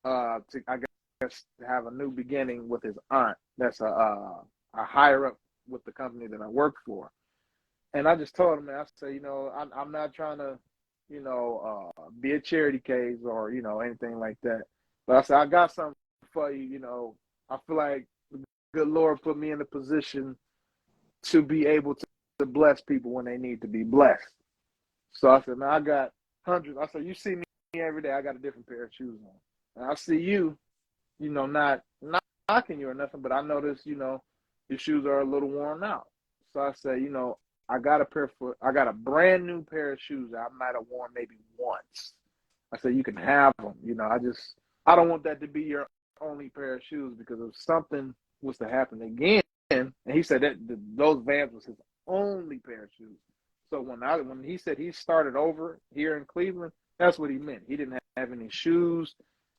to, I guess, to have a new beginning with his aunt. That's a higher up with the company that I work for. And I just told him, man, I said, I'm not trying to, be a charity case or, anything like that. But I said, I got something for you. I feel like the good Lord put me in a position to be able to bless people when they need to be blessed. So I said, man, I got hundreds. I said, you see me every day. I got a different pair of shoes on. And I see you, not knocking you or nothing, but I notice, your shoes are a little worn out. So I said, I got a brand new pair of shoes that I might have worn maybe once. I said, you can have them. I don't want that to be your only pair of shoes, because if something was to happen again, and he said that those Vans was his only pair of shoes. So when he said he started over here in Cleveland, that's what he meant. He didn't have any shoes.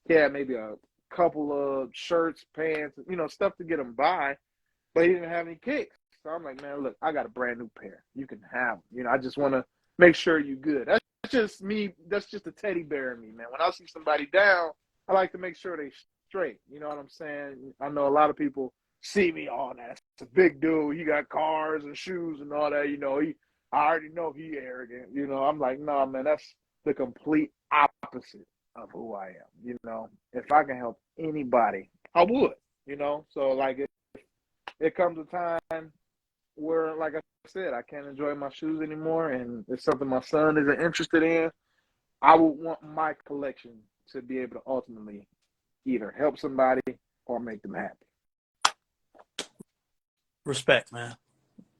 He had maybe a couple of shirts, pants, stuff to get him by, but he didn't have any kicks. So I'm like, man, look, I got a brand new pair. You can have them. I just want to make sure you're good. That's just me. That's just a teddy bear in me, man. When I see somebody down, I like to make sure they straight. You know what I'm saying? I know a lot of people see me, oh, that's a big dude. He got cars and shoes and all that. I already know he arrogant. I'm like, no, man, that's the complete opposite. of who I am. You know, if I can help anybody, I would. You know, so like it comes a time where, like I said, I can't enjoy my shoes anymore, and it's something my son isn't interested in. I would want my collection to be able to ultimately either help somebody or make them happy.
Respect, man.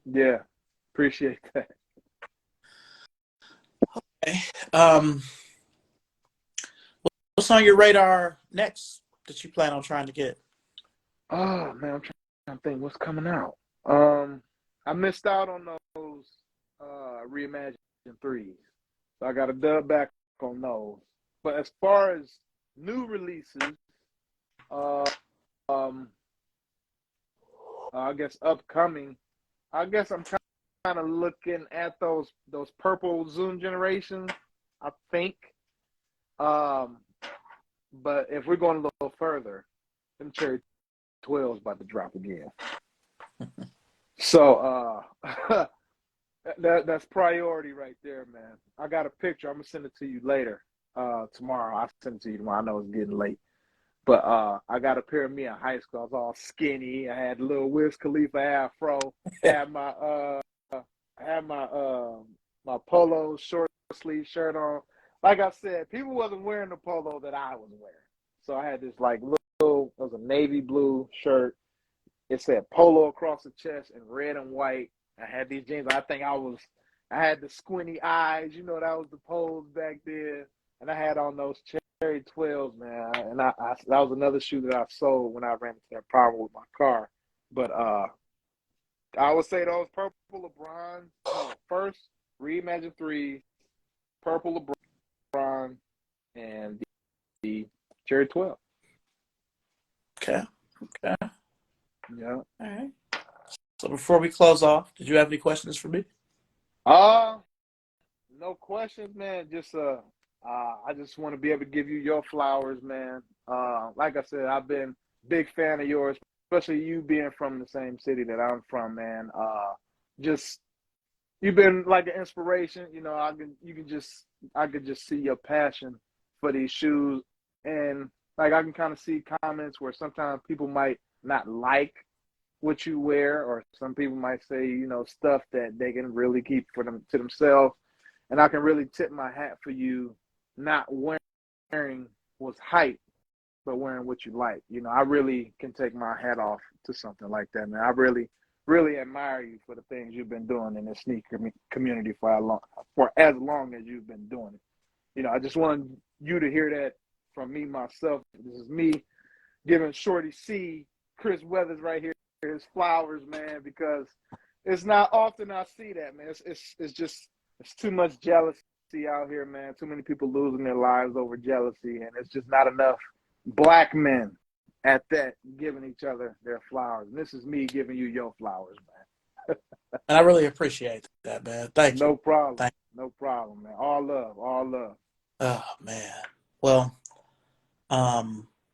Yeah, appreciate that.
Okay. What's on your radar next that you plan on trying to get?
Oh man, I'm trying to think what's coming out. I missed out on those reimagined threes, so I got to dub back on those. But as far as new releases, uh, um, I guess upcoming, I guess I'm kind of looking at those purple Zoom generations. I think, um, but if we're going a little further, them cherry 12's about to drop again. So that's priority right there, man. I got a picture. I'm gonna send it to you later. Tomorrow. I'll send it to you tomorrow. I know it's getting late. But I got a pair of me in high school. I was all skinny. I had a little Wiz Khalifa afro. Had my my polo short sleeve shirt on. Like I said, people wasn't wearing the polo that I was wearing. So I had this like little, it was a navy blue shirt. It said polo across the chest in red and white. I had these jeans. I had the squinty eyes. You know, that was the pose back then. And I had on those cherry 12s, man. And I that was another shoe that I sold when I ran into that problem with my car. But I would say those purple LeBron, no, first Reimagine 3, purple LeBron, and the cherry 12.
Okay.
Yeah.
All right. So before we close off, did you have any questions for me?
No questions, man. Just I just want to be able to give you your flowers, man. Like I said, I've been big fan of yours, especially you being from the same city that I'm from, man. Just you've been like an inspiration. You know, I could just see your passion for these shoes, and like I can kind of see comments where sometimes people might not like what you wear, or some people might say, you know, stuff that they can really keep for them to themselves. And I can really tip my hat for you not wearing what's hype, but wearing what you like. You know, I really can take my hat off to something like that, man. I really, really admire you for the things you've been doing in the sneaker community for as long as you've been doing it. You know, I just wanted you to hear that from me myself. This is me giving Shorty C, Chris Weathers right here, his flowers, man, because it's not often I see that, man. It's just it's too much jealousy out here, man. Too many people losing their lives over jealousy, and it's just not enough black men at that giving each other their flowers. And this is me giving you your flowers, man.
And I really appreciate that, man. Thank you.
No problem.
Thank
No problem, man. All love, all love.
Oh man. Well,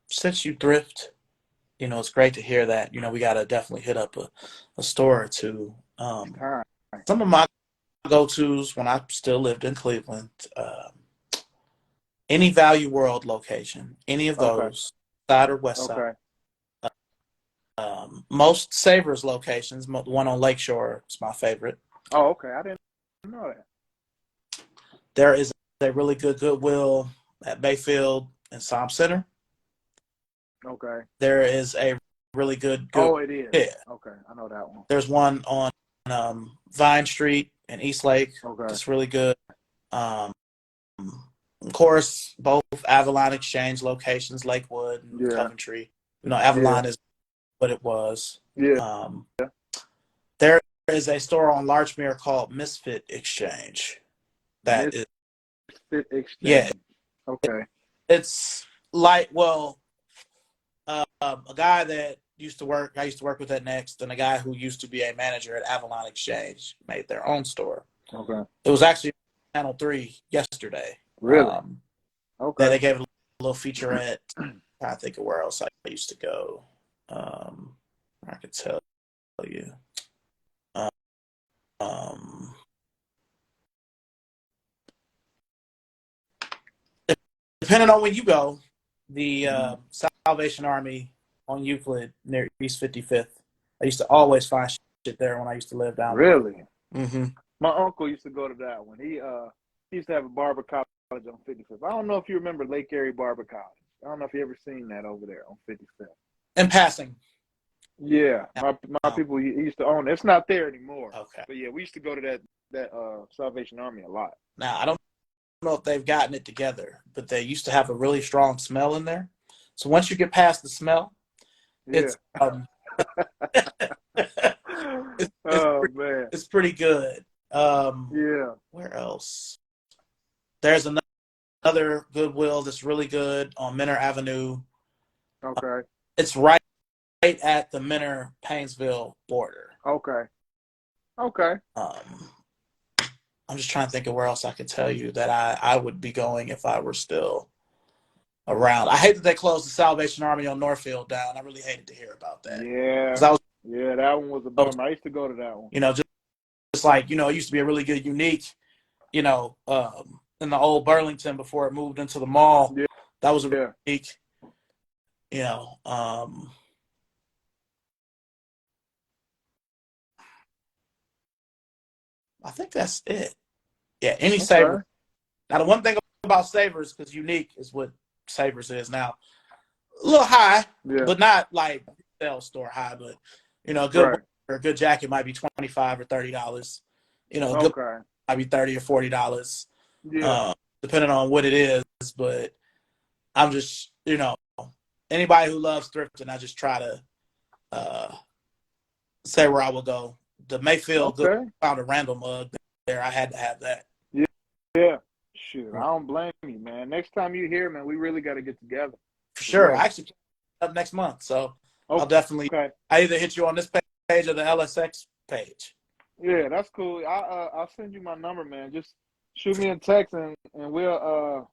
since you thrift, you know, it's great to hear that. You know, we gotta definitely hit up a store or two.
It's time.
Some of my go-tos when I still lived in Cleveland, any Value World location, any of
Okay.
those, side or west side.
Okay.
Most Savers locations, the one on Lakeshore is my favorite.
Oh, okay. I didn't know that.
There is a really good Goodwill at Bayfield and Psalm Center.
Okay.
There is a really good
Oh, it is.
Yeah.
Okay. I know that one.
There's one on Vine Street in Eastlake.
Okay.
That's really good. Of course, both Avalon Exchange locations, Lakewood and
Yeah.
Coventry. You know, Avalon
Yeah.
is what it was.
Yeah.
There is a store on Larchmere called Misfit Exchange.
Misfit Exchange.
Yeah,
Okay.
it's like, well, a guy that I used to work with at Next, and a guy who used to be a manager at Avalon Exchange made their own store.
Okay.
It was actually Channel 3 yesterday.
Really? Okay.
They gave it a little featurette. I think of where else I used to go. I could tell you. depending on when you go, the Salvation Army on Euclid near East 55th. I used to always find shit there when I used to live down there.
Really?
Mm-hmm.
My uncle used to go to that one. He used to have a barber college on 55th. I don't know if you remember Lake Erie Barber College. I don't know if you ever seen that over there on 55th.
In passing.
Yeah, my people he used to own it. It's not there anymore.
Okay.
But yeah, we used to go to that Salvation Army a lot.
Now, I don't know if they've gotten it together, but they used to have a really strong smell in there. So once you get past the smell, it's
man,
it's pretty good.
yeah.
Where else? There's another Goodwill that's really good on Menor Avenue.
Okay.
It's right at the Menor Painesville border.
Okay.
I'm just trying to think of where else I could tell you that I would be going if I were still around. I hate that they closed the Salvation Army on Northfield down. I really hated to hear about that.
Yeah. That one was a bummer. I used to go to that one.
You know, just like, you know, it used to be a really good Unique, you know, in the old Burlington before it moved into the mall.
Yeah.
That was a Unique, you know. I think that's it. Yeah, any Savers. Now, the one thing about Savers, because Unique is what Savers is now, a little high, but not like retail store high. But you know, a good jacket might be $25 or $30. You know, good might be $30 or $40.
Yeah,
depending on what it is. But I'm just, you know, anybody who loves thrifting, I just try to say where I will go. The Mayfield found a Randall mug there. I had to have that.
Yeah. Shoot, I don't blame you, man. Next time you here, man, we really got to get together.
For sure. I actually up next month, so I'll definitely. I either hit you on this page or the LSX page.
Yeah, that's cool. I'll send you my number, man. Just shoot me a text and we'll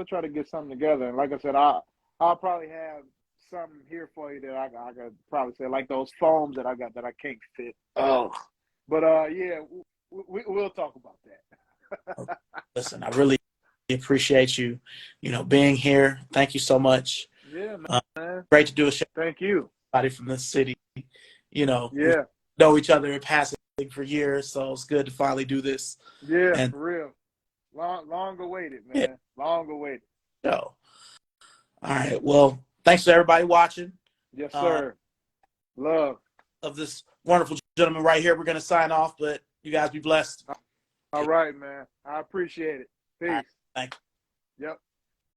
try to get something together. And like I said, I'll probably have something here for you that I could probably say, like those foams that I got that I can't fit.
Oh,
but yeah, we'll talk about that.
Listen, I really appreciate you, you know, being here. Thank you so much.
Yeah, man.
Great to do a show.
Thank you.
Somebody from this city, you know,
yeah,
we know each other in passing for years, so it's good to finally do this.
Yeah, and, for real. Long awaited, man. Yeah. Long awaited.
So, all right. Well, thanks to everybody watching.
Yes, sir. Love
of this wonderful gentleman right here. We're going to sign off, but you guys be blessed.
All right, man. I appreciate it. Peace.
Right, thank you.
Yep.